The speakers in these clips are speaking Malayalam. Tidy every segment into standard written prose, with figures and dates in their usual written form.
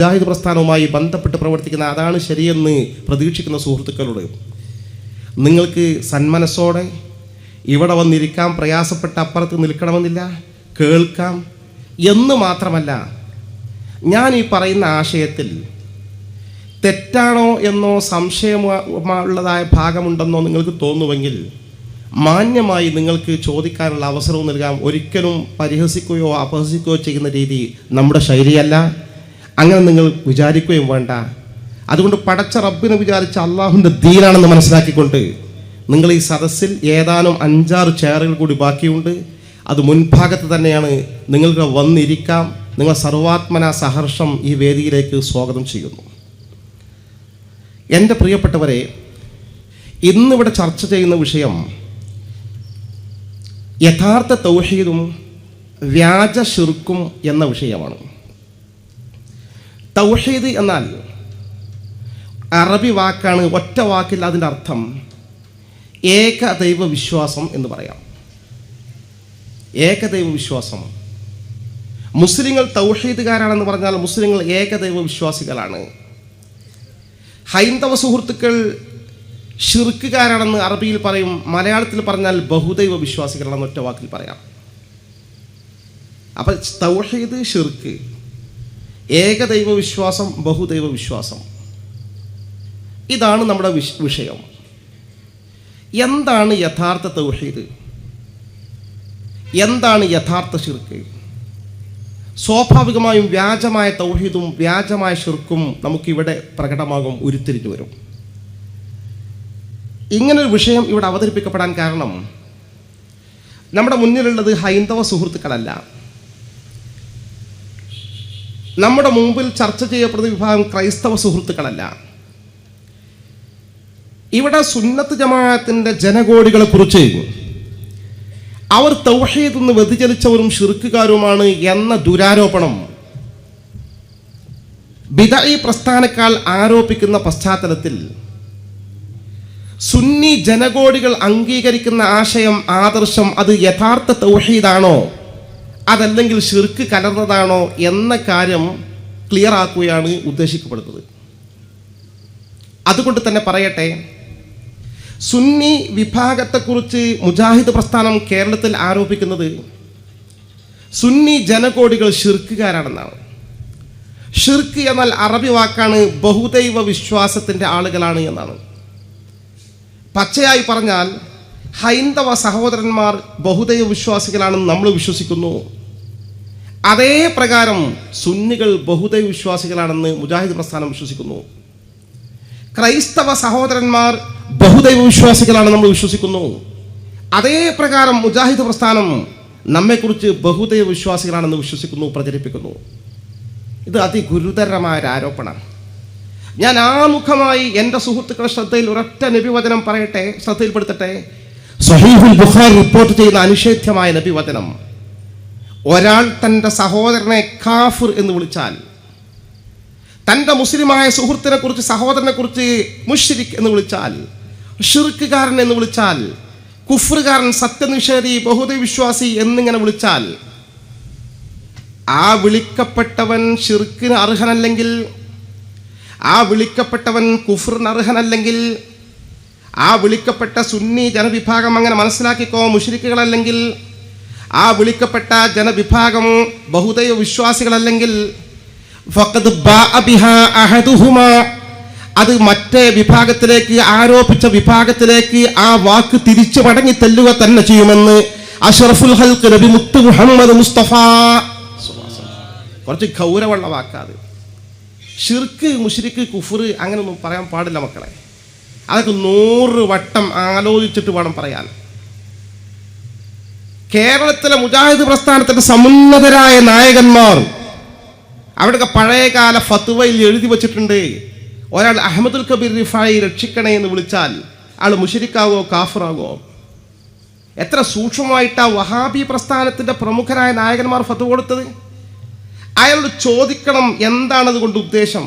മുജാഹിദ് പ്രസ്ഥാനവുമായി ബന്ധപ്പെട്ട് പ്രവർത്തിക്കുന്ന അതാണ് ശരിയെന്ന് പ്രതീക്ഷിക്കുന്ന സുഹൃത്തുക്കളോട് നിങ്ങൾക്ക് സന്മനസ്സോടെ ഇവിടെ വന്നിരിക്കാം, പ്രയാസപ്പെട്ട അപ്പുറത്ത് നിൽക്കണമെന്നില്ല, കേൾക്കാം എന്ന് മാത്രമല്ല, ഞാൻ ഈ പറയുന്ന ആശയത്തിൽ തെറ്റാണോ എന്നോ സംശയമുള്ളതായ ഭാഗമുണ്ടെന്നോ നിങ്ങൾക്ക് തോന്നുമെങ്കിൽ മാന്യമായി നിങ്ങൾക്ക് ചോദിക്കാനുള്ള അവസരവും നൽകാം. ഒരിക്കലും പരിഹസിക്കുകയോ അപഹസിക്കുകയോ ചെയ്യുന്ന രീതി നമ്മുടെ ശൈലിയല്ല. അങ്ങനെ നിങ്ങൾ വിചാരിക്കുകയും വേണ്ട. അതുകൊണ്ട് പടച്ച റബ്ബിനെ വിചാരിച്ച അള്ളാഹുവിൻ്റെ ദീനാണെന്ന് മനസ്സിലാക്കിക്കൊണ്ട് നിങ്ങൾ ഈ സദസ്സിൽ ഏതാനും 5-6 ചെയറുകൾ കൂടി ബാക്കിയുണ്ട്. അത് മുൻഭാഗത്ത് തന്നെയാണ്. നിങ്ങൾക്ക് വന്നിരിക്കാം. നിങ്ങൾ സർവാത്മന സഹർഷം ഈ വേദിയിലേക്ക് സ്വാഗതം ചെയ്യുന്നു. എൻ്റെ പ്രിയപ്പെട്ടവരെ, ഇന്നിവിടെ ചർച്ച ചെയ്യുന്ന വിഷയം യഥാർത്ഥ തൗഹീദും വ്യാജ ശിർക്കും എന്ന വിഷയമാണ്. തൗഹീദ് എന്നാൽ അറബി വാക്കാണ്. ഒറ്റ വാക്കിൽ അതിൻ്റെ അർത്ഥം ഏകദൈവ വിശ്വാസം എന്ന് പറയാം. ഏകദൈവ വിശ്വാസം. മുസ്ലിങ്ങൾ തൗഹീദുകാരാണെന്ന് പറഞ്ഞാൽ മുസ്ലിങ്ങൾ ഏകദൈവ വിശ്വാസികളാണ്. ഹൈന്ദവ സുഹൃത്തുക്കൾ ഷിർക്കുകാരാണെന്ന് അറബിയിൽ പറയും. മലയാളത്തിൽ പറഞ്ഞാൽ ബഹുദൈവ വിശ്വാസികളാണെന്ന് ഒറ്റ വാക്കിൽ പറയാം. അപ്പം തൗഹീദ്, ഷിർക്ക്, ഏകദൈവ വിശ്വാസം, ബഹുദൈവ വിശ്വാസം, ഇതാണ് നമ്മുടെ വിഷയം. എന്താണ് യഥാർത്ഥ തൗഹീദ്? എന്താണ് യഥാർത്ഥ ഷിർക്ക്? സ്വാഭാവികമായും വ്യാജമായ തൗഹീദും വ്യാജമായ ഷിർക്കും നമുക്കിവിടെ പ്രകടമാകും, ഉരുത്തിരിഞ്ഞു വരും. ഇങ്ങനൊരു വിഷയം ഇവിടെ അവതരിപ്പിക്കപ്പെടാൻ കാരണം നമ്മുടെ മുന്നിലുള്ളത് ഹൈന്ദവ സുഹൃത്തുക്കളല്ല. നമ്മുടെ മുമ്പിൽ ചർച്ച ചെയ്യപ്പെടുന്ന വിഭാഗം ക്രൈസ്തവ സുഹൃത്തുക്കളല്ല. ഇവിടെ സുന്നത്ത് ജമാഅത്തിൻ്റെ ജനകോടികളെ കുറിച്ച് അവർ തൗഹീദ് നിന്ന് വ്യതിചലിച്ചവരും ഷിർക്കുകാരുമാണ് എന്ന ദുരാരോപണം ബിദ്അഈ പ്രസ്ഥാനക്കാർ ആരോപിക്കുന്ന പശ്ചാത്തലത്തിൽ സുന്നി ജനകോടികൾ അംഗീകരിക്കുന്ന ആശയം, ആദർശം, അത് യഥാർത്ഥ തൗഹീദാണോ അതല്ലെങ്കിൽ ഷിർക്ക് കലർന്നതാണോ എന്ന കാര്യം ക്ലിയർ ആക്കുകയാണ് ഉദ്ദേശിക്കപ്പെടുന്നത്. അതുകൊണ്ട് തന്നെ പറയട്ടെ, സുന്നി വിഭാഗത്തെക്കുറിച്ച് മുജാഹിദ് പ്രസ്ഥാനം കേരളത്തിൽ ആരോപിക്കുന്നത് സുന്നി ജനകോടികൾ ഷിർക്കുകാരാണെന്നാണ്. ഷിർക്ക് എന്നാൽ അറബി വാക്കാണ്, ബഹുദൈവ വിശ്വാസത്തിൻ്റെ ആളുകളാണ് എന്നാണ്. പച്ചയായി പറഞ്ഞാൽ ഹൈന്ദവ സഹോദരന്മാർ ബഹുദൈവ വിശ്വാസികളാണെന്ന് നമ്മൾ വിശ്വസിക്കുന്നു. അതേ പ്രകാരം സുന്നികൾ ബഹുദൈവ വിശ്വാസികളാണെന്ന് മുജാഹിദ് പ്രസ്ഥാനം വിശ്വസിക്കുന്നു. ക്രൈസ്തവ സഹോദരന്മാർ ബഹുദൈവ വിശ്വാസികളാണെന്ന് നമ്മൾ വിശ്വസിക്കുന്നു. അതേ പ്രകാരം മുജാഹിദ് പ്രസ്ഥാനം നമ്മെക്കുറിച്ച് ബഹുദൈവ വിശ്വാസികളാണെന്ന് വിശ്വസിക്കുന്നു, പ്രചരിപ്പിക്കുന്നു. ഇത് അതിഗുരുതരമായ ഒരു ആരോപണമാണ്. ഞാൻ ആമുഖമായി എൻ്റെ സുഹൃത്തുക്കളുടെ ശ്രദ്ധയിൽ ഒരൊറ്റ നബിവചനം പറയട്ടെ, ശ്രദ്ധയിൽപ്പെടുത്തട്ടെ. സ്വഹീഹുൽ ബുഖാരി റിപ്പോർട്ട് ചെയ്യുന്ന അനിഷേധ്യമായ നബിവചനം: ഒരാൾ തൻ്റെ സഹോദരനെ കാഫിർ എന്ന് വിളിച്ചാൽ, തൻ്റെ മുസ്ലിമായ സുഹൃത്തിനെ കുറിച്ച്, സഹോദരനെ കുറിച്ച് മുശ്രിക് എന്ന് വിളിച്ചാൽ, ഷിർക്കുകാരൻ എന്ന് വിളിച്ചാൽ, കുഫ്റുകാരൻ, സത്യനിഷേധി, ബഹുദൈവ വിശ്വാസി എന്നിങ്ങനെ വിളിച്ചാൽ, ആ വിളിക്കപ്പെട്ടവൻ ഷിർക്കിന് അർഹനല്ലെങ്കിൽ, ആ വിളിക്കപ്പെട്ടവൻ കുഫ്റിന് അർഹനല്ലെങ്കിൽ, ആ വിളിക്കപ്പെട്ട സുന്നി ജനവിഭാഗം അങ്ങനെ മനസ്സിലാക്കിക്കോ മുശ്രിക്കുകളല്ലെങ്കിൽ, ആ വിളിക്കപ്പെട്ട ജനവിഭാഗം ബഹുദൈവ വിശ്വാസികളല്ലെങ്കിൽ, ഫഖദ് ബാഅ ബിഹാ അഹദുഹുമാ, അത് മറ്റേ വിഭാഗത്തിലേക്ക്, ആരോപിച്ച വിഭാഗത്തിലേക്ക് ആ വാക്ക് തിരിച്ചു മടങ്ങി തെല്ലുക തന്നെ ചെയ്യുമെന്ന് അഷ്റഫുൽ ഖൽഖ് നബി മുത്ത് മുഹമ്മദ് മുസ്തഫ. കുറച്ച് ഗൗരവമുള്ള വാക്കാത്. ഷിർക്ക്, മുശ്രിക്ക്, കുഫ്ർ അങ്ങനെയൊന്നും പറയാൻ പാടില്ല മക്കളെ. അതൊക്കെ 100 വട്ടം ആലോചിച്ചിട്ട് വേണം പറയാൻ. കേരളത്തിലെ മുജാഹിദ് പ്രസ്ഥാനത്തിൻ്റെ സമുന്നതരായ നായകന്മാർ അവിടെയൊക്കെ പഴയകാല ഫത്വയിൽ എഴുതി വച്ചിട്ടുണ്ട്, ഒരാൾ അഹമ്മദുൽ കബീർ റിഫായി രക്ഷിക്കണേ എന്ന് വിളിച്ചാൽ ആൾ മുശ്രിക്കാവോ കാഫിറാവോ. എത്ര സൂക്ഷ്മമായിട്ടാ വഹാബി പ്രസ്ഥാനത്തിൻ്റെ പ്രമുഖരായ നായകന്മാർ ഫത്വ കൊടുത്തത്. അയാളോട് ചോദിക്കണം എന്താണത് കൊണ്ട് ഉദ്ദേശം.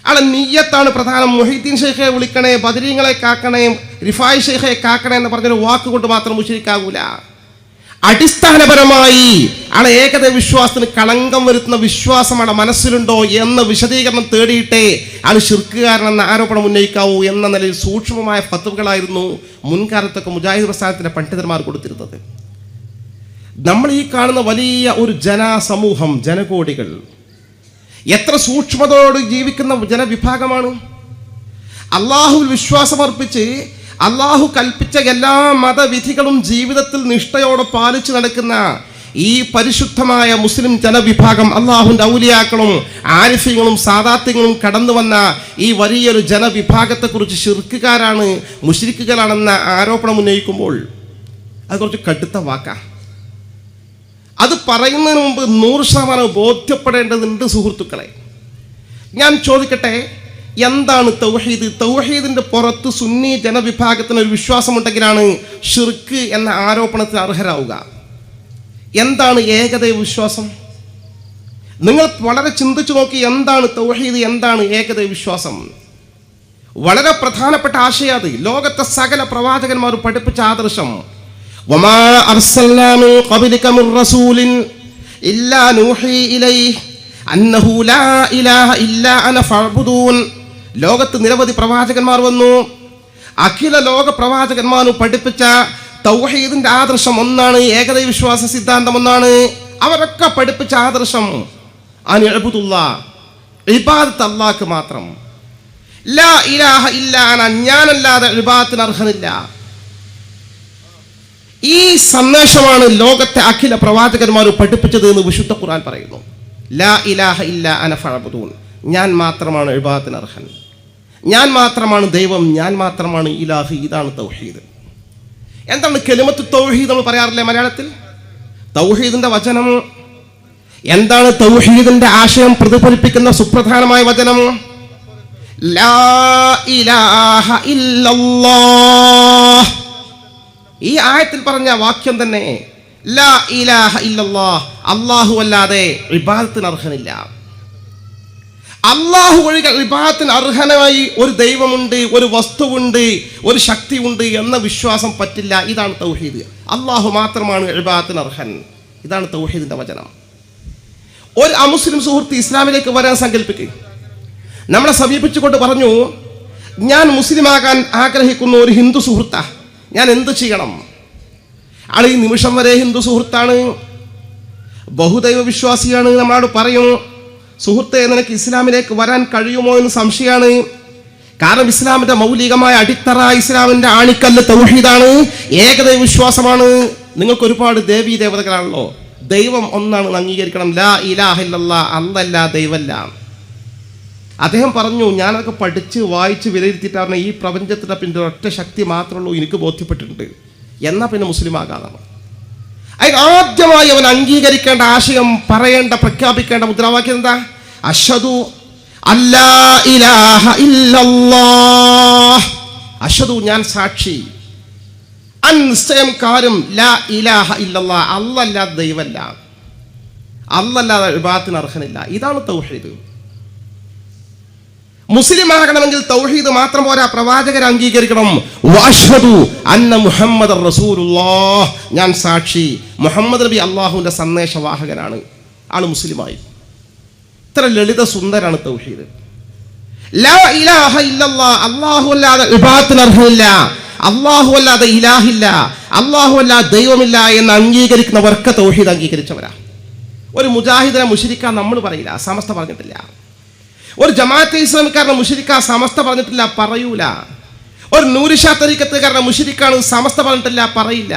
അയാളെ നിയ്യത്താണ് പ്രധാനം. മുഹീദ്ദീൻ ഷെയ്ഖെ വിളിക്കണേ, ബദരീങ്ങളെ കാക്കണേ, റിഫായി ഷെയ്ഖെ കാക്കണേ എന്ന് പറഞ്ഞൊരു വാക്കുകൊണ്ട് മാത്രം മുശ്രിക്കാകൂല. അടിസ്ഥാനപരമായി ആളെ ഏകദൈവ വിശ്വാസത്തിന് കളങ്കം വരുത്തുന്ന വിശ്വാസം ആളെ മനസ്സിലുണ്ടോ എന്ന വിശദീകരണം തേടിയിട്ടേ ആൾ ശിർക്കുകാരനെന്ന ആരോപണം ഉന്നയിക്കാവൂ എന്ന നിലയിൽ സൂക്ഷ്മമായ ഫത്വകളായിരുന്നു മുൻകാലത്തൊക്കെ മുജാഹിദ് പ്രസ്ഥാനത്തിന്റെ പണ്ഡിതന്മാർ കൊടുത്തിരുന്നത്. നമ്മൾ ഈ കാണുന്ന വലിയ ഒരു ജനസമൂഹം, ജനകോടികൾ എത്ര സൂക്ഷ്മതയോട് ജീവിക്കുന്ന ജനവിഭാഗമാണ്. അള്ളാഹുവിൽ വിശ്വാസമർപ്പിച്ച് അള്ളാഹു കൽപ്പിച്ച എല്ലാ മതവിധികളും ജീവിതത്തിൽ നിഷ്ഠയോടെ പാലിച്ചു നടക്കുന്ന ഈ പരിശുദ്ധമായ മുസ്ലിം ജനവിഭാഗം, അള്ളാഹുവിൻ്റെ ഔലിയാക്കളും ആരിഫ്യങ്ങളും സാദാത്യങ്ങളും കടന്നു വന്ന ഈ വലിയൊരു ജനവിഭാഗത്തെക്കുറിച്ച് ശിർക്കുകാരാണ്, മുശ്രിക്കുകളാണെന്ന ആരോപണം ഉന്നയിക്കുമ്പോൾ അത് കുറച്ച് കടുത്ത വാക്കാണ്. അത് പറയുന്നതിന് മുമ്പ് 100% ബോധ്യപ്പെടേണ്ടതുണ്ട് സുഹൃത്തുക്കളെ. ഞാൻ ചോദിക്കട്ടെ, എന്താണ് തൗഹീദ്? തൗഹീദിന്റെ പുറത്ത് സുന്നി ജനവിഭാഗത്തിന് ഒരു വിശ്വാസമുണ്ടെങ്കിലാണ് ഷിർക്ക് എന്ന ആരോപണത്തിന് അർഹരാവുക. എന്താണ് ഏകദൈവ വിശ്വാസം? നിങ്ങൾ വളരെ ചിന്തിച്ചു നോക്കി, എന്താണ് തൗഹീദ്, എന്താണ് ഏകദൈവ വിശ്വാസം? വളരെ പ്രധാനപ്പെട്ട ആശയം അത്. ലോകത്തെ സകല പ്രവാചകന്മാരും പഠിപ്പിച്ച ആദർശം. വമാ അർസൽനാ മിൻ ഖബ്ലിക മിർ റസൂലിൻ ഇല്ലാ നൂഹി ഇലൈഹി അന്നഹു ലാ ഇലാഹ ഇല്ലാ അന ഫഅബ്ദൂൻ. ലോകത്ത് നിരവധി പ്രവാചകന്മാർ വന്നു. അഖില ലോക പ്രവാചകന്മാരും പഠിപ്പിച്ച തൗഹീദിന്റെ ആദർശം ഒന്നാണ്, ഏകദൈവ വിശ്വാസ സിദ്ധാന്തം ഒന്നാണ്. അവരൊക്കെ പഠിപ്പിച്ച ആദർശം അനിഅ്ബുദുല്ലാഹ്, ഇബാദത്ത് അല്ലാഹ്ക്ക് മാത്രം. ലാ ഇലാഹ ഇല്ലാ അന, ഞാനല്ലാതെ ഇബാദത്തിന് അർഹനില്ല. ഈ സന്ദേശമാണ് ലോകത്തെ അഖില പ്രവാചകന്മാരും പഠിപ്പിച്ചത് എന്ന് വിശുദ്ധ ഖുർആൻ പറയുന്നു. ലാ ഇലാഹ ഇല്ലാ അന ഫഅബ്ദൂൻ, ഞാൻ മാത്രമാണ് ഇബാദത്തിന് അർഹൻ, ഞാൻ മാത്രമാണ് ദൈവം, ഞാൻ മാത്രമാണ് ഇലാഹ്. ഇതാണ് തൗഹീദ്. എന്താണ് കലിമത്ത് തൗഹീദ് നമ്മൾ പറയാറില്ലേ മലയാളത്തിൽ? തൗഹീദിന്റെ വചനം എന്താണ്? തൗഹീദിന്റെ ആശയം പ്രതിഫലിപ്പിക്കുന്ന സുപ്രധാനമായ വചനം ലാ ഇലാഹ ഇല്ലല്ലാഹ്. ഈ ആയത്തിൽ പറഞ്ഞ വാക്യം തന്നെ ലാ ഇലാഹ ഇല്ലല്ലാഹ്, അല്ലാഹു അല്ലാതെ ഇബാദത്തിന് അർഹനില്ല. അല്ലാഹു ഒഴികെ ഇബാദത്തിന് അർഹനായി ഒരു ദൈവമുണ്ട്, ഒരു വസ്തുവുണ്ട്, ഒരു ശക്തിയുണ്ട് എന്ന വിശ്വാസം പറ്റില്ല. ഇതാണ് തൗഹീദ്. അല്ലാഹു മാത്രമാണ് ഇബാദത്തിന് അർഹൻ. ഇതാണ് തൗഹീദിന്റെ വചനം. ഒരു അമുസ്ലിം സുഹൃത്ത് ഇസ്ലാമിലേക്ക് വരാൻ സങ്കല്പിക്കുക. നമ്മളെ സമീപിച്ചുകൊണ്ട് പറഞ്ഞു, ഞാൻ മുസ്ലിമാകാൻ ആഗ്രഹിക്കുന്ന ഒരു ഹിന്ദു സുഹൃത്താ, ഞാൻ എന്ത് ചെയ്യണം? ആൾ ഈ നിമിഷം വരെ ഹിന്ദു സുഹൃത്താണ്, ബഹുദൈവ വിശ്വാസിയാണ്. നമ്മളോട് പറയും, സുഹൃത്തെ നിനക്ക് ഇസ്ലാമിലേക്ക് വരാൻ കഴിയുമോ എന്ന് സംശയമാണ്. കാരണം ഇസ്ലാമിന്റെ മൗലികമായ അടിത്തറ, ഇസ്ലാമിന്റെ ആണിക്കല്ല് തൗഹീദാണ്, ഏകദൈവ വിശ്വാസമാണ്. നിങ്ങൾക്ക് ഒരുപാട് ദേവീ ദേവതകളാണല്ലോ, ദൈവം ഒന്നാണ് അംഗീകരിക്കണം. ലാ ഇലാഹ ഇല്ലല്ലാഹ്, അല്ലല്ല ദൈവമല്ല. അദ്ദേഹം പറഞ്ഞു, ഞാനതൊക്കെ പഠിച്ച് വായിച്ച് വിലയിരുത്തിയിട്ടാണ് ഈ പ്രപഞ്ചത്തിൻ്റെ പിന്നെ ഒറ്റ ശക്തി മാത്രമേ ഉള്ളൂ എനിക്ക് ബോധ്യപ്പെട്ടിട്ടുണ്ട്. എന്നാൽ പിന്നെ മുസ്ലിം ആകാതാണ്. അതിന് ആദ്യമായി അവൻ അംഗീകരിക്കേണ്ട ആശയം, പറയേണ്ട, പ്രഖ്യാപിക്കേണ്ട മുദ്രാവാക്യം എന്താ? അഷ്ഹദു അല്ലാ ഇലാഹ ഇല്ലല്ലാഹ്. അഷ്ഹദു, ഞാൻ സാക്ഷി, നിശ്ചയം കാര്യം ലാ ഇലാഹ ഇല്ലല്ലാഹ്, അല്ലല്ലാതെ ദൈവമല്ല, അല്ലല്ലാതെ ഇബാദത്തിന് അർഹനില്ല. ഇതാണ് തൗഹീദ്. മുസ്ലിം ആകണമെങ്കിൽ തൗഹീദ് മാത്രം പോരാ, പ്രവാചകരെ അംഗീകരിക്കണം. വഅശ്ഹദു അന്ന മുഹമ്മദർ റസൂലുള്ളാഹ്, ഞാൻ സാക്ഷി മുഹമ്മദ് നബി അള്ളാഹുവിന്റെ സന്ദേശവാഹകനാണ്. ആള് മുസ്ലിമായി. ഇത്ര ലളിത സുന്ദരാണ് തൗഹീദ്. ലാ ഇലാഹ ഇല്ലല്ലാഹ്, അല്ലാഹു അല്ലാതെ ഇബാദത്തിന് അർഹനില്ല, അല്ലാഹു അല്ലാതെ ഇലാഹില്ല, അല്ലാഹു അല്ലാതെ ദൈവമില്ല എന്ന് അംഗീകരിക്കുന്നവർക്ക് തൗഹീദ് അംഗീകരിച്ചവരാ. ഒരു മുജാഹിദിനെ മുശ്രിക്കാൻ നമ്മൾ പറയില്ല, സമസ്ത പറഞ്ഞിട്ടില്ല. ഒരു ജമാഅത്തെ ഇസ്ലാമിക്കാരനെ മുശ്രിക്കാൻ സമസ്ത പറഞ്ഞിട്ടില്ല, പറയൂല. ഒരു നൂരിഷാ തരീഖത്തുകാരനെ മുശ്രിക്കാണ് സമസ്ത പറഞ്ഞിട്ടില്ല, പറയില്ല.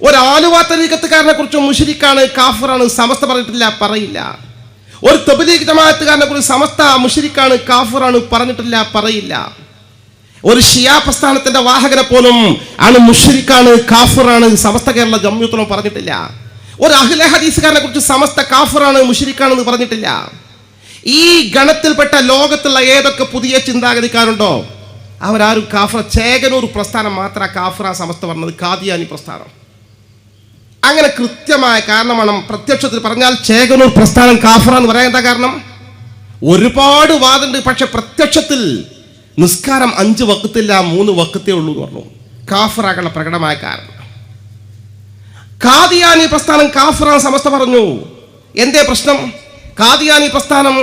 ഒരു ആലുവ തരീഖത്തുകാരനെ കുറിച്ച് മുശ്രിക്കാണ്, കാഫിറാണ്, സമസ്ത പറഞ്ഞിട്ടില്ല, പറയില്ല. ഒരു തബ്ലീഗ് ജമാഅത്തുകാരനെ കുറിച്ച് സമസ്ത മുശ്രിക്കാണ്, കാഫിറാണ്, പറഞ്ഞിട്ടില്ല, പറയില്ല. ഒരു ഷിയാ പ്രസ്ഥാനത്തിന്റെ വാഹകനെ പോലും ആണ് മുശ്രിക്കാണ്, കാഫിറാണ്, സമസ്ത കേരള ജംഇയ്യത്തുലമ പറഞ്ഞിട്ടില്ല. ഒരു അഹ്ലെ ഹദീസുകാരനെ കുറിച്ച് സമസ്ത കാഫിറാണ്, മുശ്രിക്കാണെന്ന് പറഞ്ഞിട്ടില്ല. ഈ ഗണത്തിൽപ്പെട്ട ലോകത്തുള്ള ഏതൊക്കെ പുതിയ ചിന്താഗതിക്കാരുണ്ടോ അവരാരും കാഫിർ. ചേകനൂർ പ്രസ്ഥാനം മാത്രം കാഫിറ സമസ്ത പറഞ്ഞത്, ഖാദിയാനി പ്രസ്ഥാനം. അങ്ങനെ കൃത്യമായ കാരണമാണ്. പ്രത്യക്ഷത്തിൽ പറഞ്ഞാൽ ചേകനൂർ പ്രസ്ഥാനം കാഫിറ എന്ന് പറയാൻ എന്താ കാരണം? ഒരുപാട് വാദമുണ്ട്. പക്ഷെ പ്രത്യക്ഷത്തിൽ നിസ്കാരം 5 വഖത്തില്ല, 3 വഖത്തേ ഉള്ളൂ എന്ന് പറഞ്ഞു. കാഫിറാകാനുള്ള പ്രകടമായ കാരണം ഖാദിയാനി പ്രസ്ഥാനം കാഫിറാൻ സമസ്ത പറഞ്ഞു. എന്തേ പ്രശ്നം? ഖാദിയാനി പ്രസ്ഥാനം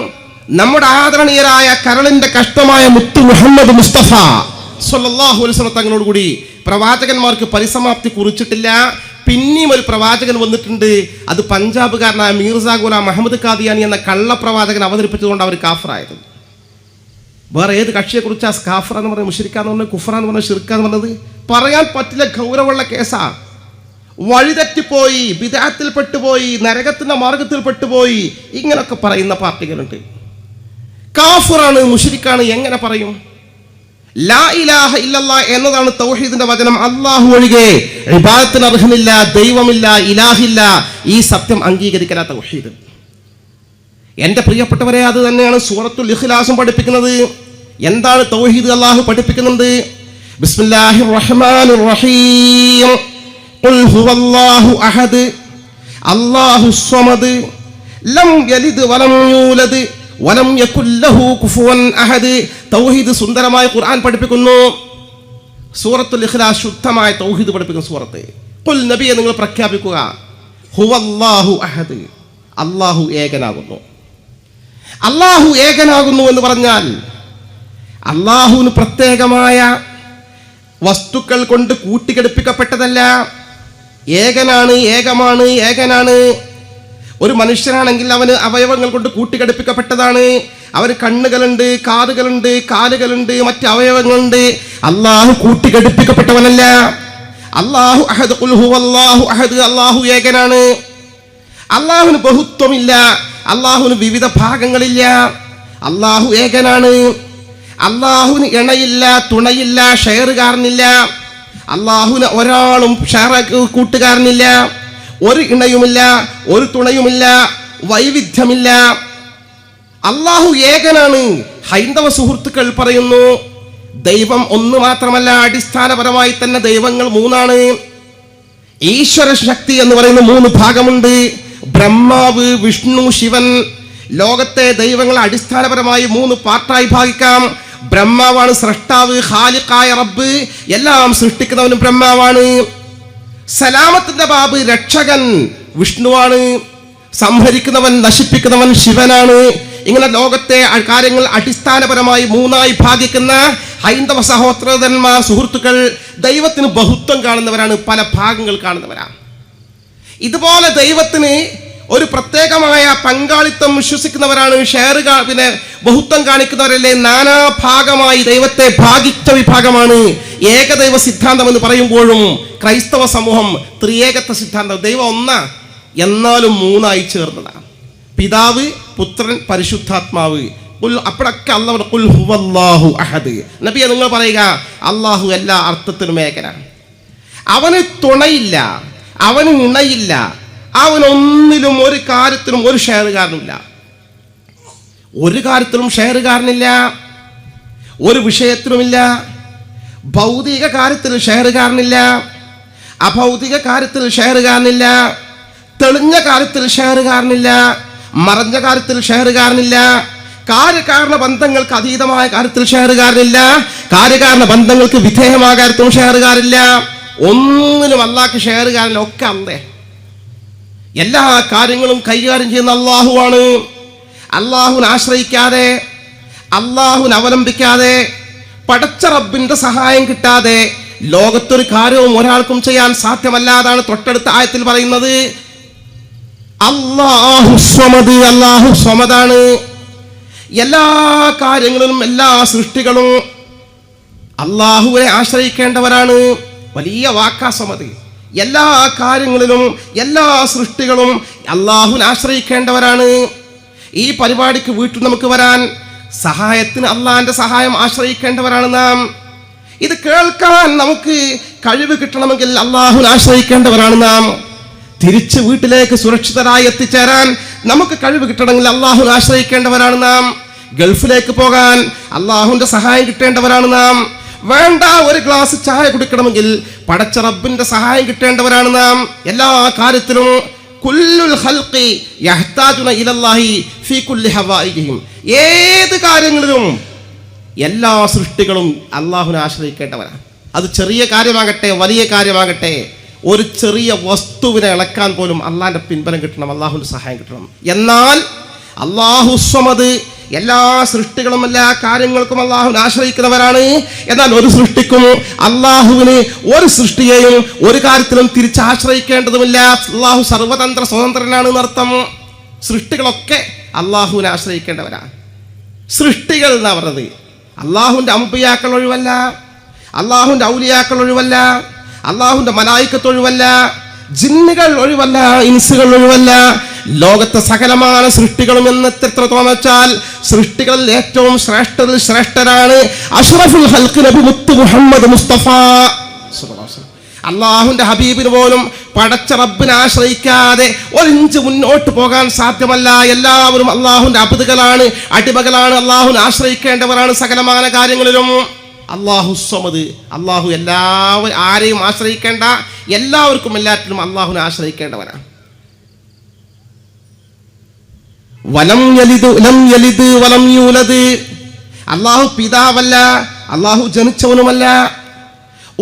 നമ്മുടെ ആദരണീയരായ കരളിന്റെ കഷ്ടമായ മുത്തു മുഹമ്മദ് മുസ്തഫ സ്വല്ലല്ലാഹു അലൈഹി വസല്ലം തങ്ങളോട് കൂടി പ്രവാചകന്മാർക്ക് പരിസമാപ്തി കുറിച്ചിട്ടില്ല. പിന്നെയും ഒരു പ്രവാചകൻ വന്നിട്ടുണ്ട്. അത് പഞ്ചാബുകാരനായ മീർസ ഗുലാം മുഹമ്മദ് ഖാദിയാനി എന്ന കള്ളപ്രവാചകൻ അവതരിപ്പിച്ചതുകൊണ്ട് അവർ കാഫിറായത്. വേറെ ഏത് കക്ഷിയെക്കുറിച്ചാ കാഫിർ എന്ന് പറഞ്ഞത്, മുശ്രിക്കാന്ന് പറഞ്ഞത്, കുഫറാന്ന് പറഞ്ഞത്, ഷിർക്കാന്ന് പറഞ്ഞത്? പറയാൻ പറ്റില്ല. ഗൗരവമുള്ള കേസാ. വഴിതെറ്റിപ്പോയി, ബിദ്അത്തിൽ പെട്ടുപോയി, നരകത്തിന്റെ മാർഗത്തിൽ പെട്ടുപോയി, ഇങ്ങനൊക്കെ പറയുന്ന പാർട്ടികളുണ്ട്. കാഫിറാണ്, മുശ്രിക്കാണ് എങ്ങനെ പറയും? ലാ ഇലാഹ ഇല്ലല്ലാഹ് എന്നതാണ് തൗഹീദിന്റെ വചനം. അല്ലാഹു ഒഴികെ ഇബാദത്തിന് അർഹനില്ല, ദൈവമില്ല, ഇലാഹില്ല. ഈ സത്യം അംഗീകരിക്കല തൗഹീദ്. എൻ്റെ പ്രിയപ്പെട്ടവരെ, അത് തന്നെയാണ് സൂറത്തുൽ ഇഖ്ലാസും പഠിപ്പിക്കുന്നത്. എന്താണ് തൗഹീദ്? അല്ലാഹു പഠിപ്പിക്കുന്നുണ്ട്. ബിസ്മില്ലാഹിർ റഹ്മാനിർ റഹീം. ഖുൽ ഹുവല്ലാഹു അഹദ് അല്ലാഹുസ് സ്വമദ് ലം യലിദ് വലം യൂലദ് വലം യകുൽ ലഹു കുഫുവൻ അഹദ്. തൗഹീദ് സുന്ദരമായ ഖുർആൻ പഠിപ്പിക്കുന്നു. സൂറത്തുൽ ഇഖ്ലാസ് ശുദ്ധമായ തൗഹീദ് പഠിപ്പിക്കുന്ന സൂറത്ത്. ഖുൽ നബിയെ നിങ്ങൾ പ്രഖ്യാപിക്കുക, ഹുവല്ലാഹു അഹദ്, അല്ലാഹു ഏകനാകുന്നു. അല്ലാഹു ഏകനാകുന്നു എന്ന് പറഞ്ഞാൽ അല്ലാഹുവിന് പ്രത്യേകമായ വസ്തുക്കൾ കൊണ്ട് കൂട്ടിക്കെടുപ്പിക്കപ്പെട്ടതല്ല. ഏകനാണ്, ഏകമാണ്, ഏകനാണ്. ഒരു മനുഷ്യനാണെങ്കിൽ അവന് അവയവങ്ങൾ കൊണ്ട് കൂട്ടിക്കെടുപ്പിക്കപ്പെട്ടതാണ്. അവന് കണ്ണുകളുണ്ട്, കാതുകളുണ്ട്, കാലുകളുണ്ട്, മറ്റ് അവയവങ്ങളുണ്ട്. അല്ലാഹു കൂട്ടിക്കെടുപ്പിക്കപ്പെട്ടവനല്ല. അല്ലാഹു അഹദ്. ഖുൽ ഹുവല്ലാഹു അഹദ്, അല്ലാഹു ഏകനാണ്. അല്ലാഹുവിന് ബഹുത്വമില്ല, അല്ലാഹുവിന് വിവിധ ഭാഗങ്ങളില്ല. അല്ലാഹു ഏകനാണ്. അല്ലാഹുവിന് ഇണയില്ല, തുണയില്ല, ഷെയറുകാരനില്ല. അല്ലാഹുവിന് ഒരാളും ഷെയർ കൂട്ടുകാരനില്ല. ഒരു ഇണയുമില്ല, ഒരു തുണയുമില്ല, വൈവിധ്യമില്ല. അല്ലാഹു ഏകനാണ്. ഹൈന്ദവ സുഹൃത്തുക്കൾ പറയുന്നു ദൈവം ഒന്ന് മാത്രമല്ല, അടിസ്ഥാനപരമായി തന്നെ ദൈവങ്ങൾ മൂന്നാണ്. ഈശ്വര ശക്തി എന്ന് പറയുന്ന മൂന്ന് ഭാഗമുണ്ട്. ബ്രഹ്മാവ്, വിഷ്ണു, ശിവൻ. ലോകത്തെ ദൈവങ്ങൾ അടിസ്ഥാനപരമായി മൂന്ന് പാർട്ടായി ഭാഗിക്കാം. ബ്രഹ്മാവാണ് സ്രഷ്ടാവ്, ഖാലിഖായ റബ്ബ്, എല്ലാം സൃഷ്ടിക്കുന്നവനും ബ്രഹ്മാവാണ്. സലാമത്തിന്റെ ബാബ്, രക്ഷകൻ, വിഷ്ണുവാണ്. സംഹരിക്കുന്നവൻ, നശിപ്പിക്കുന്നവൻ ശിവനാണ്. ഇങ്ങനെ ലോകത്തെ കാര്യങ്ങൾ അടിസ്ഥാനപരമായി മൂന്നായി ഭാഗിക്കുന്ന ഹൈന്ദവ സഹോദരന്മാർ, സുഹൃത്തുക്കൾ ദൈവത്തിന് ബഹുത്വം കാണുന്നവരാണ്, പല ഭാഗങ്ങൾ കാണുന്നവരാണ്. ഇതുപോലെ ദൈവത്തിന് ഒരു പ്രത്യേകമായ പങ്കാളിത്തം വിശ്വസിക്കുന്നവരാണ്. പിന്നെ ബഹുത്വം കാണിക്കുന്നവരല്ലേ. നാനാഭാഗമായി ദൈവത്തെ ഭാഗിച്ച വിഭാഗമാണ്. ഏകദൈവ സിദ്ധാന്തം എന്ന് പറയുമ്പോഴും ക്രൈസ്തവ സമൂഹം ത്രിയേകത്വ സിദ്ധാന്തം. ദൈവം ഒന്നാ, എന്നാലും മൂന്നായി ചേർന്നതാണ്. പിതാവ്, പുത്രൻ, പരിശുദ്ധാത്മാവ്. അപ്പോഴൊക്കെ അല്ലാഹു ഖുൽ ഹുവല്ലാഹു അഹദ്. നബിയെ നിങ്ങൾ പറയുക, അല്ലാഹു എല്ലാ അർത്ഥത്തിലും ഏകനാണ്. അവന് തുണയില്ല, അവന് ഇണയില്ല, അവനൊന്നിലും ഒരു കാര്യത്തിലും ഒരു ഷെയറുകാരനില്ല. ഒരു കാര്യത്തിലും ഷെയറുകാരനില്ല, ഒരു വിഷയത്തിലുമില്ല. ഭൗതിക കാര്യത്തിൽ ഷെയറുകാരനില്ല, അഭൗതിക കാര്യത്തിൽ ഷെയറുകാരനില്ല, തെളിഞ്ഞ കാര്യത്തിൽ ഷെയറുകാരനില്ല, മറഞ്ഞ കാര്യത്തിൽ ഷെയറുകാരനില്ല, കാര്യകാരണ ബന്ധങ്ങൾക്ക് അതീതമായ കാര്യത്തിൽ ഷെയറുകാരനില്ല, കാര്യകാരണ ബന്ധങ്ങൾക്ക് വിധേയമായ കാര്യത്തിലും ഷെയറുകാരില്ല. ഒന്നിനും അല്ലാഹ്ക്ക് ഷെയറുകാരനില്ല. ഒക്കെ അല്ലേ. എല്ലാ കാര്യങ്ങളും കൈകാര്യം ചെയ്യുന്ന അല്ലാഹുവാണ്. അല്ലാഹുവിനെ ആശ്രയിക്കാതെ, അല്ലാഹുവിനെ അവലംബിക്കാതെ, പടച്ച റബ്ബിന്റെ സഹായം കിട്ടാതെ ലോകത്തൊരു കാര്യവും ഒരാൾക്കും ചെയ്യാൻ സാധ്യമല്ലാതാണ് തൊട്ടടുത്ത ആയത്തിൽ പറയുന്നത്. അല്ലാഹു സ്വമദ്, അല്ലാഹു സ്വമദാണ്. എല്ലാ കാര്യങ്ങളിലും എല്ലാ സൃഷ്ടികളും അല്ലാഹുവിനെ ആശ്രയിക്കേണ്ടവരാണ്. വലിയ വാക്കാ സ്വമദ്. എല്ലാ കാര്യങ്ങളിലും എല്ലാ സൃഷ്ടികളും അല്ലാഹുവിനെ ആശ്രയിക്കേണ്ടവരാണ്. ഈ പരിപാടിക്ക് വീട്ടിൽ നമുക്ക് വരാൻ സഹായത്തിന് അള്ളാഹിന്റെ സഹായം ആശ്രയിക്കേണ്ടവരാണ് നാം. ഇത് കേൾക്കാൻ നമുക്ക് കഴിവ് കിട്ടണമെങ്കിൽ അല്ലാഹുവിനെ ആശ്രയിക്കേണ്ടവരാണ് നാം. തിരിച്ച് വീട്ടിലേക്ക് സുരക്ഷിതരായി എത്തിച്ചേരാൻ നമുക്ക് കഴിവ് കിട്ടണമെങ്കിൽ അല്ലാഹുവിനെ ആശ്രയിക്കേണ്ടവരാണ് നാം. ഗൾഫിലേക്ക് പോകാൻ അല്ലാഹുവിന്റെ സഹായം കിട്ടേണ്ടവരാണ് നാം. വേണ്ട, ഒരു ഗ്ലാസ് ചായ കുടിക്കണമെങ്കിൽ പടച്ച റബ്ബിന്റെ സഹായം കിട്ടേണ്ടവരാണ് നാം. എല്ലാ കാര്യത്തിലും കുല്ലുൽ ഖൽഖി യഹ്താജുന ഇലല്ലാഹി ഫീ കുല്ലി ഹവായിജിഹിം. ഏത് കാര്യങ്ങളിലും എല്ലാ സൃഷ്ടികളും അല്ലാഹുവിനെ ആശ്രയിക്കേണ്ടവരാണ്. അത് ചെറിയ കാര്യമാകട്ടെ, വലിയ കാര്യമാകട്ടെ. ഒരു ചെറിയ വസ്തുവിനെ ഇളക്കാൻ പോലും അള്ളാഹിൻ്റെ പിൻബലം കിട്ടണം, അള്ളാഹുവിൻ്റെ സഹായം കിട്ടണം. എന്നാൽ അള്ളാഹു സ്വമദ്, എല്ലാ സൃഷ്ടികളും എല്ലാ കാര്യങ്ങൾക്കും അള്ളാഹുവിനെ ആശ്രയിക്കുന്നവരാണ്. എന്നാൽ ഒരു സൃഷ്ടിക്കും അള്ളാഹുവിന് ഒരു സൃഷ്ടിയെയും ഒരു കാര്യത്തിലും തിരിച്ചാശ്രയിക്കേണ്ടതുമില്ല. അള്ളാഹു സർവതന്ത്ര സ്വതന്ത്രനാണ് എന്നർത്ഥം. സൃഷ്ടികളൊക്കെ അള്ളാഹുവിനെ ആശ്രയിക്കേണ്ടവരാണ്. സൃഷ്ടികൾ എന്നാ പറഞ്ഞത് അള്ളാഹുവിൻ്റെ അമ്പിയാക്കൾ ഒഴിവല്ല, അള്ളാഹുവിൻ്റെ ഔലിയാക്കൾ ഒഴിവല്ല, അള്ളാഹുവിൻ്റെ മലായിക്കത്ത് ഒഴിവല്ല, ജിന്നുകൾ ഒഴിവല്ല, ഇൻസുകൾ ഒഴിവല്ല. ലോകത്തെ സകലമായ സൃഷ്ടികളും എന്നെത്രത്തോളം വെച്ചാൽ സൃഷ്ടികളിൽ ഏറ്റവും ശ്രേഷ്ഠരിൽ ശ്രേഷ്ഠരാണ് അഷ്റഫുൽ ഖൽഖ് നബി മുത്ത് മുഹമ്മദ് മുസ്തഫ. അള്ളാഹുവിൻ്റെ ഹബീബിന് പോലും പടച്ച റബ്ബിനെ ആശ്രയിക്കാതെ ഒരിഞ്ച് മുന്നോട്ട് പോകാൻ സാധ്യമല്ല. എല്ലാവരും അള്ളാഹുവിൻ്റെ അബുദുകളാണ്, അടിമകളാണ്, അള്ളാഹുവിനെ ആശ്രയിക്കേണ്ടവരാണ് സകലമായ കാര്യങ്ങളിലും. അള്ളാഹു സ്വമദ്, അള്ളാഹു എല്ലാവരും ആരെയും ആശ്രയിക്കേണ്ട, എല്ലാവർക്കും എല്ലാറ്റിലും അള്ളാഹുവിനെ ആശ്രയിക്കേണ്ടവരാണ്. വലം യലിദ് ലം യലിദ് വലം യൂലദ്, അള്ളാഹു പിതാവല്ല, അള്ളാഹു ജനിച്ചവനുമല്ല.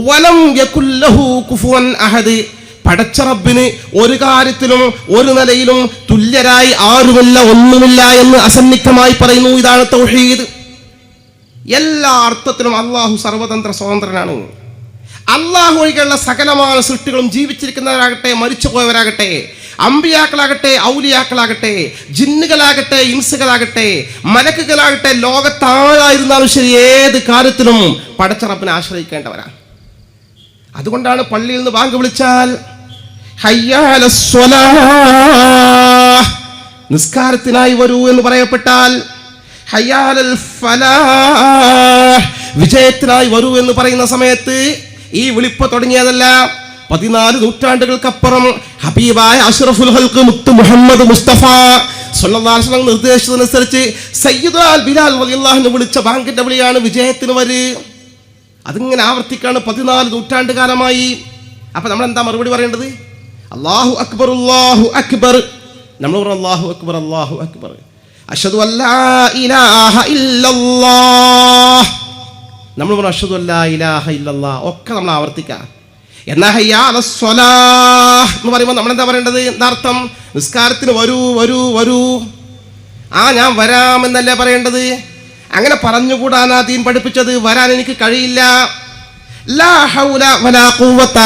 വലം യകുൽ ലഹു കുഫുവൻ അഹദ്, പടച്ച റബ്ബിന് ഒരു കാര്യത്തിലും ഒരു നിലയിലും തുല്യരായി ആരുമില്ല, ഒന്നുമില്ല എന്ന് അസന്നിഗ്ധമായി പറയുന്നു. ഇതാണ് തൗഹീദ്. എല്ലാ അർത്ഥത്തിലും അള്ളാഹു സർവതന്ത്ര സ്വതന്ത്രനാണ്. അള്ളാഹു ഒഴികെയുള്ള സകലമായ സൃഷ്ടികളും ജീവിച്ചിരിക്കുന്നവരാകട്ടെ മരിച്ചുപോയവരാകട്ടെ, അമ്പിയാക്കളാകട്ടെ ഔലിയാക്കളാകട്ടെ, ജിന്നുകളാകട്ടെ ഇൻസുകളാകട്ടെ, മലക്കുകളാകട്ടെ, ലോകത്താരായിരുന്നാലും ശരി ഏത് കാര്യത്തിലും പടച്ച റബ്ബിനെ ആശ്രയിക്കേണ്ടവരാണ്. അതുകൊണ്ടാണ് പള്ളിയിൽ നിന്ന് ബാങ്ക് വിളിച്ചാൽ ഹയ്യ അലസ് സ്വലാഹ്, നിസ്കാരത്തിനായി വരൂ എന്ന് പറയപ്പെട്ടാൽ ഹയ്യ അലൽ ഫലാഹ്, വിജയത്തിനായി വരൂ എന്ന് പറയുന്ന സമയത്ത് ഈ വിളിപ്പ് തുടങ്ങിയതല്ല. 14 നൂറ്റാണ്ടുകൾക്കപ്പുറം ഹബീബായ അഷ്റഫുൽ ഖൽഖ് മുത്ത് മുഹമ്മദ് മുസ്തഫ സ്വല്ലല്ലാഹു അലൈഹി വസല്ലം നിർദ്ദേശിച്ചതനുസരിച്ച് സയ്യിദ് ബിലാൽ റളിയല്ലാഹു അൻഹു വിളിച്ച ബാങ്കിന്റെ വിളിയാണ് വിജയത്തിന് വര്. അതിങ്ങനെ ആവർത്തിക്കാണ് 14 നൂറ്റാണ്ട് കാലമായി. അപ്പൊ നമ്മൾ എന്താ മറുപടി പറയേണ്ടത്? അല്ലാഹു അക്ബർ അല്ലാഹു അക്ബർ. നമ്മൾ പറഞ്ഞു അല്ലാഹു അക്ബർ അല്ലാഹു അക്ബർ, അഷ്ഹദു അല്ലാ ഇലാഹ ഇല്ലല്ലാഹ്. നമ്മൾ പറഞ്ഞു അഷ്ഹദു അല്ലാ ഇലാഹ ഇല്ലല്ലാഹ്. ഒക്കെ നമ്മൾ ആവർത്തിക്കാം. എന്നാ ഹയ്യ അലസ് സ്വലാഹ് എന്ന് പറയുമ്പോൾ നമ്മൾ എന്താ പറയേണ്ടത്? എന്താർത്ഥം? നിസ്കാരത്തിന് വരൂ വരൂ വരൂ. ഞാൻ വരാമെന്നല്ലേ പറയേണ്ടത്? അങ്ങനെ പറഞ്ഞുകൂടാനാ ദീൻ പഠിപ്പിച്ചത്. വരാൻ എനിക്ക് കഴിയില്ല. ലാ ഹൗല വലാ ഖുവത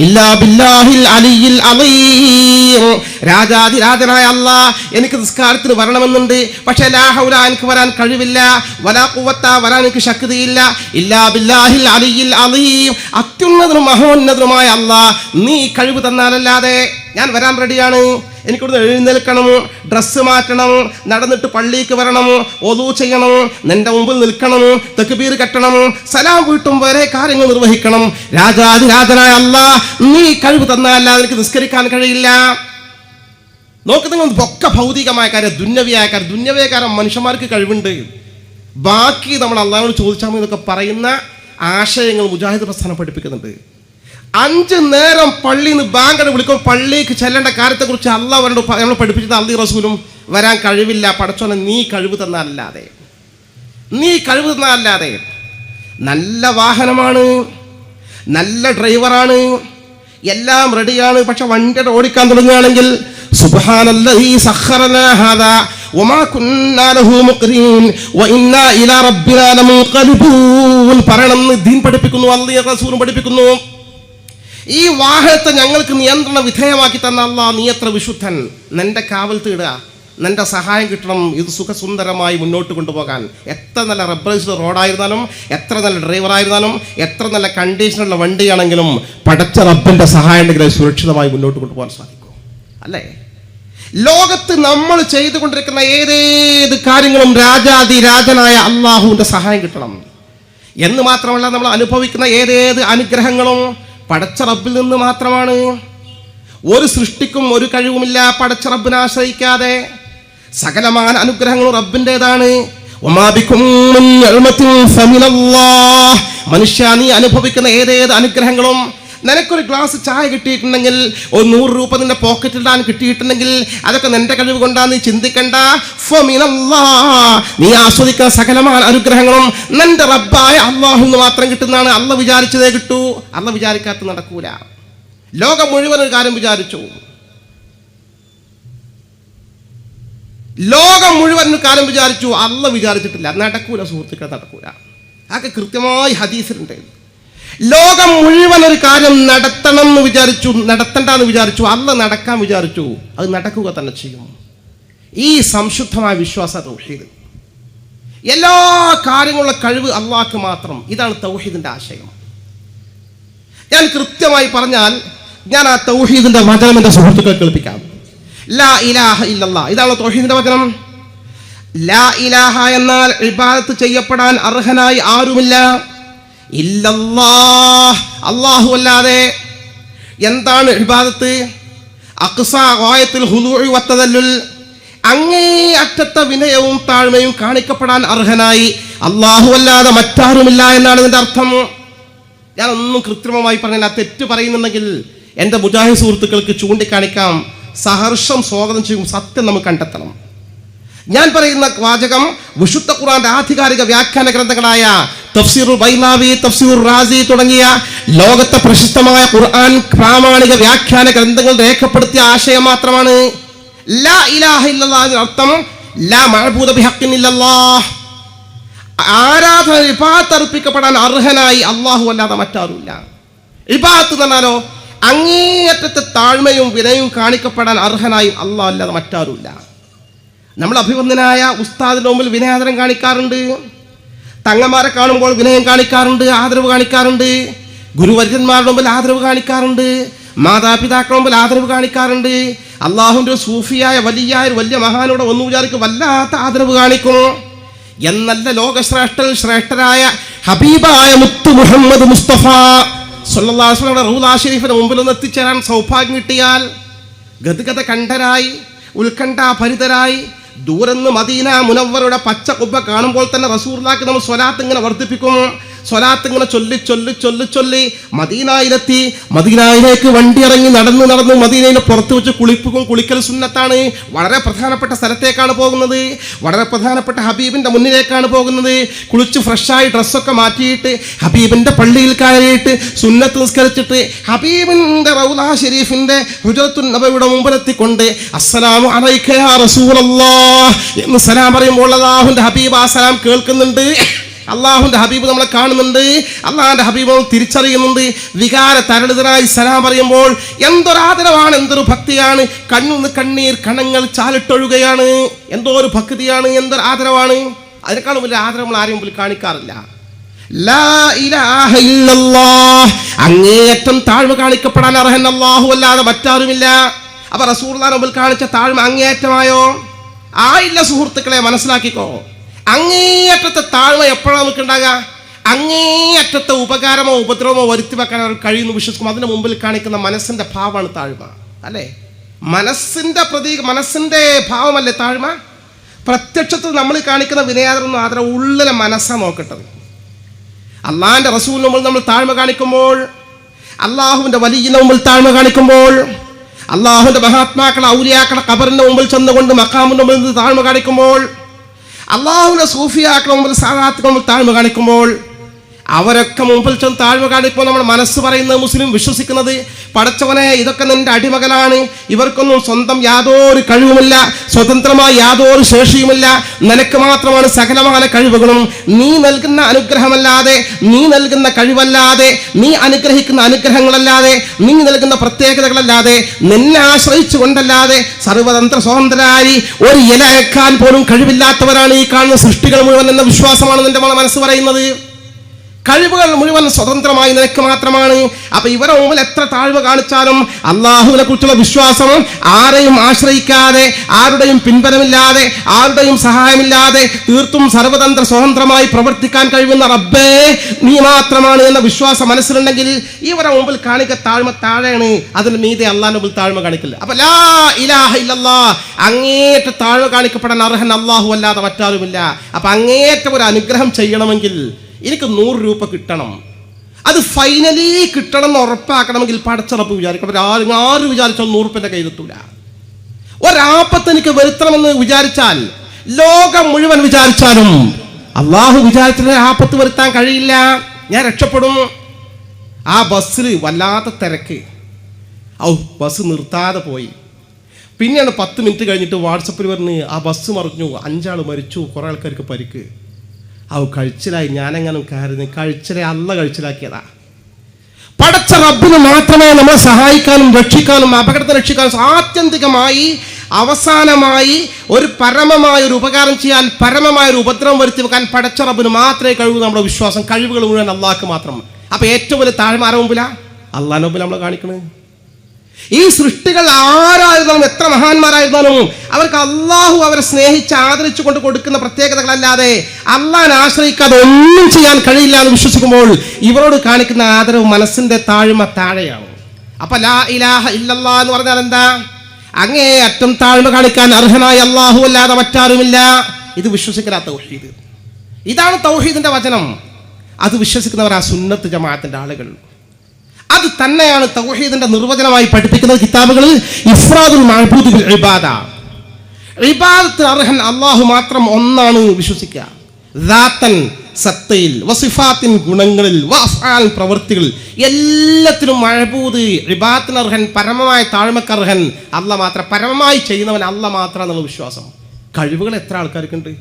ഇല്ലാ ബില്ലാഹിൽ അലിയിൽ അളീം. രാജാധിരാജനായ അല്ലാഹ് എനിക്ക് നിസ്കാരത്തിന് വരണമെന്നുണ്ട്, പക്ഷേ ലാ ഹൗല എനിക്ക് വരാൻ കഴിവില്ല, വലാ ഖുവത വരാൻ എനിക്ക് ശക്തിയില്ല, ഇല്ലാ ബില്ലാഹിൽ അലിയിൽ അളീം. അത്യുന്നതനും മഹോന്നതനുമായ അല്ലാഹ് നീ കഴിവ് തന്നാലല്ലാതെ ഞാൻ വരാൻ റെഡിയാണ്. എനിക്കിവിടുന്ന് എഴുന്നേൽക്കണം, ഡ്രസ്സ് മാറ്റണം, നടന്നിട്ട് പള്ളിക്ക് വരണം, ഒദു ചെയ്യണം, നിന്റെ മുമ്പിൽ നിൽക്കണം, തക്ബീർ കെട്ടണം, സലാം വീട്ടും വരെ കാര്യങ്ങൾ നിർവഹിക്കണം. രാജാധിരാജനായ അല്ലാഹ് നീ കഴിവ് തന്നാലല്ലാതെ എനിക്ക് നിസ്കരിക്കാൻ കഴിയില്ല. നോക്ക്, നിങ്ങൾ ഒക്കെ ഭൗതികമായ കാര്യം, ദുന്യവിയായ കാര്യം. ദുന്യവിയായ കാര്യം മനുഷ്യന്മാർക്ക് കഴിവുണ്ട്, ബാക്കി നമ്മൾ അള്ളാഹുവിനോട് ചോദിച്ചാൽ മതി എന്നൊക്കെ പറയുന്ന ആശയങ്ങൾ മുജാഹിദ് പ്രസ്ഥാനം പഠിപ്പിക്കുന്നുണ്ട്. 5 നേരം പള്ളിയിൽ നിന്ന് ബാങ്ക് വിളിക്കും, പള്ളിക്ക് ചെല്ലേണ്ട കാര്യത്തെക്കുറിച്ച് അള്ളാഹ് നമ്മൾ പഠിപ്പിച്ചത് അള്ളാഹു റസൂലും വരാൻ കഴിവില്ല. പടച്ചോനെ നീ കഴിവ് തന്നാലല്ലാതെ, നീ കഴിവ് തന്നാലല്ലാതെ. നല്ല വാഹനമാണ്, നല്ല ഡ്രൈവറാണ്, എല്ലാം റെഡിയാണ്, പക്ഷെ വണ്ടി ഓടിക്കാൻ തുടങ്ങുകയാണെങ്കിൽ സുബ്ഹാനല്ലദീ സഖറനാ ഹാദാ വമാ കുന്നാ ലഹു മുഖ്രീൻ വഇന്നാ ഇലാ റബ്ബിനാ ലമുൻഖലിബൂൻ പറയണമെന്ന് ദീൻ പഠിപ്പിക്കുന്നു, അല്ലാഹു റസൂലും പഠിപ്പിക്കുന്നു. ഈ വാഹനത്തെ ഞങ്ങൾക്ക് നിയന്ത്രണ വിധേയമാക്കി തന്ന അല്ലാഹ് നീ എത്ര വിശുദ്ധൻ. നിന്റെ കാവൽ തേടുക, നിന്റെ സഹായം കിട്ടണം ഇത് സുഖസുന്ദരമായി മുന്നോട്ട് കൊണ്ടുപോകാൻ. എത്ര നല്ല റബ്ബറൈസ്ഡ് റോഡായിരുന്നാലും, എത്ര നല്ല ഡ്രൈവറായിരുന്നാലും, എത്ര നല്ല കണ്ടീഷനുള്ള വണ്ടിയാണെങ്കിലും പടച്ച റബ്ബിൻ്റെ സഹായം ഉണ്ടെങ്കിൽ സുരക്ഷിതമായി മുന്നോട്ട് കൊണ്ടുപോകാൻ സാധിക്കും, അല്ലേ? ലോകത്ത് നമ്മൾ ചെയ്തുകൊണ്ടിരിക്കുന്ന ഏതേത് കാര്യങ്ങളും രാജാതിരാജനായ അള്ളാഹുവിൻ്റെ സഹായം കിട്ടണം എന്ന് മാത്രമല്ല, നമ്മൾ അനുഭവിക്കുന്ന ഏതേത് അനുഗ്രഹങ്ങളും പടച്ച റബ്ബിൽ നിന്ന് മാത്രമാണ്. ഒരു സൃഷ്ടിക്കും ഒരു കഴിവുമില്ല പടച്ച റബ്ബിനെ ആശ്രയിക്കാതെ. സകലമായ അനുഗ്രഹങ്ങളും റബ്ബിൻ്റെതാണ്. മനുഷ്യ നീ അനുഭവിക്കുന്ന ഏതേത് അനുഗ്രഹങ്ങളും, നിനക്കൊരു ഗ്ലാസ് ചായ കിട്ടിയിട്ടുണ്ടെങ്കിൽ, ഒരു 100 രൂപ നിന്റെ പോക്കറ്റിലിടാൻ കിട്ടിയിട്ടുണ്ടെങ്കിൽ അതൊക്കെ നിന്റെ കഴിവ് കൊണ്ടാണ്, നീ ചിന്തിക്കണ്ട. നീ ആസ്വദിക്കുന്ന സകലമായ അനുഗ്രഹങ്ങളും നിന്റെ റബ്ബായ അല്ലാഹുവിന് മാത്രം കിട്ടുന്നതാണ്. അല്ലാഹ് വിചാരിച്ചതേ കിട്ടൂ, അല്ലാഹ് വിചാരിക്കാത്ത നടക്കൂല. ലോകം മുഴുവൻ ഒരു കാര്യം വിചാരിച്ചു, ലോകം മുഴുവൻ ഒരു കാര്യം വിചാരിച്ചു, അള്ളാഹ് വിചാരിച്ചിട്ടില്ല. നടക്കൂല സുഹൃത്തുക്കളെ, നടക്കൂല. അതൊക്കെ കൃത്യമായി ഹദീസിലുണ്ട്. ലോകം മുഴുവൻ ഒരു കാര്യം നടത്തണം എന്ന് വിചാരിച്ചു, നടത്തണ്ടെന്ന് വിചാരിച്ചു, അള്ളാഹ് നടക്കാൻ വിചാരിച്ചു, അത് നടക്കുക തന്നെ ചെയ്യും. ഈ സംശുദ്ധമായ വിശ്വാസ തൗഹീദ്. എല്ലാ കാര്യങ്ങളുടെ കഴിവ് അള്ളാഹ്ക്ക് മാത്രം. ഇതാണ് തൗഹീദിന്റെ ആശയം. ഞാൻ കൃത്യമായി പറഞ്ഞാൽ ഞാൻ ആ തൗഹീദിന്റെ വചനം എൻ്റെ സുഹൃത്തുക്കളെ കേൾപ്പിക്കാം. ലാ ഇലാഹ ഇല്ലല്ലാഹ്, ഇതാണ് തൗഹീദിന്റെ വചനം. ലാ ഇലാഹ എന്നാൽ ഇബാദത്ത് ചെയ്യപ്പെടാൻ അർഹനായി ആരുമില്ല, ഇല്ലല്ലാഹ്, അല്ലാഹു അല്ലാതെ. എന്താണ് ഇബാദത്ത്? അഖ്സാ ഗായത്തുൽ ഖുദൂഇ വത്തദല്ലുൽ, അങ്ങേ അറ്റത്തെ വിനയവും താഴ്മയും കാണിക്കപ്പെടാൻ അർഹനായി അല്ലാഹു അല്ലാതെ മറ്റാരുമില്ല എന്നാണ് ഇതിന്റെ അർത്ഥം. ഞാനൊന്നും കൃത്രിമമായി പറഞ്ഞാൽ തെറ്റ് പറയുന്നുണ്ടെങ്കിൽ എൻ്റെ മുജാഹിദ് സുഹൃത്തുക്കൾക്ക് ചൂണ്ടിക്കാണിക്കാം, സഹർഷം സ്വാഗതം ചെയ്യും. സത്യം നമുക്ക് കണ്ടെത്തണം. ഞാൻ പറയുന്ന വാചകം വിശുദ്ധ ഖുർആന്റെ ആധികാരിക വ്യാഖ്യാന ഗ്രന്ഥങ്ങളായ തഫ്സീറുൽ ബൈലാവി, തഫ്സീറുൽ റാസി തുടങ്ങിയ ലോകത്തെ പ്രശസ്തമായ ഖുർആൻ പ്രാമാണിക വ്യാഖ്യാന ഗ്രന്ഥങ്ങൾ രേഖപ്പെടുത്തിയ ആശയം മാത്രമാണ്. ലാ ഇലാഹ ഇല്ലല്ലാഹ് അർത്ഥം ലാ മഅബൂദ ബിഹഖ്ഖിൻ ഇല്ലല്ലാഹ്, ആരാധന ഇബാദത്ത് അർപ്പിക്കപ്പെടാൻ അർഹനായി അല്ലാഹു അല്ലാതെ മറ്റാരുമില്ല. ഇബാദത്ത് എന്ന് പറഞ്ഞാലോ അങ്ങേയറ്റത്തെ താഴ്മയും വിനയും കാണിക്കപ്പെടാൻ അർഹനായും അല്ലാഹു അല്ലാതെ മറ്റാരുമില്ല. നമ്മൾ അഭിവന്ദനായ ഉസ്താദിന്റെ മുമ്പിൽ വിനയാദരം കാണിക്കാറുണ്ട്, തങ്ങന്മാരെ കാണുമ്പോൾ വിനയം കാണിക്കാറുണ്ട്, ആദരവ് കാണിക്കാറുണ്ട്, ഗുരുവര്യന്മാരുടെ മുമ്പിൽ ആദരവ് കാണിക്കാറുണ്ട്, മാതാപിതാക്കളുടെ മുമ്പിൽ ആദരവ് കാണിക്കാറുണ്ട്. അള്ളാഹുവിൻ്റെ സൂഫിയായ വലിയ മഹാനോട് ഒന്ന് വിചാരിക്കും, വല്ലാത്ത ആദരവ് കാണിക്കും. എന്നല്ല ശ്രേഷ്ഠരായ ഹബീബായ മുത്തു മുഹമ്മദ് മുസ്തഫ സല്ലല്ലാഹു അലൈഹി വസല്ലം റൗള ശരീഫിന്റെ മുമ്പിൽ ഒന്ന് എത്തിച്ചേരാൻ സൗഭാഗ്യം കിട്ടിയാൽ ഗദ്ഗദ കണ്ഠരായി ഉത്കണ്ഠാഭരിതരായി ദൂരെന്ന് മദീന മുനവ്വറയുടെ പച്ച കുബ്ബ കാണുമ്പോൾ തന്നെ റസൂലുള്ളാഹിക്ക് നമ്മൾ സ്വലാത്ത് ഇങ്ങനെ വർദ്ധിപ്പിക്കും. സ്വലാത്ത് ഇങ്ങനെ ചൊല്ലി മദീനയിലെത്തി. മദീനയിലേക്ക് വണ്ടി ഇറങ്ങി നടന്ന് മദീനയിൽ പുറത്ത് വെച്ച് കുളിക്കൽ സുന്നത്താണ്. വളരെ പ്രധാനപ്പെട്ട സ്ഥലത്തേക്കാണ് പോകുന്നത്, വളരെ പ്രധാനപ്പെട്ട ഹബീബിന്റെ മുന്നിലേക്കാണ് പോകുന്നത്. കുളിച്ച് ഫ്രഷായി ഡ്രസ്സൊക്കെ മാറ്റിയിട്ട് ഹബീബിന്റെ പള്ളിയിൽ കയറിയിട്ട് സുന്നത്ത് നിസ്കരിച്ചിട്ട് ഹബീബിന്റെ റൗള ഷരീഫിന്റെ ഹുജറത്തുൻ നബവിയുടെ മുമ്പിലെത്തിക്കൊണ്ട് അസ്സലാമു അലൈക യാ റസൂലല്ലാഹ് എന്ന് സലാം പറയുമ്പോൾ അല്ലാഹുവിന്റെ ഹബീബ് ആ സലാം കേൾക്കുന്നുണ്ട്. അള്ളാഹുവിന്റെ ഹബീബ് നമ്മളെ കാണുന്നുണ്ട്, അള്ളാഹുന്റെ ഹബീബ് നമ്മൾ തിരിച്ചറിയുന്നുണ്ട്. വികാര തരളിതരായി സലാം പറയുമ്പോൾ എന്തൊരാദരവാണ്, എന്തൊരു ഭക്തിയാണ്. കണ്ണുന്ന് കണ്ണീർ കണങ്ങൾ ചാലിട്ടൊഴുകയാണ്. എന്തോ ഒരു ഭക്തിയാണ്, എന്തൊരു ആദരവാണ്. അതിനേക്കാളും വലിയ ആദരം നമ്മൾ ആരും മുമ്പിൽ കാണിക്കാറില്ല. ലാ ഇലാഹ ഇല്ലല്ലാഹ്, അങ്ങേയറ്റം താഴ്മ കാണിക്കപ്പെടാൻ അർഹൻ അല്ലാഹു അല്ലാതെ മറ്റാരുമില്ല. അപ്പൊ റസൂലുള്ളാഹിന്റെ മുമ്പിൽ കാണിച്ച താഴ്മ അങ്ങേയറ്റമായോ? ആയില്ല സുഹൃത്തുക്കളെ, മനസ്സിലാക്കിക്കോ. അങ്ങേയറ്റത്തെ താഴ്മ എപ്പോഴാണ് നമുക്ക് ഉണ്ടാകുക? അങ്ങേയറ്റത്തെ ഉപകാരമോ ഉപദ്രവമോ വരുത്തി വെക്കാൻ അവർ കഴിയുന്നു വിശ്വസിക്കും. അതിന് മുമ്പിൽ കാണിക്കുന്ന മനസ്സിന്റെ ഭാവമാണ് താഴ്മ, അല്ലേ? മനസ്സിന്റെ ഭാവമല്ലേ താഴ്മ? പ്രത്യക്ഷത്തിൽ നമ്മൾ കാണിക്കുന്ന വിനയാദരൊന്നും ആദരം ഉള്ളിലെ മനസ്സാണ് നോക്കേണ്ടത്. അള്ളാഹിന്റെ റസൂലിന് മുമ്പിൽ നമ്മൾ താഴ്മ കാണിക്കുമ്പോൾ, അള്ളാഹുവിന്റെ വലിയന്റെ മുമ്പിൽ താഴ്മ കാണിക്കുമ്പോൾ, അള്ളാഹുവിന്റെ മഹാത്മാക്കളെ ഔലിയാക്കളെ ഖബറിന്റെ മുമ്പിൽ ചെന്നുകൊണ്ട് മഖാമിന്റെ മുമ്പിൽ താഴ്മ കാണിക്കുമ്പോൾ, അള്ളാഹുവിന്റെ സൂഫിയാക്കളെ മുമ്പിൽ സാദാത്തുക്കളെ മുമ്പിൽ താഴ്മ കാണിക്കുമ്പോൾ, അവരൊക്കെ മുമ്പിൽ ചെന്ന് താഴ്മ കാണിക്കുമ്പോൾ നമ്മുടെ മനസ്സ് പറയുന്നത്, മുസ്ലിം വിശ്വസിക്കുന്നത്, പടച്ചവനെ ഇതൊക്കെ നിന്റെ അടിമകളാണ്, ഇവർക്കൊന്നും സ്വന്തം യാതൊരു കഴിവുമില്ല, സ്വതന്ത്രമായ യാതൊരു ശേഷിയുമില്ല, നിനക്ക് മാത്രമാണ് സകലമായ കഴിവുകളും. നീ നൽകുന്ന അനുഗ്രഹമല്ലാതെ, നീ നൽകുന്ന കഴിവല്ലാതെ, നീ അനുഗ്രഹിക്കുന്ന അനുഗ്രഹങ്ങളല്ലാതെ, നീ നൽകുന്ന പ്രത്യേകതകളല്ലാതെ, നിന്നെ ആശ്രയിച്ചു കൊണ്ടല്ലാതെ സർവതന്ത്ര സ്വതന്ത്രരായി ഒരു ഇല അയക്കാൻ പോലും കഴിവില്ലാത്തവരാണ് ഈ കാണുന്ന സൃഷ്ടികൾ മുഴുവൻ എന്ന വിശ്വാസമാണ് നിന്റെ മനസ്സ് പറയുന്നത്. കഴിവുകൾ മുഴുവൻ സ്വതന്ത്രമായി നിനക്ക് മാത്രമാണ്. അപ്പൊ ഇവരെ മുമ്പിൽ എത്ര താഴ്വ കാണിച്ചാലും അള്ളാഹുവിനെ കുറിച്ചുള്ള വിശ്വാസം ആരെയും ആശ്രയിക്കാതെ, ആരുടെയും പിൻബലമില്ലാതെ, ആരുടെയും സഹായമില്ലാതെ തീർത്തും സർവതന്ത്ര സ്വതന്ത്രമായി പ്രവർത്തിക്കാൻ കഴിയുന്ന റബ്ബേ നീ മാത്രമാണ് എന്ന വിശ്വാസം മനസ്സിലുണ്ടെങ്കിൽ ഇവരെ മുമ്പിൽ കാണിക്ക താഴ്മ താഴെയാണ്, അതിന് മീതെ അള്ളാഹിന്റെ മുമ്പിൽ താഴ്മ കാണിക്കില്ല. അപ്പൊ ലാ ഇലാഹ ഇല്ലല്ലാഹ്, അങ്ങേറ്റ താഴ്മ കാണിക്കപ്പെടാൻ അർഹൻ അള്ളാഹു അല്ലാതെ മറ്റാരുമില്ല. അപ്പൊ അങ്ങേറ്റം ഒരു അനുഗ്രഹം ചെയ്യണമെങ്കിൽ എനിക്ക് 100 രൂപ കിട്ടണം, അത് ഫൈനലി കിട്ടണം എന്ന് ഉറപ്പാക്കണമെങ്കിൽ പടച്ചറപ്പ് വിചാരിക്കണം. ആരും വിചാരിച്ചാൽ 100 രൂപ കയ്യിലെത്തൂല. ഒരാപത്ത് എനിക്ക് വരുത്തണമെന്ന് വിചാരിച്ചാൽ ലോകം മുഴുവൻ വിചാരിച്ചാലും അള്ളാഹു വിചാരിച്ചാൽ ആപത്ത് വരുത്താൻ കഴിയില്ല. ഞാൻ രക്ഷപ്പെടും. ആ ബസ്സിൽ വല്ലാത്ത തിരക്ക്, ബസ് നിർത്താതെ പോയി. പിന്നെയാണ് 10 മിനിറ്റ് കഴിഞ്ഞിട്ട് വാട്സപ്പിൽ പറഞ്ഞ് ആ ബസ് മറിഞ്ഞു, 5 ആൾ മരിച്ചു, കുറേ ആൾക്കാർക്ക് പരിക്ക്. കഴിച്ചിലായി. ഞാനെങ്ങനെ കയറുന്നു? കഴിച്ചിലെ അല്ല കഴിച്ചിലാക്കിയതാ. പടച്ച റബ്ബിന് മാത്രമേ നമ്മളെ സഹായിക്കാനും രക്ഷിക്കാനും അപകടത്തെ രക്ഷിക്കാനും ആത്യന്തികമായി അവസാനമായി ഒരു പരമമായ ഒരു ഉപകാരം ചെയ്യാൻ, പരമമായ ഒരു ഉപദ്രവം വരുത്തി വെക്കാൻ പടച്ച റബ്ബിന് മാത്രമേ കഴിവൂ. നമ്മുടെ വിശ്വാസം, കഴിവുകൾ മുഴുവൻ അള്ളാഹ്ക്ക് മാത്രം. അപ്പൊ ഏറ്റവും വലിയ താഴ്മ ആരുടെ മുമ്പിലാ? അള്ളാഹിന്റെ മുമ്പിൽ നമ്മൾ കാണിക്കണത്. ഈ സൃഷ്ടികൾ ആരായിരുന്നാലും എത്ര മഹാന്മാരായിരുന്നാലും അവർക്ക് അള്ളാഹു അവരെ സ്നേഹിച്ച് ആദരിച്ചു കൊണ്ട് കൊടുക്കുന്ന പ്രത്യേകതകളല്ലാതെ അള്ളാഹിനെ ആശ്രയിക്കാതെ ഒന്നും ചെയ്യാൻ കഴിയില്ല എന്ന് വിശ്വസിക്കുമ്പോൾ ഇവരോട് കാണിക്കുന്ന ആദരവ് മനസ്സിന്റെ താഴ്മ താഴെയാണ്. അപ്പൊ ലാ ഇലാഹ ഇല്ലല്ലാഹ് എന്ന് പറഞ്ഞാൽ എന്താ? അങ്ങേ അറ്റം താഴ്മ കാണിക്കാൻ അർഹനായ അള്ളാഹു അല്ലാതെ മറ്റാരുമില്ല. ഇത് വിശ്വസിക്കുന്ന തൗഹീദ്. ഇതാണ് തൗഹീദിന്റെ വചനം. അത് വിശ്വസിക്കുന്നവർ ആ സുന്നത്ത് ജമാഅത്തിന്റെ ആളുകൾ. അത് തന്നെയാണ് തൗഹീദിന്റെ നിർവചനമായി പഠിപ്പിക്കുന്ന കിതാബുകളിൽ ഇഫ്റാദുൽ മഅബൂദ് ബിൽ ഇബാദ. ഇബാദത്തിന് അർഹൻ അല്ലാഹു മാത്രം ഒന്നാണ് വിശ്വസിക്കുക. ദാതൻ സത്തയിൽ, വസിഫാത്തിൻ ഗുണങ്ങളിൽ, വഅഫ്ആൽ പ്രവൃത്തികളിൽ എല്ലാത്തിനും മഅബൂദ് ഇബാദത്തിന് അർഹൻ, പരമമായ താഴ്മക്കർഹൻ അല്ലാഹ് മാത്രം. പരമമായി ചെയ്യുന്നവൻ അല്ലാഹ് മാത്രം എന്നുള്ള വിശ്വാസം. കഴിവുകൾ എത്ര ആൾക്കാർക്കുണ്ട്?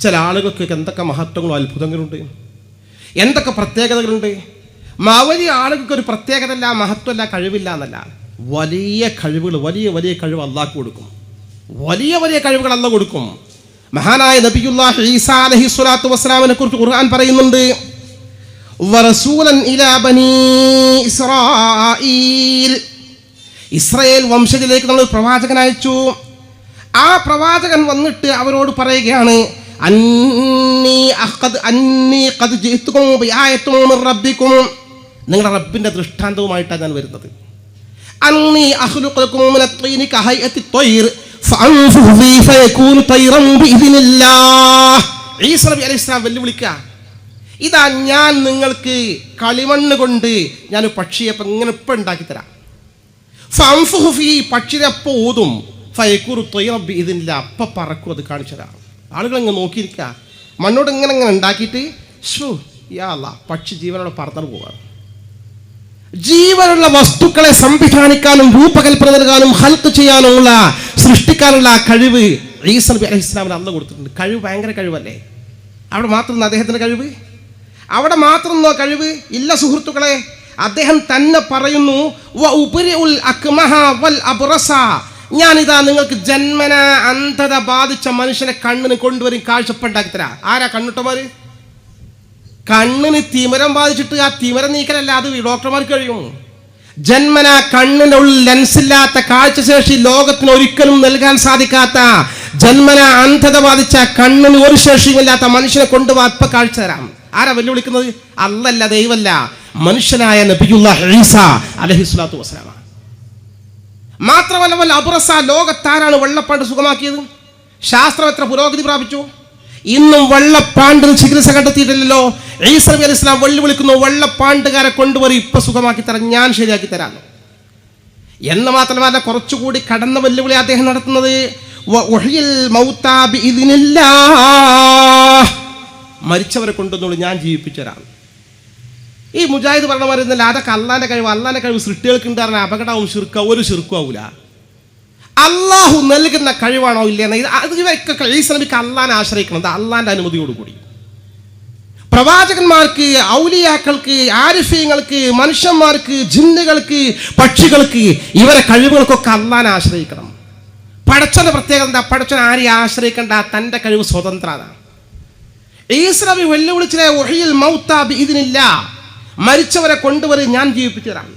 ചില ആളുകൾക്ക് എന്തൊക്കെ മഹത്വങ്ങളും അത്ഭുതങ്ങളുണ്ട്, എന്തൊക്കെ പ്രത്യേകതകളുണ്ട്. വലിയ ആളുകൾക്ക് ഒരു പ്രത്യേകതല്ല, മഹത്വമല്ല, കഴിവില്ല എന്നല്ല. വലിയ കഴിവുകൾ, വലിയ വലിയ കഴിവ് അള്ളാഹ് കൊടുക്കും. വലിയ വലിയ കഴിവുകൾ അള്ളാഹ് കൊടുക്കും. മഹാനായ നബിയുല്ലാഹി ഈസാ അലൈഹിസ്സലാത്തു വസ്സലാമിനെ കുറിച്ച് ഖുർആൻ പറയുന്നുണ്ട്, വറസൂലൻ ഇലാ ബനീ ഇസ്രായീൽ. ഇസ്രായേൽ വംശജയിലേക്ക് നമ്മൾ പ്രവാചകൻ അയച്ചു. ആ പ്രവാചകൻ വന്നിട്ട് അവരോട് പറയുകയാണ്, നിങ്ങളുടെ റബ്ബിന്റെ ദൃഷ്ടാന്തവുമായിട്ടാണ് ഞാൻ വരുന്നത്. ഈസാ നബി അലൈഹി സ്വലാം വെല്ലുവിളിക്കുക, ഇതാ ഞാൻ നിങ്ങൾക്ക് കളിമണ്ണ് കൊണ്ട് ഞാൻ പക്ഷിയെ ഇങ്ങനെ ഇപ്പം ഉണ്ടാക്കി തരാം. പക്ഷിനെ അപ്പം ഓതും, ഇതില്ല അപ്പം പറക്കും, അത് കാണിച്ചു തരാം. ആളുകൾ ഇങ്ങനെ നോക്കിയിരിക്കുക, മണ്ണോട് ഇങ്ങനെ ഉണ്ടാക്കിയിട്ട് പക്ഷി ജീവനോടെ പറന്നു പോവാണ്. ജീവനുള്ള വസ്തുക്കളെ സംവിധാനിക്കാനും രൂപകൽപ്പന നൽകാനും ഹൽക്ക് ചെയ്യാനുമുള്ള സൃഷ്ടിക്കാനുള്ള കഴിവ് ഈസാ നബി അലൈഹി സ്വലാമിന് അള്ളാഹ് കൊടുത്തിട്ടുണ്ട്. കഴിവ് ഭയങ്കര കഴിവല്ലേ? അവിടെ മാത്രം അദ്ദേഹത്തിൻ്റെ കഴിവ്, അവിടെ മാത്രം കഴിവ് ഇല്ല സുഹൃത്തുക്കളെ. അദ്ദേഹം തന്നെ പറയുന്നു, ഞാനിതാ നിങ്ങൾക്ക് ജന്മന അന്ധത ബാധിച്ച മനുഷ്യനെ കണ്ണിന് കൊണ്ടുവരും, കാഴ്ചപ്പുണ്ടാക്കി തരാം. ആരാ കണ്ണിട്ടമാര്? കണ്ണിന് തിമിരം ബാധിച്ചിട്ട് ആ തിമിരം നീക്കലല്ല, അത് ഡോക്ടർമാർക്ക് കഴിയും. ജന്മന കണ്ണിൻ്റെ ഉള്ളിൽ ലെൻസില്ലാത്ത കാഴ്ചശേഷി ലോകത്തിന് ഒരിക്കലും നൽകാൻ സാധിക്കാത്ത, ജന്മന അന്ധത ബാധിച്ച കണ്ണിന് ഒരു ശേഷിയുമില്ലാത്ത മനുഷ്യനെ കൊണ്ടുപോകാൻ ഇപ്പം കാഴ്ച തരാം. ആരാ വെല്ലുവിളിക്കുന്നത്? അല്ലല്ല, ദൈവമല്ല, മനുഷ്യനായ നബിയുല്ലാഹി ഈസാ അലൈഹിസ്സലാത്തു വസ്സലാം. മാത്രമല്ല അബ്റസ, ലോകത്താരാണ് വെള്ളപ്പാണ്ട് സുഖമാക്കിയത്? ശാസ്ത്രം എത്ര പുരോഗതി പ്രാപിച്ചു? ഇന്നും വെള്ളപ്പാണ്ടിന് ചികിത്സ കണ്ടെത്തിയിട്ടില്ലല്ലോ. ഈസാ നബി അലൈഹി സ്വലാം വെല്ലുവിളിക്കുന്നു, വെള്ളപ്പാണ്ടുകാരെ കൊണ്ടുവരും, ഇപ്പൊ സുഖമാക്കി തരാം, ഞാൻ ശരിയാക്കി തരാം എന്ന് മാത്രമല്ല, കുറച്ചുകൂടി കടന്ന വെല്ലുവിളി അദ്ദേഹം നടത്തുന്നത്, മരിച്ചവരെ കൊണ്ടുവന്നോളൂ, ഞാൻ ജീവിപ്പിച്ചു തരാം. ഈ മുജാഹിദ് പറഞ്ഞ പറയുന്നില്ല, അതൊക്കെ അള്ളാന്റെ കഴിവ്, അള്ളാന്റെ കഴിവ് സൃഷ്ടികൾക്ക് ഉണ്ടാകുന്ന അപകടവും ശിർക്കാവും, ഒരു ശിർക്കാവൂല. അള്ളാഹു നൽകുന്ന കഴിവാണോ ഇല്ലെന്ന് ഇവരൊക്കെ ഈസാ നബിക്ക് അള്ളാനെ ആശ്രയിക്കണം, അള്ളാന്റെ അനുമതിയോടുകൂടി. പ്രവാചകന്മാർക്ക്, ഔലിയാക്കൾക്ക്, ആരിഫീങ്ങൾക്ക്, മനുഷ്യന്മാർക്ക്, ജിന്നുകൾക്ക്, പക്ഷികൾക്ക്, ഇവരെ കഴിവുകൾക്കൊക്കെ അള്ളാനെ ആശ്രയിക്കണം. പടച്ചവന്റെ പ്രത്യേകത എന്താ? പടച്ചവൻ ആരെയും ആശ്രയിക്കേണ്ട, തൻ്റെ കഴിവ് സ്വതന്ത്രമാണ്. ഈസാ നബി വെല്ലുവിളിച്ചിലെ ഉഹ്യിൽ മൗത ബിഇദ്നില്ലാ, മരിച്ചവരെ കൊണ്ടുവരും, ഞാൻ ജീവിപ്പിച്ചു തരാം.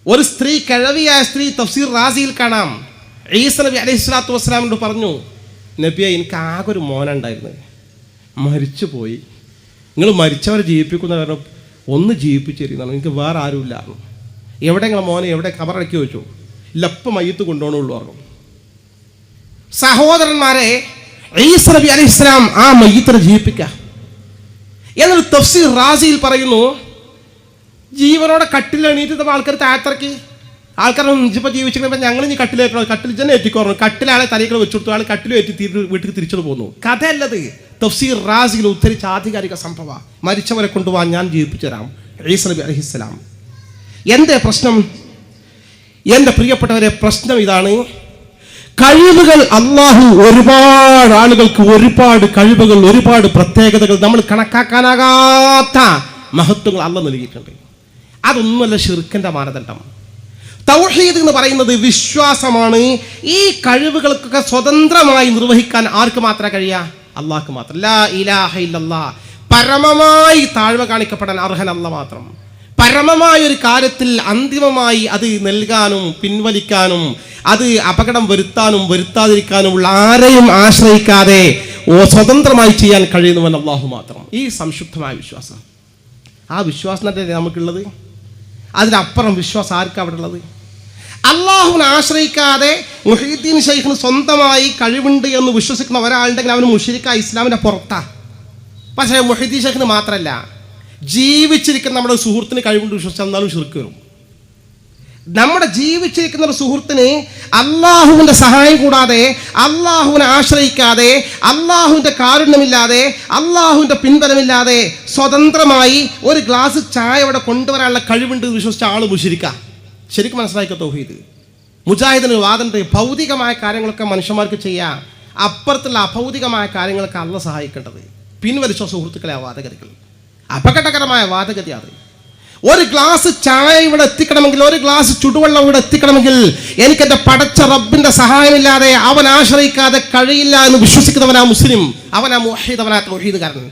ഒരു സ്ത്രീ, കിഴവിയായ സ്ത്രീ, തഫ്സീർ റാസിയിൽ കാണാം, ഈസാ നബി അലൈഹി സ്വലാത്തു വസ്സലാമിനോട് പറഞ്ഞു, നബിയെ, എനിക്ക് ആകെ ഒരു മോനുണ്ടായിരുന്നു, മരിച്ചു പോയി, നിങ്ങൾ മരിച്ചവരെ ജീവിപ്പിക്കുന്ന കാരണം ഒന്ന് ജീവിപ്പിച്ചു തരുന്നതാണ്, എനിക്ക് വേറെ ആരുമില്ല. എവിടെ നിങ്ങളെ മോനെ എവിടെ കബറടക്കി വെച്ചു? ഇല്ലപ്പം മയ്യത്ത് കൊണ്ടുപോകണുള്ളൂ പറഞ്ഞു. സഹോദരന്മാരെ, ഈസാ നബി അലൈഹി സ്വലാം ആ മയ്യത്തിനെ ജീവിപ്പിക്കുക. എന്നൊരു തഫ്സീർ റാസിയിൽ പറയുന്നു, ജീവനോടെ കട്ടിൽ എണീറ്റ് ആൾക്കാർ താഴത്തിറക്കി, ആൾക്കാർ ഇപ്പം ജീവിച്ചിരിക്കുമ്പോൾ ഞങ്ങൾ ഇനി കട്ടിലേക്കണോ, കട്ടിൽ തന്നെ എത്തിക്കോറണം, കട്ടിലാളെ തലയിൽ വെച്ചു കൊടുത്തു, ആൾ കട്ടിൽ എത്തി വീട്ടിൽ തിരിച്ചു പോന്നു. കഥയല്ലത്, തഫ്സീർ റാസിയിൽ ഉദ്ധരിച്ച ആധികാരിക സംഭവം. മരിച്ചവരെ കൊണ്ടുപോകാൻ ഞാൻ ജീവിപ്പിച്ചു തരാം, ഈസാ നബി അലൈഹി സ്വലാം. എന്തേ പ്രശ്നം? എൻ്റെ പ്രിയപ്പെട്ടവരെ, പ്രശ്നം ഇതാണ്. കഴിവുകൾ അള്ളാഹു ഒരുപാട് ആളുകൾക്ക് ഒരുപാട് കഴിവുകൾ, ഒരുപാട് പ്രത്യേകതകൾ, നമ്മൾ കണക്കാക്കാനാകാത്ത മഹത്വങ്ങൾ അള്ളാഹ് നൽകിയിട്ടുണ്ട്. അതൊന്നുമല്ല ശിർക്കിന്റെ മാനദണ്ഡം. തൗഹീദ് എന്ന് പറയുന്നത് വിശ്വാസമാണ്. ഈ കഴിവുകൾക്കൊക്കെ സ്വതന്ത്രമായി നിർവഹിക്കാൻ ആർക്ക് മാത്രമേ കഴിയാ? അള്ളാഹ്ക്ക് മാത്രം. ലാ ഇലാഹ ഇല്ലല്ലാഹ്. പരമമായി താഴ്മ കാണിക്കപ്പെടാൻ അർഹൻ അല്ലാഹ് മാത്രം. പരമമായ ഒരു കാര്യത്തിൽ അന്തിമമായി അത് നൽകാനും പിൻവലിക്കാനും അത് അപകടം വരുത്താനും വരുത്താതിരിക്കാനുമുള്ള ആരെയും ആശ്രയിക്കാതെ സ്വതന്ത്രമായി ചെയ്യാൻ കഴിയുന്നവൻ അല്ലാഹു മാത്രം. ഈ സംശുദ്ധമായ വിശ്വാസം, ആ വിശ്വാസം തന്നെ നമുക്കുള്ളത്. അതിനപ്പുറം വിശ്വാസം ആർക്കാ അവിടെ ഉള്ളത്? അള്ളാഹുവിനെ ആശ്രയിക്കാതെ മുഹീദ്ദീൻ ശൈഖിന് സ്വന്തമായി കഴിവുണ്ട് എന്ന് വിശ്വസിക്കുന്ന ഒരാളുണ്ടെങ്കിൽ അവന് മുശ്രിക്കാ, ഇസ്ലാമിന്റെ പുറത്താ. പക്ഷേ മുഹീദ്ദീൻ ശൈഖിന് മാത്രമല്ല, ജീവിച്ചിരിക്കുന്ന നമ്മുടെ സുഹൃത്തിന് കഴിവുണ്ട് വിശ്വസിച്ചാൽ എന്നാലും ശിർക്ക് വരും. നമ്മുടെ ജീവിച്ചിരിക്കുന്ന ഒരു സുഹൃത്തിന് അള്ളാഹുവിന്റെ സഹായം കൂടാതെ, അള്ളാഹുവിനെ ആശ്രയിക്കാതെ, അള്ളാഹുവിന്റെ കാരുണ്യമില്ലാതെ, അള്ളാഹുവിന്റെ പിൻബലമില്ലാതെ സ്വതന്ത്രമായി ഒരു ഗ്ലാസ് ചായ അവിടെ കൊണ്ടുവരാനുള്ള കഴിവുണ്ട് വിശ്വസിച്ച ആൾ മുശ്രിക്കാ. ശരിക്കും മനസ്സിലാക്കുക തൗഹീദ്. മുജാഹിദിന് വാദമുണ്ട്, ഭൗതികമായ കാര്യങ്ങളൊക്കെ മനുഷ്യന്മാർക്ക് ചെയ്യാം, അപ്പുറത്തുള്ള അഭൗതികമായ കാര്യങ്ങളൊക്കെ അള്ളാഹ് സഹായിക്കേണ്ടത്. പിൻവലിച്ച സുഹൃത്തുക്കളെ ആ വാദഗതികൾ അപകടകരമായ വാദഗതിയാണ്. ഒരു ഗ്ലാസ് ചായ ഇവിടെ എത്തിക്കണമെങ്കിൽ, ഒരു ഗ്ലാസ് ചുടുവെള്ളം ഇവിടെ എത്തിക്കണമെങ്കിൽ എനിക്ക് എൻ്റെ പടച്ച റബ്ബിന്റെ സഹായമില്ലാതെ, അവൻ ആശ്രയിക്കാതെ കഴിയില്ല എന്ന് വിശ്വസിക്കുന്നവനാ മുസ്ലിം, അവനാ മുവഹീദ്, അവനാ തൗഹീദുകാരൻ.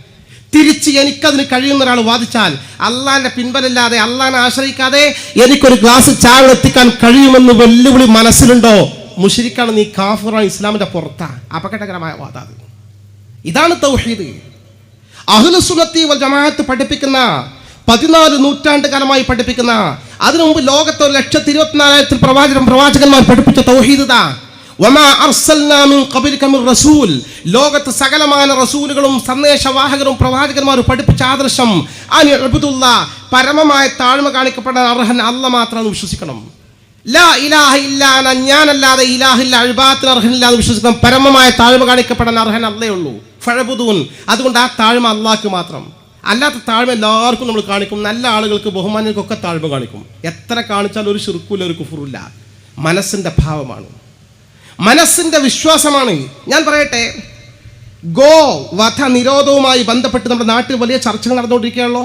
തിരിച്ച് എനിക്കതിന് കഴിയുന്ന ഒരാൾ വാദിച്ചാൽ, അള്ളാഹിന്റെ പിൻബലമില്ലാതെ, അള്ളാഹിനെ ആശ്രയിക്കാതെ എനിക്കൊരു ഗ്ലാസ് ചായ എത്തിക്കാൻ കഴിയുമെന്ന് വെല്ലുവിളി മനസ്സിലുണ്ടോ, മുശ്രിക്കാണ്, നീ കാഫിറാണ്, ഇസ്ലാമിന്റെ പുറത്താ. അപകടകരമായ വാദം. ഇതാണ് തൗഹീദ്. അഹ്ലുസുന്നത്തി വൽ ജമാഅത്ത് പഠിപ്പിക്കുന്ന, 14 നൂറ്റാണ്ട് കാലമായി പഠിപ്പിക്കുന്ന, അതിനു മുമ്പ് ലോകത്ത് 1,24,000 പ്രവാചകന്മാർ പഠിപ്പിച്ച തൗഹീദ് ഇതാ. വമാ അർസൽനാ മിൻ ഖബലിക മിർ റസൂൽ. ലോകത്ത് സകലമാന റസൂലുകളും സന്ദേശവാഹകരും പ്രവാചകന്മാരും പഠിപ്പിച്ച ആദർശം അനി അബ്ദുല്ലാഹ്, പരമമായ താഴ്മ കാണിക്കപ്പെടാൻ അർഹൻ അല്ലാഹ് മാത്രം വിശ്വസിക്കണം. ലാ ഇലാഹ ഇല്ലാ അന, ഞാനല്ലാതെ ഇലാഹില്ല, ഇബാദത്തിന് അർഹനില്ല എന്ന് വിശ്വസിക്കണം. പരമമായ താഴ്മ കാണിക്കപ്പെടാൻ അർഹൻ അല്ലാഹേ ഉള്ളൂ. ഫഅബ്ദൂൻ. അതുകൊണ്ട് ആ താഴ്മ അല്ലാഹ്ക്ക് മാത്രം. അല്ലാത്ത താഴ്മ എല്ലാവർക്കും നമ്മൾ കാണിക്കും. നല്ല ആളുകൾക്ക്, ബഹുമാന്യർക്കൊക്കെ താഴ്മ കാണിക്കും. എത്ര കാണിച്ചാലും ഒരു ശിർക്കുമില്ല, ഒരു കുഫറുമില്ല. മനസ്സിന്റെ ഭാവമാണ്, മനസ്സിന്റെ വിശ്വാസമാണ്. ഞാൻ പറയട്ടെ, ഗോ വധ നിരോധവുമായി ബന്ധപ്പെട്ട് നമ്മുടെ നാട്ടിൽ വലിയ ചർച്ചകൾ നടന്നുകൊണ്ടിരിക്കുകയാണല്ലോ,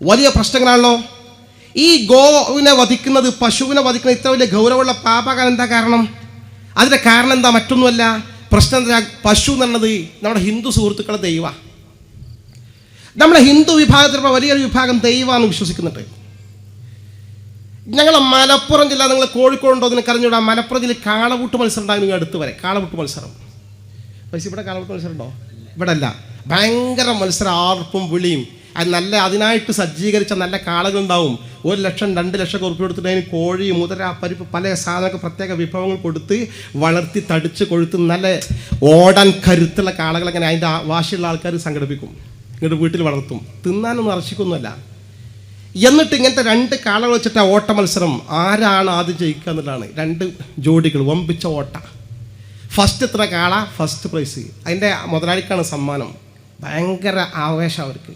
വലിയ പ്രശ്നങ്ങളാണല്ലോ. ഈ ഗോവിനെ വധിക്കുന്നത്, പശുവിനെ വധിക്കുന്നത് ഇത്ര വലിയ ഗൗരവമുള്ള പാപകാരം എന്താ കാരണം? അതിന്റെ കാരണം എന്താ? മറ്റൊന്നുമല്ല. പ്രശ്നം എന്താ? പശു എന്നുള്ളത് നമ്മുടെ ഹിന്ദു സുഹൃത്തുക്കളെ ദൈവ. നമ്മളെ ഹിന്ദു വിഭാഗത്തിലുള്ള വലിയൊരു വിഭാഗം ദൈവമാണ് വിശ്വസിക്കുന്നുണ്ട്. ഞങ്ങളെ മലപ്പുറം ജില്ല, നിങ്ങൾ കോഴിക്കോടുണ്ടോ എന്ന് കറിഞ്ഞൂടാ, മലപ്പുറം ജില്ലയിൽ കാളപൂട്ട് മത്സരം ഉണ്ടായിരുന്നു അടുത്ത് വരെ. കാളപൂട്ട് മത്സരം, പക്ഷേ ഇവിടെ കാളപൂട്ട് മത്സരം ഉണ്ടോ? ഇവിടെ അല്ല. ഭയങ്കര മത്സരം, ആർപ്പും വിളിയും. അത് നല്ല അതിനായിട്ട് സജ്ജീകരിച്ച നല്ല കാളകളുണ്ടാവും. 1 ലക്ഷം 2 ലക്ഷം ഉറുപ്പിക കൊടുത്തിട്ട് അതിന് കോഴി, മുതല, പരിപ്പ്, പല സാധനമൊക്കെ പ്രത്യേക വിഭവങ്ങൾ കൊടുത്ത് വളർത്തി തടിച്ച് കൊഴുത്ത് നല്ല ഓടാൻ കരുത്തുള്ള കാളകളങ്ങനെ അതിൻ്റെ വാശിയുള്ള ആൾക്കാർ സംഘടിപ്പിക്കും, ഇങ്ങോട്ട് വീട്ടിൽ വളർത്തും. തിന്നാനൊന്നും ഇറച്ചിക്കൊന്നുമല്ല. എന്നിട്ട് ഇങ്ങനത്തെ 2 കാളകൾ വെച്ചിട്ട് ആ ഓട്ട മത്സരം, ആരാണ് ആദ്യം ജയിക്കുക എന്നുള്ളതാണ്. 2 ജോഡികൾ, വമ്പിച്ച ഓട്ട. ഫസ്റ്റ് എത്ര കാള, ഫസ്റ്റ് പ്രൈസ്. അതിൻ്റെ മുതലാളിക്കാണ് സമ്മാനം. ഭയങ്കര ആവേശം അവർക്ക്.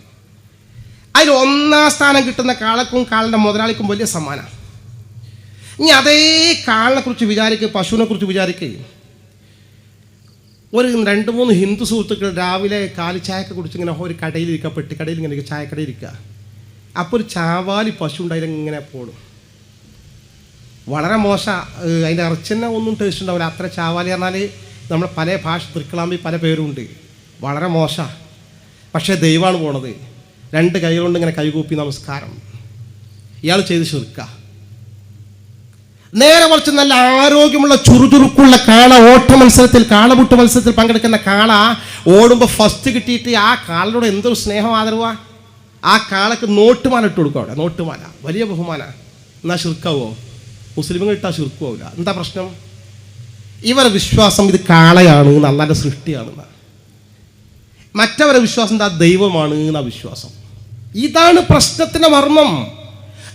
അതിൽ 1ാം സ്ഥാനം കിട്ടുന്ന കാളക്കും കാളിൻ്റെ മുതലാളിക്കും വലിയ സമ്മാനം. ഇനി അതേ കാളിനെ കുറിച്ച് വിചാരിക്കുക, പശുവിനെ കുറിച്ച് വിചാരിക്കുക. ഒരു 2-3 ഹിന്ദു സുഹൃത്തുക്കൾ രാവിലെ കാലിച്ചായൊക്കെ കുടിച്ച് ഇങ്ങനെ ഒരു കടയിലിരിക്കുക, പെട്ടിക്കടയിൽ ഇങ്ങനെ ചായക്കടയിലിരിക്കുക. അപ്പോൾ ഒരു ചാവാലി പശു ഉണ്ടായാലും ഇങ്ങനെ പോടും. വളരെ മോശം. അതിൻ്റെ ഇറച്ചിനെ ഒന്നും ടേസ്റ്റ് ഉണ്ടാവില്ല. അത്ര ചാവാലി പറഞ്ഞാൽ നമ്മൾ പല ഭാഷ, തൃക്കളാമ്പി പല പേരുണ്ട്. വളരെ മോശം. പക്ഷേ ദൈവമാണ് പോണത്. 2 കൈ കൊണ്ട് ഇങ്ങനെ കൈകൂപ്പി നമസ്കാരം. ഇയാൾ ചെയ്ത് ശിർക്ക. നേരെ മറിച്ച് നല്ല ആരോഗ്യമുള്ള ചുറുചുറുക്കുള്ള കാള ഓട്ട മത്സരത്തിൽ, കാളപൂട്ട് മത്സരത്തിൽ പങ്കെടുക്കുന്ന കാള ഓടുമ്പോൾ ഫസ്റ്റ് കിട്ടിയിട്ട് ആ കാളയോട് എന്തൊരു സ്നേഹം, ആദരവാ. ആ കാളക്ക് നോട്ടുമാല ഇട്ട് കൊടുക്കും. അവിടെ നോട്ടുമാല, വലിയ ബഹുമാന. എന്നാൽ ശിർക്കാവോ? മുസ്ലിമുകൾ ഇട്ടാൽ ശിർക്കുമാവില്ല. എന്താ പ്രശ്നം? ഇവരുടെ വിശ്വാസം ഇത് കാളയാണ്, അല്ലാഹുവിന്റെ സൃഷ്ടിയാണ്. മറ്റവരുടെ വിശ്വാസം എന്താ? ദൈവമാണ് എന്ന വിശ്വാസം. ഇതാണ് പ്രശ്നത്തിന്റെ മർമ്മം.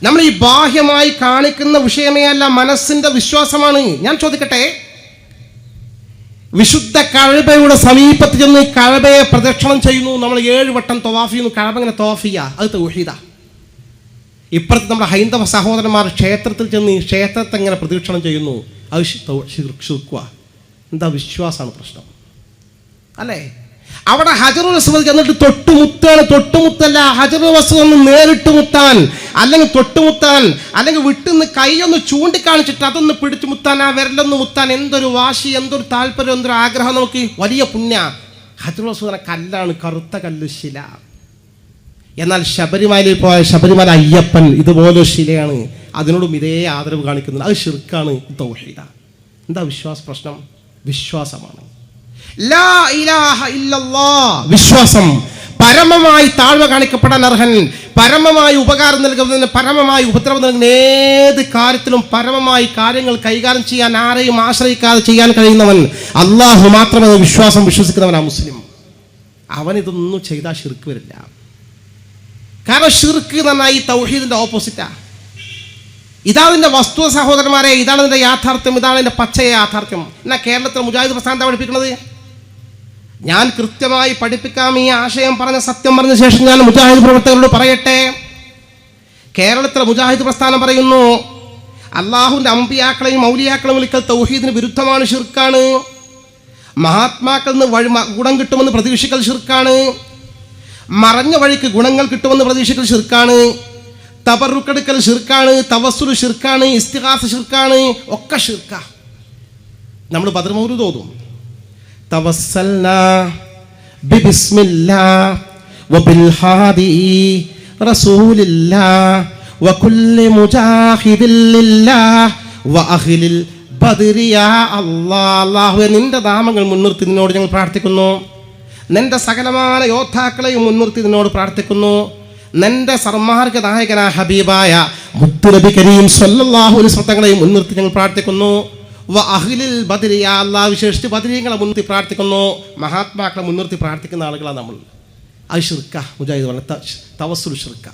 നമ്മൾ ഈ ബാഹ്യമായി കാണിക്കുന്ന വിഷയമേ അല്ല, മനസ്സിന്റെ വിശ്വാസമാണ്. ഞാൻ ചോദിക്കട്ടെ, വിശുദ്ധ കഅബയുടെ സമീപത്ത് ചെന്ന് കഅബയെ പ്രദക്ഷിണം ചെയ്യുന്നു, നമ്മൾ 7 വട്ടം തവാഫ് ചെയ്യുന്നു. കഅബ ഇങ്ങനെ തവാഫ് ചെയ്യുക, അത് തൗഹീദാ. ഇപ്പുറത്ത് നമ്മുടെ ഹൈന്ദവ സഹോദരന്മാർ ക്ഷേത്രത്തിൽ ചെന്ന് ക്ഷേത്രത്തെ എങ്ങനെ പ്രദക്ഷിണം ചെയ്യുന്നു, അത് ശിർക്കുക. എന്താ വിശ്വാസമാണ് പ്രശ്നം അല്ലേ? അവിടെ ഹജറുൽ അസ്വദ് ചെന്നിട്ട് തൊട്ടുമുത്തല്ല, ഹജറുൽ അസ്വദ് ഒന്ന് നേരിട്ട് മുത്താൻ, അല്ലെങ്കിൽ തൊട്ടുമുത്താൻ, അല്ലെങ്കിൽ വിട്ടുനിന്ന് കൈയൊന്ന് ചൂണ്ടിക്കാണിച്ചിട്ട് അതൊന്ന് പിടിച്ചു മുത്താൻ, ആ വിരലൊന്ന് മുത്താൻ എന്തൊരു വാശി, എന്തൊരു താല്പര്യം, എന്തൊരു ആഗ്രഹം. നമുക്ക് വലിയ പുണ്യ. ഹജറുൽ അസ്വദ് കല്ലാണ്, കറുത്ത കല്ല്, ശില. എന്നാൽ ശബരിമലയിൽ പോയ ശബരിമല അയ്യപ്പൻ ഇതുപോലെ ശിലയാണ്, അതിനോടും ഇതേ ആദരവ് കാണിക്കുന്നത്. അത് ശിർക്കാണ്, തൗഹീദാണ്. എന്താ വിശ്വാസ പ്രശ്നം? വിശ്വാസമാണ്. ലാ ഇലാഹ ഇല്ലല്ലാഹ്, വിശ്വാസം. പരമമായി താഴ്മ കാണിക്കപ്പെടാൻ അർഹൻ, പരമമായി ഉപകാരം നൽകുന്നതിന്, പരമമായി ഉപദ്രവം നൽകുന്ന ഏത് കാര്യത്തിലും പരമമായി കാര്യങ്ങൾ കൈകാര്യം ചെയ്യാൻ ആരെയും ആശ്രയിക്കാതെ ചെയ്യാൻ കഴിയുന്നവൻ അള്ളാഹു മാത്രമെന്ന് വിശ്വസിക്കുന്നവനാ മുസ്ലിം. അവനിതൊന്നും ചെയ്താൽ ശിർക്ക് വരില്ല. കാരണം ഷിർക്ക് എന്ന് പറഞ്ഞാൽ ഈ തൗഹീദിന്റെ ഓപ്പോസിറ്റാ. ഇതാണിൻ്റെ വസ്തു സഹോദരന്മാരെ, ഇതാണ് ഇതിൻ്റെ യാഥാർത്ഥ്യം, ഇതാണ് ഇതിൻ്റെ പച്ചയ യാഥാർത്ഥ്യം. എന്നാൽ കേരളത്തിൽ മുജാഹിദ് പ്രസ്ഥാനത്തെ പഠിപ്പിക്കുന്നത്, ഞാൻ കൃത്യമായി പഠിപ്പിക്കാം. ഈ ആശയം പറഞ്ഞ സത്യം പറഞ്ഞ ശേഷം ഞാൻ മുജാഹിദ് പ്രവർത്തകരോട് പറയട്ടെ. കേരളത്തിലെ മുജാഹിദ് പ്രസ്ഥാനം പറയുന്നു, അള്ളാഹുവിൻ്റെ അമ്പിയാക്കളെയും മൗലിയാക്കളെയും വിളിക്കൽ തൗഹീദിന് വിരുദ്ധമാണ്, ഷിർക്കാണ്. മഹാത്മാക്കളിൽ നിന്ന് ഗുണം കിട്ടുമെന്ന് പ്രതീക്ഷിക്കൽ ഷിർക്കാണ്. മറഞ്ഞ വഴിക്ക് ഗുണങ്ങൾ കിട്ടുമെന്ന് പ്രതീക്ഷിക്കൽ ഷിർക്കാണ്. തബറുക്കെടുക്കൽ ഷിർക്കാണ്, തവസ്സുൽ ഷിർക്കാണ്, ഇസ്തിഗാസ ഷിർക്കാണ്, ഒക്കെ ഷിർക്കാ. നമ്മൾ ബദർ മൗലൂദ് ഓതും, തവസ്സൽനാ ബിസ്മില്ലാഹ് വബിൽ ഹാദി റസൂലില്ലാഹ് വകുല്ലി മുജാഹിദിൻ ലില്ലാഹ് വഅഹ്ലിൽ ബദ്രി യാ അല്ലാഹ്. അല്ലാഹുവേ, നിന്റെ നാമങ്ങൾ മുൻനിർത്തി നിന്നോട് ഞങ്ങൾ പ്രാർത്ഥിക്കുന്നു. നിന്റെ സകലമായ യോദ്ധാക്കളെയും മുൻനിർത്തി നിന്നോട് പ്രാർത്ഥിക്കുന്നു. നിന്റെ സർമാർഗ നായകനായ ഹബീബായ മുത്തുനബി കരീം സല്ലല്ലാഹു അലൈഹി വസല്ലം മുൻനിർത്തി ഞങ്ങൾ പ്രാർത്ഥിക്കുന്നു. അഹ്ലിൽ ബദ്രി യാ അല്ലാഹ്, വിശേഷിച്ച് ബദ്രീങ്ങളെ മുൻനിർത്തി പ്രാർത്ഥിക്കുന്നു. മഹാത്മാക്കളെ മുൻനിർത്തി പ്രാർത്ഥിക്കുന്ന ആളുകളാണ് നമ്മൾ. അത് ഷിർക്ക. മുജാഹിദ് പറഞ്ഞ തവസ്സുൽ ഷിർക്ക.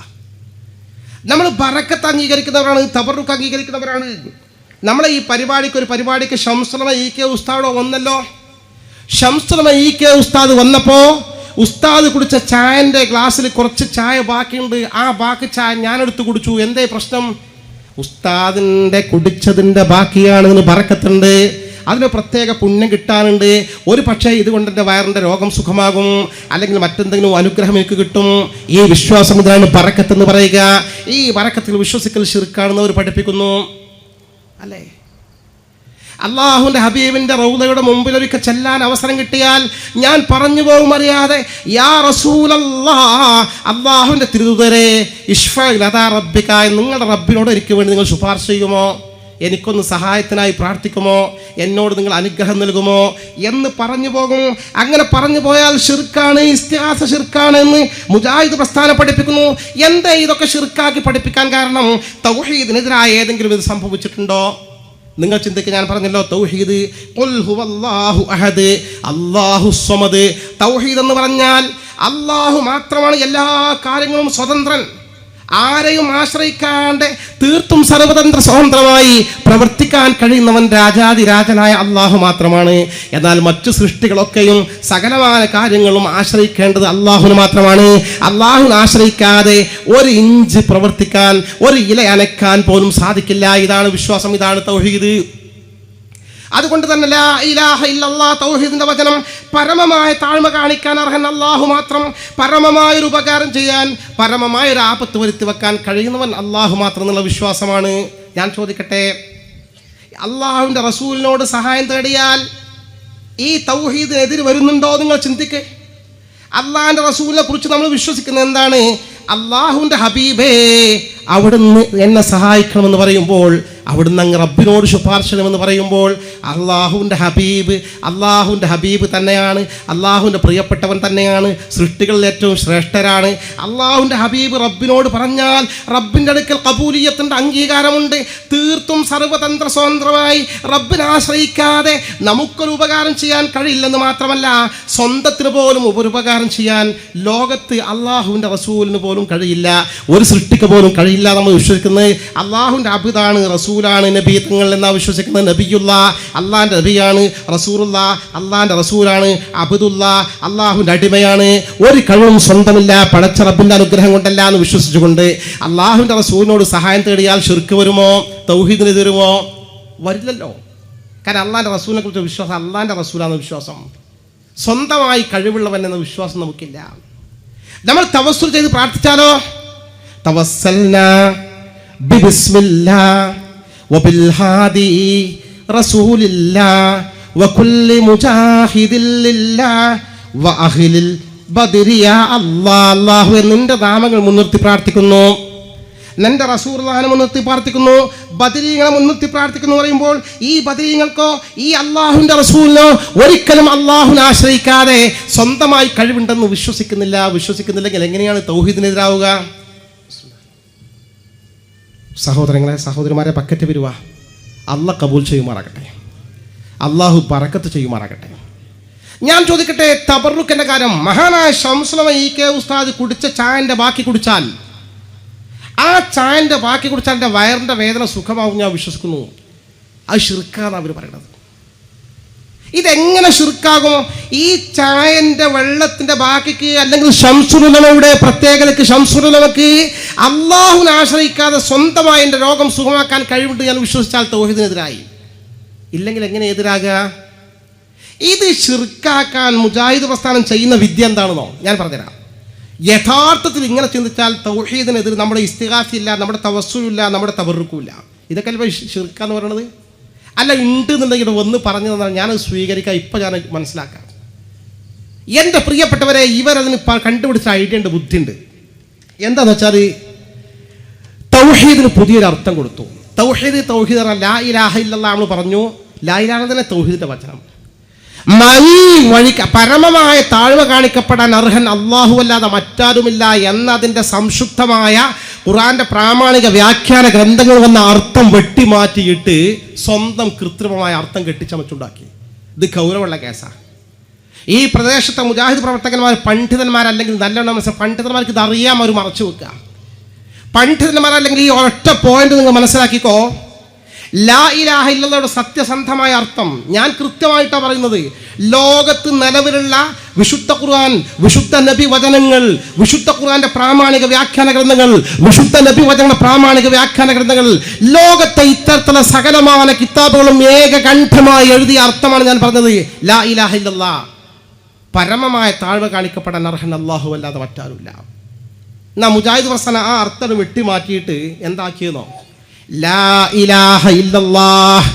നമ്മൾ ബറക്കത്ത് അംഗീകരിക്കുന്നവരാണ്, തബറുക്ക് അംഗീകരിക്കുന്നവരാണ്. നമ്മളെ ഈ പരിപാടിക്ക് ശംസുലമ ഇ.കെ. ഉസ്താദോ വന്നല്ലോ. ശംസുലമ ഇ.കെ. ഉസ്താദ് വന്നപ്പോൾ ഉസ്താദ് കുടിച്ച ചായൻ്റെ ഗ്ലാസ്സിൽ കുറച്ച് ചായ ബാക്കിയുണ്ട്. ആ ബാക്കി ചായ ഞാനെടുത്ത് കുടിച്ചു. എന്തേ പ്രശ്നം? ഉസ്താദിൻ്റെ കുടിച്ചതിൻ്റെ ബാക്കിയാണ്, ഇതിന് ബറക്കത്തുണ്ട്, അതിന് പ്രത്യേക പുണ്യം കിട്ടാനുണ്ട്. ഒരു പക്ഷേ ഇതുകൊണ്ട് എൻ്റെ വയറിൻ്റെ രോഗം സുഖമാകും, അല്ലെങ്കിൽ മറ്റെന്തെങ്കിലും അനുഗ്രഹം എനിക്ക് കിട്ടും. ഈ വിശ്വാസം ഇതാണ് ബറക്കത്ത് എന്ന് പറയുക. ഈ ബറക്കത്തിൽ വിശ്വസിക്കൽ ഷിർക്കാണെന്ന് അവർ പഠിപ്പിക്കുന്നു അല്ലേ? അള്ളാഹുവിൻ്റെ ഹബീബിൻ്റെ റൗദയുടെ മുമ്പിൽ ഒരിക്കൽ ചെല്ലാൻ അവസരം കിട്ടിയാൽ ഞാൻ പറഞ്ഞു പോകും അറിയാതെ, യാ റസൂലല്ലാഹ്, അള്ളാഹുവിൻ്റെ തിരുദൂതരെ, ഇശ്ഫഅ ലദാ റബ്ബിക, നിങ്ങളുടെ റബ്ബിനോട് എനിക്ക് വേണ്ടി നിങ്ങൾ ശുപാർശ ചെയ്യുമോ, എനിക്കൊന്ന് സഹായത്തിനായി പ്രാർത്ഥിക്കുമോ, എന്നോട് നിങ്ങൾ അനുഗ്രഹം നൽകുമോ എന്ന് പറഞ്ഞു പോകും. അങ്ങനെ പറഞ്ഞു പോയാൽ ഷിർക്കാണ്, ഇസ്തിഗാസ ഷിർക്കാണ് എന്ന് മുജാഹിദ് പ്രസ്ഥാനം പഠിപ്പിക്കുന്നു. എന്തേ ഇതൊക്കെ ഷിർക്കാക്കി പഠിപ്പിക്കാൻ കാരണം? തൗഹീദിനെതിരായ ഏതെങ്കിലും ഇത് സംഭവിച്ചിട്ടുണ്ടോ? നിങ്ങൾ ചിന്തിക്കുക. ഞാൻ പറഞ്ഞല്ലോ, തൗഹീദ് ഖുൽ ഹുവല്ലാഹു അഹദ് അല്ലാഹു സ്വമദ്. തൗഹീദ് എന്ന് പറഞ്ഞാൽ അല്ലാഹു മാത്രമാണ് എല്ലാ കാര്യങ്ങളും സ്വതന്ത്രൻ, ആരെയും ആശ്രയിക്കാണ്ട് തീർത്തും സർവതന്ത്ര സ്വതന്ത്രമായി പ്രവർത്തിക്കാൻ കഴിയുന്നവൻ രാജാതിരാജനായ അള്ളാഹു മാത്രമാണ്. എന്നാൽ മറ്റു സൃഷ്ടികളൊക്കെയും സകലമായ കാര്യങ്ങളും ആശ്രയിക്കേണ്ടത് അള്ളാഹുവിന് മാത്രമാണ്. അള്ളാഹുവിനെ ആശ്രയിക്കാതെ ഒരു ഇഞ്ച് പ്രവർത്തിക്കാൻ, ഒരു ഇല അനക്കാൻ പോലും സാധിക്കില്ല. ഇതാണ് വിശ്വാസം, ഇതാണ് തൗഹീദ്. അതുകൊണ്ട് തന്നെ ലാ ഇലാഹ ഇല്ലല്ലാഹ്, തൗഹീദിന്റെ വചനം, പരമമായ താഴ്മ കാണിക്കാൻ അർഹൻ അല്ലാഹു മാത്രം, പരമമായൊരു ഉപകാരം ചെയ്യാൻ, പരമമായൊരു ആപത്ത് വരുത്തി വെക്കാൻ കഴിയുന്നവൻ അല്ലാഹു മാത്രം എന്നുള്ള വിശ്വാസമാണ്. ഞാൻ ചോദിക്കട്ടെ, അള്ളാഹുവിൻ്റെ റസൂലിനോട് സഹായം തേടിയാൽ ഈ തൗഹീദിനെതിര് വരുന്നുണ്ടോ? നിങ്ങൾ ചിന്തിക്ക്. അള്ളാഹിൻ്റെ റസൂലിനെ കുറിച്ച് നമ്മൾ വിശ്വസിക്കുന്നത് എന്താണ്? അള്ളാഹുവിൻ്റെ ഹബീബേ, അവിടുന്ന് എന്നെ സഹായിക്കണമെന്ന് പറയുമ്പോൾ, അവിടുന്ന് അങ്ങ് റബ്ബിനോട് ശുപാർശ ചെയ്യണമെന്ന് പറയുമ്പോൾ, അള്ളാഹുവിൻ്റെ ഹബീബ് തന്നെയാണ്, അള്ളാഹുവിൻ്റെ പ്രിയപ്പെട്ടവൻ തന്നെയാണ്, സൃഷ്ടികളിൽ ഏറ്റവും ശ്രേഷ്ഠരാണ്. അള്ളാഹുവിൻ്റെ ഹബീബ് റബ്ബിനോട് പറഞ്ഞാൽ റബ്ബിൻ്റെ അടുക്കൽ ഖബൂലിയത്തിൻ്റെ അംഗീകാരമുണ്ട്. തീർത്തും സർവതന്ത്ര സ്വതന്ത്രമായി റബ്ബിനെ ആശ്രയിക്കാതെ നമുക്കൊരു ഉപകാരം ചെയ്യാൻ കഴിയില്ലെന്ന് മാത്രമല്ല, സ്വന്തത്തിന് പോലും ഉപകാരം ചെയ്യാൻ ലോകത്ത് അള്ളാഹുവിൻ്റെ റസൂലിന് പോലും കഴിയില്ല, ഒരു സൃഷ്ടിക്ക് പോലും കഴിയില്ല വഴിയില്ല നമ്മൾ വിശ്വസിക്കുന്നത്. അള്ളാഹുവിൻ്റെ അബിദാണ്, റസൂലാണ്, നബി തങ്ങൾ എന്നാണ് വിശ്വസിക്കുന്നത്. നബിയുള്ള അള്ളാഹിൻ്റെ നബിയാണ്, റസൂലുള്ള അള്ളാഹിൻ്റെ റസൂലാണ്, അബിദുള്ള അള്ളാഹുവിൻ്റെ അടിമയാണ്. ഒരു കഴിവും സ്വന്തമില്ല, പടച്ച റബ്ബിൻ്റെ അനുഗ്രഹം കൊണ്ടല്ല എന്ന് വിശ്വസിച്ചുകൊണ്ട് അള്ളാഹുവിൻ്റെ റസൂലിനോട് സഹായം തേടിയാൽ ശിർക്ക് വരുമോ, തൗഹീദിന് വരുമോ? വരില്ലല്ലോ. കാരണം അള്ളാഹിൻ്റെ റസൂലിനെ കുറിച്ച് വിശ്വാസം അള്ളാഹിൻ്റെ റസൂലാണെന്ന വിശ്വാസം, സ്വന്തമായി കഴിവുള്ളവൻ എന്ന വിശ്വാസം നമുക്കില്ല. നമ്മൾ തവസ്സുൽ ചെയ്ത് പ്രാർത്ഥിച്ചാലോ, തവസ്സൽനാ ബിസ്മില്ലാ വബിൽ ഹാദി റസൂലില്ലാ വകുല്ലി മുജാഹിദിൻ ലില്ലാ വഅഹ്ലിൽ ബദ്രി യാ അല്ലാഹ്. അല്ലാഹുവേ നിന്റെ നാമങ്ങൾ മുൻനിർത്തി പ്രാർത്ഥിക്കുന്നു, നിന്റെ റസൂലുള്ളാഹിനെ മുൻനിർത്തി പ്രാർത്ഥിക്കുന്നു, ബദരീങ്ങളെ മുൻനിർത്തി പ്രാർത്ഥിക്കുന്നു പറയുമ്പോൾ ഈ ബദരീങ്ങൾക്കോ ഈ അള്ളാഹുവിൻ്റെ റസൂലിനോ ഒരിക്കലും അള്ളാഹുവിനെ ആശ്രയിക്കാതെ സ്വന്തമായി കഴിവുണ്ടെന്ന് വിശ്വസിക്കുന്നില്ലെങ്കിൽ എങ്ങനെയാണ് തൗഹീദിനെതിരാവുക? സഹോദരങ്ങളെ, സഹോദരിമാരെ, ബക്കറ്റ് വരുക. അള്ളാഹ് കബൂൽ ചെയ്യുമാറാകട്ടെ, അള്ളാഹു ബറക്കത്ത് ചെയ്യുമാറാകട്ടെ. ഞാൻ ചോദിക്കട്ടെ, തബറുക്കിൻ്റെ കാര്യം. മഹാനായ ശംസുലമ ഇ.കെ. ഉസ്താദ് കുടിച്ച ചായൻ്റെ ബാക്കി കുടിച്ചാൽ, ആ ചായൻ്റെ ബാക്കി കുടിച്ചാൽ എൻ്റെ വയറിൻ്റെ വേദന സുഖമാവും ഞാൻ വിശ്വസിക്കുന്നു. അത് ശിർക്കാണ് അവർ പറയുന്നത്. ഇതെങ്ങനെ ശിർക്കാകുമോ? ഈ ചായൻ്റെ വെള്ളത്തിൻ്റെ ബാക്കിക്ക് അല്ലെങ്കിൽ ശംസുലുലമയുടെ പ്രത്യേകതയ്ക്ക്, ശംസുലുലമക്ക് അള്ളാഹുവിനെ ആശ്രയിക്കാതെ സ്വന്തമായി എൻ്റെ രോഗം സുഖമാക്കാൻ കഴിവുണ്ട് ഞാൻ വിശ്വസിച്ചാൽ തൗഹീദിനെതിരായി. ഇല്ലെങ്കിൽ എങ്ങനെ എതിരാകുക? ഇത് ശിർക്കാക്കാൻ മുജാഹിദ് പ്രസ്ഥാനം ചെയ്യുന്ന വിദ്യ എന്താണെന്നോ ഞാൻ പറഞ്ഞുതരാം. യഥാർത്ഥത്തിൽ ഇങ്ങനെ ചിന്തിച്ചാൽ തൗഹീദിനെതിരെ നമ്മുടെ ഇസ്തിഗാസയില്ല, നമ്മുടെ തവസ്സുലില്ല, നമ്മുടെ തബറുക്കുമില്ല. ഇതൊക്കെ അല്ലേ ശിർക്കാന്ന് പറയണത്? അല്ല, ഉണ്ട് എന്നുണ്ടെങ്കിൽ ഒന്ന് പറഞ്ഞു തന്നാൽ ഞാനത് സ്വീകരിക്കാം. ഇപ്പം ഞാൻ മനസ്സിലാക്കാം. എൻ്റെ പ്രിയപ്പെട്ടവരെ, ഇവരതിന് കണ്ടുപിടിച്ച ഐഡിയ ഉണ്ട്, ബുദ്ധിയുണ്ട്. എന്താണെന്ന് വെച്ചാൽ തൗഹീദിന് പുതിയൊരു അർത്ഥം കൊടുത്തു. തൗഹീദ് ലാ ഇലാഹ ഇല്ലല്ലാഹ് നമ്മൾ പറഞ്ഞു. ലാ ഇലാഹ തന്നെ തൗഹീദിൻ്റെ വചനം. വഴിക്ക് പരമമായ താഴ്വ കാണിക്കപ്പെടാൻ അർഹൻ അള്ളാഹു അല്ലാതെ മറ്റാരുമില്ല എന്നതിൻ്റെ സംക്ഷുപ്തമായ ഖുർആന്റെ പ്രാമാണിക വ്യാഖ്യാന ഗ്രന്ഥങ്ങൾ വന്ന അർത്ഥം വെട്ടിമാറ്റിയിട്ട് സ്വന്തം കൃത്രിമമായ അർത്ഥം കെട്ടിച്ചമച്ചുണ്ടാക്കി. ഇത് ഗൗരവമുള്ള കേസാണ്. ഈ പ്രദേശത്തെ മുജാഹിദ് പ്രവർത്തകന്മാർ പണ്ഡിതന്മാരല്ലെങ്കിൽ നല്ലോണം പണ്ഡിതന്മാർക്ക് ഇത് അറിയാൻ അവർ മറച്ചു വെക്കുക. പണ്ഡിതന്മാരല്ലെങ്കിൽ ഈ ഒറ്റ പോയിന്റ് നിങ്ങൾ മനസ്സിലാക്കിക്കോ. ലാ ഇലാഹ ഇല്ലല്ലാഹയുടെ സത്യസന്ധമായ അർത്ഥം ഞാൻ കൃത്യമായിട്ടാണ് പറയുന്നത്. ലോകത്ത് നിലവിലുള്ള വിശുദ്ധ ഖുർആൻ, വിശുദ്ധ നബി വചനങ്ങൾ, വിശുദ്ധ ഖുർആന്റെ പ്രാമാണിക വ്യാഖ്യാന ഗ്രന്ഥങ്ങൾ, വിശുദ്ധ നബി വചനങ്ങളുടെ പ്രാമാണിക വ്യാഖ്യാന ഗ്രന്ഥങ്ങൾ, ലോകത്തെ ഇത്തരത്തിലുള്ള സകലമായ കിതാബുകളും ഏകകണ്ഠമായി എഴുതിയ അർത്ഥമാണ് ഞാൻ പറഞ്ഞത്. ലാ ഇലാഹ ഇല്ലല്ലാഹ് പരമമായ താഴ്വ കാണിക്കപ്പെടാൻ അർഹൻ അല്ലാഹു അല്ലാതെ മറ്റാരുമില്ല. എന്നാ മുജാഹിദ് പ്രസ്ഥാനം ആ അർത്ഥം വെട്ടിമാറ്റിയിട്ട് എന്താക്കിയെന്നോ, ലാ ഇലാഹ ഇല്ലല്ലാഹ്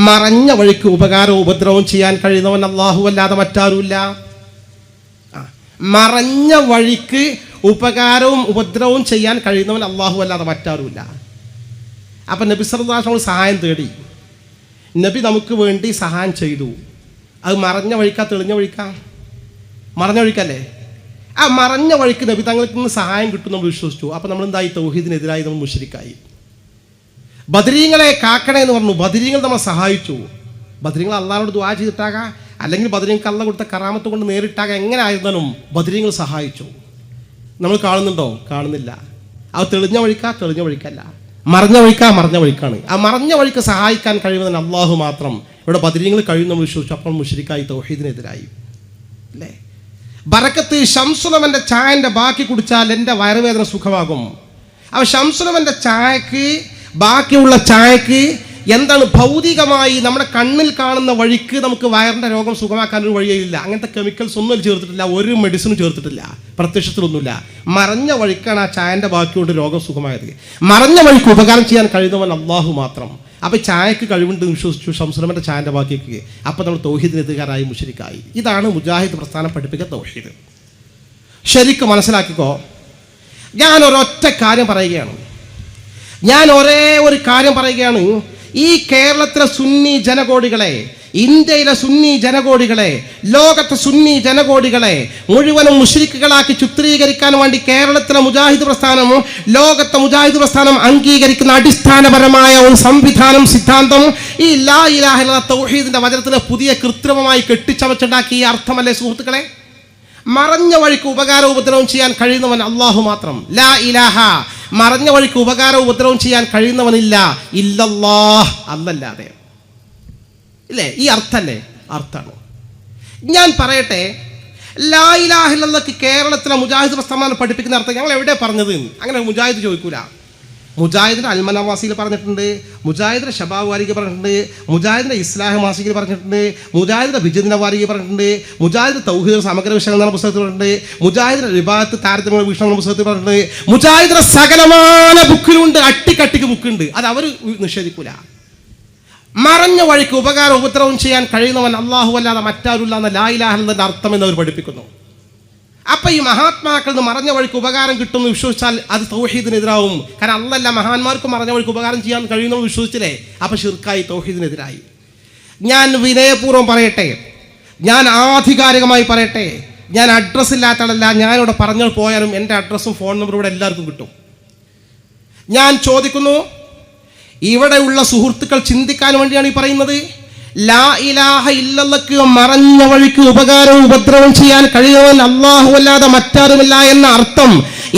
മറഞ്ഞ വഴിക്ക് ഉപകാരവും ഉപദ്രവവും ചെയ്യാൻ കഴിയുന്നവൻ അല്ലാഹു അല്ലാതെ മറ്റാരുമില്ല. മറഞ്ഞ വഴിക്ക് ഉപകാരവും ഉപദ്രവവും ചെയ്യാൻ കഴിയുന്നവൻ അല്ലാഹു അല്ലാതെ മറ്റാരുമില്ല. അപ്പം നബി സല്ലല്ലാഹു അലൈഹി വസല്ലം സഹായം തേടി, നബി നമുക്ക് വേണ്ടി സഹായം ചെയ്തു. അത് മറഞ്ഞ വഴിക്കാ തെളിഞ്ഞ വഴിക്കാ? മറഞ്ഞ വഴിക്കല്ലേ? ആ മറഞ്ഞ വഴിക്ക് നബി തങ്ങൾക്ക് നിന്ന് സഹായം കിട്ടും നമ്മൾ വിശ്വസിച്ചു. അപ്പം നമ്മൾ എന്തായി? തൗഹീദിനെതിരായി, നമ്മൾ മുശ്രിക്കായി. ബദരീങ്ങളെ കാക്കണേ എന്ന് പറഞ്ഞു. ബദരീങ്ങൾ നമ്മളെ സഹായിച്ചു. ബദരീങ്ങൾ അള്ളാഹുവോട് ദുആ ചെയ്തിട്ടാകാം, അല്ലെങ്കിൽ ബദരീങ്ങൾക്ക് അള്ളാഹ് കൊടുത്ത കറാമത്ത് കൊണ്ട് നേരിട്ടാകാം. എങ്ങനെ ആയിരുന്നാലും ബദരീങ്ങൾ സഹായിച്ചു. നമ്മൾ കാണുന്നുണ്ടോ? കാണുന്നില്ല. അത് തെളിഞ്ഞ വഴിക്കാ? തെളിഞ്ഞ വഴിക്കല്ല. മറഞ്ഞ വഴിക്കാ? മറഞ്ഞ വഴിക്കാണ്. ആ മറഞ്ഞ വഴിക്ക് സഹായിക്കാൻ കഴിയുന്നതിന് അള്ളാഹു മാത്രം. ഇവിടെ ബദരീങ്ങൾ കഴിയും നമ്മൾ വിശ്വസിച്ചു. അപ്പോൾ മുശ്രിക്കായി, തൗഹീദിനെതിരായി അല്ലേ? ബറക്കത്ത് ശംസുലമൻ്റെ ചായൻ്റെ ബാക്കി കുടിച്ചാൽ എൻ്റെ വയറുവേദന സുഖമാകും. അപ്പോൾ ശംസുലമൻ്റെ ചായക്ക്, ബാക്കിയുള്ള ചായക്ക് എന്താണ് ഭൗതികമായി നമ്മുടെ കണ്ണിൽ കാണുന്ന വഴിക്ക് നമുക്ക് വയറിൻ്റെ രോഗം സുഖമാക്കാനൊരു വഴിയില്ല. അങ്ങനത്തെ കെമിക്കൽസ് ഒന്നും ചേർത്തിട്ടില്ല, ഒരു മെഡിസിനും ചേർത്തിട്ടില്ല, പ്രത്യക്ഷത്തിലൊന്നുമില്ല. മറഞ്ഞ വഴിക്കാണ് ആ ചായൻ്റെ ബാക്കിയോട് രോഗം സുഖമായത്. മറഞ്ഞ വഴിക്ക് ഉപകാരം ചെയ്യാൻ കഴിയുന്നവൻ അള്ളാഹു മാത്രം. അപ്പോൾ ചായക്ക് കഴിവുണ്ട് വിശ്വസിച്ചു ശംസുലമൻ്റെ ചായൻ്റെ ബാക്കിക്ക്. അപ്പോൾ നമ്മൾ തൗഹീദിനെതിരായി മുശ്രിക്കായി. ഇതാണ് മുജാഹിദ് പ്രസ്ഥാനം പഠിപ്പിക്കുന്ന തൗഹീദ്. ശരിക്കും മനസ്സിലാക്കിക്കോ. ഞാൻ ഒരൊറ്റ കാര്യം പറയുകയാണ്. ഒരേ ഒരു കാര്യം പറയുകയാണ്. ഈ കേരളത്തിലെ സുന്നി ജനകോടികളെ, ഇന്ത്യയിലെ സുന്നി ജനകോടികളെ, ലോകത്തെ സുന്നി ജനകോടികളെ മുഴുവനും മുശ്രിക്കുകളാക്കി ചിത്രീകരിക്കാൻ വേണ്ടി കേരളത്തിലെ മുജാഹിദ് പ്രസ്ഥാനം, ലോകത്തെ മുജാഹിദ് പ്രസ്ഥാനം അംഗീകരിക്കുന്ന അടിസ്ഥാനപരമായ ഒരു സംവിധാനം, സിദ്ധാന്തം ഈ ലാ ഇലാഹ ഇല്ലല്ലാഹ് തൗഹീദിന്റെ വചനത്തിന് പുതിയ കൃത്രിമമായി കെട്ടിച്ചമച്ചുണ്ടാക്കിയ അർത്ഥമല്ലേ സുഹൃത്തുക്കളെ? മറഞ്ഞ വഴിക്ക് ഉപകാരവും ഉപദ്രവവും ചെയ്യാൻ കഴിയുന്നവൻ അള്ളാഹു മാത്രം. ലാ ഇലാഹ മറഞ്ഞ വഴിക്ക് ഉപകാരവും ഉപദ്രവവും ചെയ്യാൻ കഴിയുന്നവനില്ല ഇല്ലല്ലാഹ്, അല്ലല്ലാതെ. ഇല്ലേ? ഈ അർത്ഥല്ലേ? അർത്ഥമാണ്. ഞാൻ പറയട്ടെ, ലാ ഇലാഹ ഇല്ലല്ലാഹ് കേരളത്തിലെ മുജാഹിദ് പ്രസ്ഥാനം പഠിപ്പിക്കുന്ന അർത്ഥം ഞങ്ങൾ എവിടെ പറഞ്ഞത്? അങ്ങനെ മുജാഹിദ് ചോദിക്കൂല. മുജാഹിദിൻ്റെ അൽമനവാസിയിൽ പറഞ്ഞിട്ടുണ്ട്, മുജാഹിദിൻ്റെ ഷബാബ് വാരിക പറഞ്ഞിട്ടുണ്ട്, മുജാഹിദിൻ്റെ ഇസ്ലാഹ് മാസികയിൽ പറഞ്ഞിട്ടുണ്ട്, മുജാഹിദിൻ്റെ ബിജദിൻ്റെ വാരിക പറഞ്ഞിട്ടുണ്ട്, മുജാഹിദ് തൗഹീദ് സമഗ്ര വിഷയങ്ങൾ എന്ന പുസ്തകത്തിൽ പറഞ്ഞിട്ടുണ്ട്, മുജാഹിദിൻ്റെ റിബാത്ത് താരതമ്യ വീക്ഷണം എന്ന പുസ്തകത്തിൽ പറഞ്ഞിട്ടുണ്ട്, മുജാഹിദിൻ്റെ സകലമായ ബുക്കിലുണ്ട്, അട്ടിക്കട്ടിക്ക് ബുക്കുണ്ട്. അത് അവർ നിഷേധിക്കൂല. മറഞ്ഞ വഴിക്ക് ഉപകാരം ഉപദ്രവം ചെയ്യാൻ കഴിയുന്നവൻ അല്ലാഹു അല്ലാതെ മറ്റാരുമില്ല എന്ന ലാ ഇലാഹ ഇല്ലല്ലാഹ് അർത്ഥം എന്നവർ പഠിപ്പിക്കുന്നു. അപ്പം ഈ മഹാത്മാക്കളിൽ നിന്ന് മറഞ്ഞ വഴിക്ക് ഉപകാരം കിട്ടുമെന്ന് വിശ്വസിച്ചാൽ അത് തൗഹീദിനെതിരാവും. കാരണം അല്ലല്ല മഹാന്മാർക്ക് മറഞ്ഞ വഴിക്ക് ഉപകാരം ചെയ്യാൻ കഴിയുമെന്ന് വിശ്വസിച്ചില്ലേ? അപ്പം ശിർക്കായി, തൗഹീദിനെതിരായി. ഞാൻ വിനയപൂർവ്വം പറയട്ടെ, ഞാൻ ആധികാരികമായി പറയട്ടെ, ഞാൻ അഡ്രസ്സ് ഇല്ലാത്ത ആളല്ല. ഞാനിവിടെ പറഞ്ഞു പോയാലും എൻ്റെ അഡ്രസ്സും ഫോൺ നമ്പറും ഇവിടെ എല്ലാവർക്കും കിട്ടും. ഞാൻ ചോദിക്കുന്നു, ഇവിടെയുള്ള സുഹൃത്തുക്കൾ ചിന്തിക്കാൻ വേണ്ടിയാണ് ഈ പറയുന്നത്. ലാ ഇലാഹ ഇല്ലല്ലാഹ് മറഞ്ഞ വഴിക്ക് ഉപകാരവും ഉപദ്രവം ചെയ്യാൻ കഴിയുന്നവൻ അല്ലാഹു അല്ലാതെ മറ്റാരുമില്ല എന്ന അർത്ഥം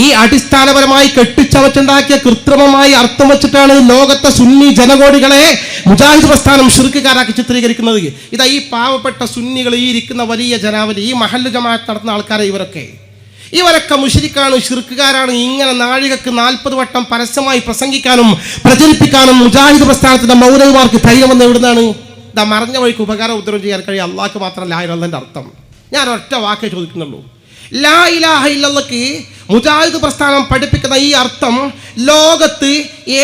ഈ അടിസ്ഥാനപരമായി കെട്ടിച്ചമച്ചുണ്ടാക്കിയ കൃത്രിമമായി അർത്ഥം വെച്ചിട്ടാണ് ലോകത്തെ സുന്നി ജനകോടികളെ മുജാഹിദ് പ്രസ്ഥാനം ശിർക്കുകാരാക്കി ചിത്രീകരിക്കുന്നത്. ഇതാ ഈ പാവപ്പെട്ട സുന്നികൾ, ഈ ഇരിക്കുന്ന വലിയ ജനാവലി, ഈ മഹല്ല് ജമാഅത്ത് നടത്തുന്ന ആൾക്കാരെ ഇവരൊക്കെ മുശ്രിക്കാണ്, ശിർക്കുകാരാണ്. ഇങ്ങനെ നാഴികക്ക് 40 വട്ടം പരസ്യമായി പ്രസംഗിക്കാനും പ്രചരിപ്പിക്കാനും മുജാഹിദ് പ്രസ്ഥാനത്തിന്റെ മൗലവിമാർക്ക് ധൈര്യമെന്ന് എവിടുന്നാണ്? ഇതാ മറഞ്ഞ വഴിക്ക് ഉപകാരം ഉത്തരം ചെയ്യാൻ കഴിയും അള്ളാഹ്ക്ക് മാത്രം ലാ ഇലാഹ ഇല്ലല്ലാഹ് അർത്ഥം. ഞാൻ ഒറ്റ വാക്കേ ചോദിക്കുന്നുള്ളൂ. ലാ ഇലാഹ ഇല്ലല്ലാഹ് മുജാഹിദ് പ്രസ്ഥാനം പഠിപ്പിക്കുന്ന ഈ അർത്ഥം ലോകത്ത്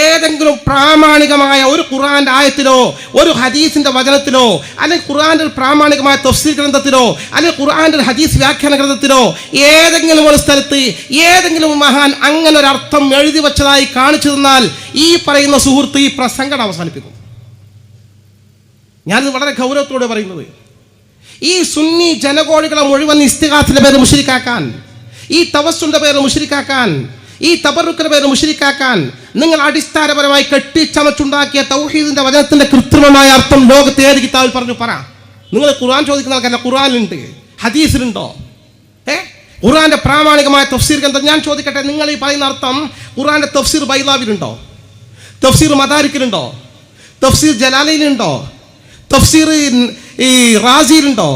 ഏതെങ്കിലും പ്രാമാണികമായ ഒരു ഖുർആന്റെ ആയത്തിലോ ഒരു ഹദീസിന്റെ വചനത്തിലോ അല്ലെങ്കിൽ ഖുർആന്റെ പ്രാമാണികമായ തഫ്സീർ ഗ്രന്ഥത്തിലോ അല്ലെങ്കിൽ ഖുർആന്റെ ഹദീസ് വ്യാഖ്യാന ഗ്രന്ഥത്തിലോ ഏതെങ്കിലും ഒരു സ്ഥലത്ത് ഏതെങ്കിലും മഹാൻ അങ്ങനെ ഒരു അർത്ഥം എഴുതി വെച്ചതായി കാണിച്ചു തന്നാൽ ഈ പറയുന്ന സുഹൃത്ത് ഈ പ്രസംഗം അവസാനിപ്പിക്കും. ഞാനിത് വളരെ ഗൗരവത്തോടെ പറയുന്നത്. ഈ സുന്നി ജനകോടികളെ മുഴുവൻ ഇസ്തിഗാസിന്റെ പേര് മുശ്രിക്കാക്കാൻ, ഈ തവസ്സുലിന്റെ പേര് മുശ്രിക്കാക്കാൻ, ഈ തബറുക്കിന്റെ പേര് മുശ്രിക്കാക്കാൻ നിങ്ങൾ അടിസ്ഥാനപരമായി കെട്ടിച്ചമച്ചുണ്ടാക്കിയ തൗഹീദിന്റെ വചനത്തിന്റെ കൃത്രിമമായ അർത്ഥം ലോകത്തെ ഏത് കിതാബിൽ പറഞ്ഞു പറ. നിങ്ങൾ ഖുർആൻ ചോദിക്കുന്ന ആൾക്കല്ല, ഖുർആനിലുണ്ട്, ഹദീസിലുണ്ടോ? ഖുർആന്റെ പ്രാമാണികമായ തഫ്സീർ ഗ്രന്ഥം ഞാൻ ചോദിക്കട്ടെ, നിങ്ങൾ ഈ പറയുന്ന അർത്ഥം ഖുർആന്റെ തഫ്സീർ ബൈലാവിലുണ്ടോ? തഫ്സീർ മദാരിക്കിലുണ്ടോ? തഫ്സീർ ജലാലയിലുണ്ടോ? തഫ്സീർ ഈ റാസിയിലുണ്ടോ?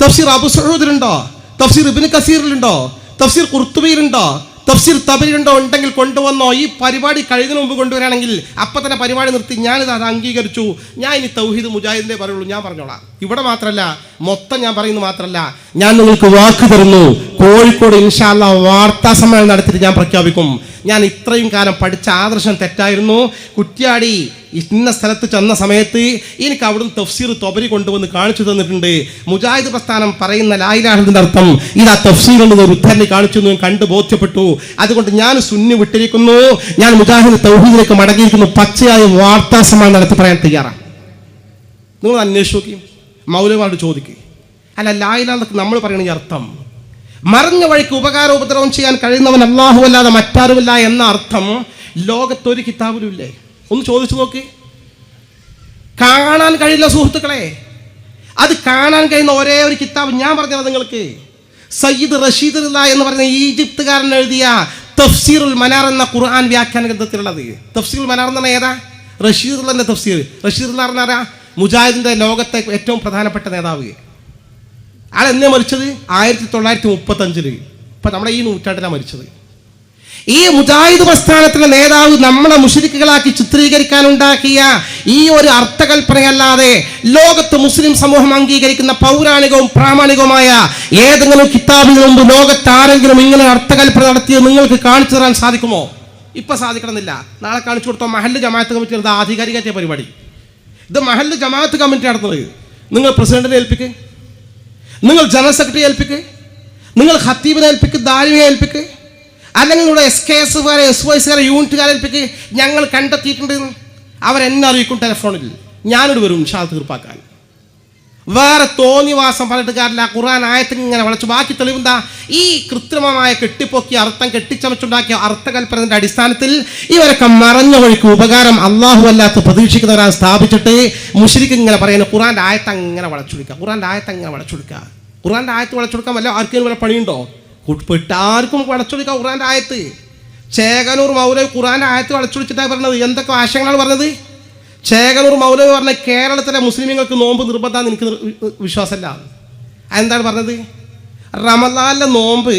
തഫ്സീർ അബു സഊദിലുണ്ടോ? തഫ്സീർ ഇബ്നു കസീറിലുണ്ടോ? തഫ്സീർ ഖുർത്തുബിയിലുണ്ടോ? തഫ്സീർ തബരിയിലുണ്ടോ? ഉണ്ടെങ്കിൽ കൊണ്ടുവന്നോ. ഈ പരിപാടി കഴിയുന്നതിന് മുമ്പ് കൊണ്ടുവരാണെങ്കിൽ അപ്പം തന്നെ പരിപാടി നിർത്തി ഞാനിത് അത് അംഗീകരിച്ചു, ഞാൻ ഇനി തൗഹീദ് മുജാഹിദിനെ പറയുള്ളൂ, ഞാൻ പറഞ്ഞോളാം. ഇവിടെ മാത്രമല്ല, മൊത്തം ഞാൻ പറയുന്നത് മാത്രമല്ല, ഞാൻ നിങ്ങൾക്ക് വാക്ക് തരുന്നു, കോഴിക്കോട് ഇൻഷാ അല്ലാഹ് വാർത്താ സമ്മേളനം നടത്തിയിട്ട് ഞാൻ പ്രഖ്യാപിക്കും, ഞാൻ ഇത്രയും കാലം പഠിച്ച ആദർശം തെറ്റായിരുന്നു. കുറ്റ്യാടി ഇന്ന സ്ഥലത്ത് ചെന്ന സമയത്ത് എനിക്ക് അവിടുന്ന് തഫ്സീർ തൊബരി കൊണ്ടുവന്ന് കാണിച്ചു തന്നിട്ടുണ്ട്. മുജാഹിദ് പ്രസ്ഥാനം പറയുന്ന ലാ ഇലാഹ ഇല്ലല്ലാഹ് അർത്ഥം ഇതാ തഫ്സീറിൽ ഒരു ഉദ്ധരണി കാണിച്ചു എന്ന് കണ്ടു ബോധ്യപ്പെട്ടു. അതുകൊണ്ട് ഞാൻ സുന്നി വിട്ടിരിക്കുന്നു, ഞാൻ മുജാഹിദ് തൗഹീദിലേക്ക് മടങ്ങിയിരിക്കുന്നു. പച്ചയായ വാർത്താ സമ്മേളനം നടത്തി പറയാൻ തയ്യാറാണ്. നിങ്ങൾ അന്വേഷിച്ച് നോക്കി, മൗലവിമാരോട് ചോദിക്കുക. അല്ല, ലാ ഇലാഹ ഇല്ലല്ലാഹ് നമ്മൾ പറയുന്ന ഈ അർത്ഥം മറഞ്ഞ വഴിക്ക് ഉപകാരം ഉപദ്രവം ചെയ്യാൻ കഴിയുന്നവൻ അല്ലാഹു അല്ലാതെ മറ്റാരുമില്ല എന്ന അർത്ഥം ലോകത്തൊരു കിതാബിലും ഇല്ലേ? ഒന്ന് ചോദിച്ചു നോക്ക്. കാണാൻ കഴിയില്ല സുഹൃത്തുക്കളെ. അത് കാണാൻ കഴിയുന്ന ഒരേ ഒരു കിതാബ് ഞാൻ പറഞ്ഞത് നിങ്ങൾക്ക്, സയ്യിദ് റഷീദ് എന്ന് പറയുന്ന ഈജിപ്തുകാരൻ എഴുതിയ തഫ്സീറുൽ മനാർ എന്ന ഖുർആൻ വ്യാഖ്യാന ഗ്രന്ഥത്തിലുള്ളത്. തഫ്സീറുൽ മനാർ എന്ന് പറഞ്ഞാൽ ഏതാ? റഷീദുള്ളാന്റെ തഫ്സീർ. റഷീദ് എന്ന് പറഞ്ഞാൽ മുജാഹിദിന്റെ ലോകത്തെ ഏറ്റവും പ്രധാനപ്പെട്ട നേതാവ്. ആൾ എന്നേ മരിച്ചത് 1935. ഇപ്പം നമ്മുടെ ഈ നൂറ്റാണ്ടിലാണ് മരിച്ചത്. ഈ മുജാഹിദ് പ്രസ്ഥാനത്തിലെ നേതാവ് നമ്മളെ മുശ്രിക്കുകളാക്കി ചിത്രീകരിക്കാനുണ്ടാക്കിയ ഈ ഒരു അർത്ഥകൽപ്പനയല്ലാതെ ലോകത്ത് മുസ്ലിം സമൂഹം അംഗീകരിക്കുന്ന പൗരാണികവും പ്രാമാണികവുമായ ഏതെങ്കിലും കിതാബിന് മുമ്പ് ലോകത്ത് ആരെങ്കിലും ഇങ്ങനെ അർത്ഥകൽപ്പന നടത്തിയത് നിങ്ങൾക്ക് കാണിച്ചു തരാൻ സാധിക്കുമോ? ഇപ്പം സാധിക്കണമെന്നില്ല. നാളെ കാണിച്ചു കൊടുത്തോ. മഹല്ല് ജമാഅത്ത് കമ്മിറ്റി നടത്തുന്ന ആധികാരികമായ പരിപാടി. ഇത് മഹല്ല് ജമാഅത്ത് കമ്മിറ്റി നടത്തുന്നത്. നിങ്ങൾ പ്രസിഡന്റിനെ ഏൽപ്പിക്ക്, നിങ്ങൾ ജനറൽ സെക്രട്ടറി ഏൽപ്പിക്ക്, നിങ്ങൾ ഖത്തീബിനെ ഏൽപ്പിക്ക്, ദാരിമിയെ ഏൽപ്പിക്ക്, അല്ലെങ്കിൽ നിങ്ങളുടെ SKSകാരെ SYSകാരെ യൂണിറ്റുകാരെ ഏൽപ്പിക്ക്. ഞങ്ങൾ കണ്ടെത്തിയിട്ടുണ്ട്, അവരെന്നെ അറിയിക്കും ടെലിഫോണിൽ. ഞാനിവിടെ വരും ഇൻഷാ അല്ലാഹ് തീർപ്പാക്കാൻ. വേറെ തോന്നിവാസം പറഞ്ഞിട്ട് കാര്യമില്ല. ഖുർആൻ ആയത്തിന് ഇങ്ങനെ വളച്ചു. ബാക്കി തെളിവെന്താ? ഈ കൃത്രിമമായ കെട്ടിപ്പൊക്കിയ അർത്ഥം കെട്ടിച്ചമച്ചുണ്ടാക്കിയ അർത്ഥകൽപ്പനയുടെ അടിസ്ഥാനത്തിൽ ഇവരൊക്കെ മറഞ്ഞ വഴിക്ക് ഉപകാരം അള്ളാഹു അല്ലാത്ത പ്രതീക്ഷിക്കുന്നവരാണ് സ്ഥാപിച്ചിട്ട് മുശ്രിക്ക് ഇങ്ങനെ പറയുന്നത് ഖുർആൻ്റെ ആയത്ത് അങ്ങനെ വളച്ചൊടുക്കുക, ഖുർആൻ്റെ ആയത്ത് അങ്ങനെ വളച്ചൊടുക്കുക. ഖുർആൻ്റെ ആയത്ത് വളച്ചൊടുക്കാൻ വല്ല ആർക്കെങ്കിലും വല്ല പണിയുണ്ടോ? പെട്ട ആർക്കും വളച്ചൊടുക്കുക ഖുർആൻ്റെ ആയത്ത്. ചേകനൂർ മൗലവി ഖുർആൻ്റെ ആയത്ത് വളച്ചൊടിച്ചിട്ടാണ് പറഞ്ഞത്. എന്തൊക്കെ ആശയങ്ങളാണ് പറഞ്ഞത്? ചേകനൂർ മൗലവി പറഞ്ഞ കേരളത്തിലെ മുസ്ലിമീങ്ങൾക്ക് നോമ്പ് നിർബന്ധമാണെന്ന് എനിക്ക് വിശ്വാസമല്ല. അതെന്താണ് പറഞ്ഞത്? റമദാനിലെ നോമ്പ്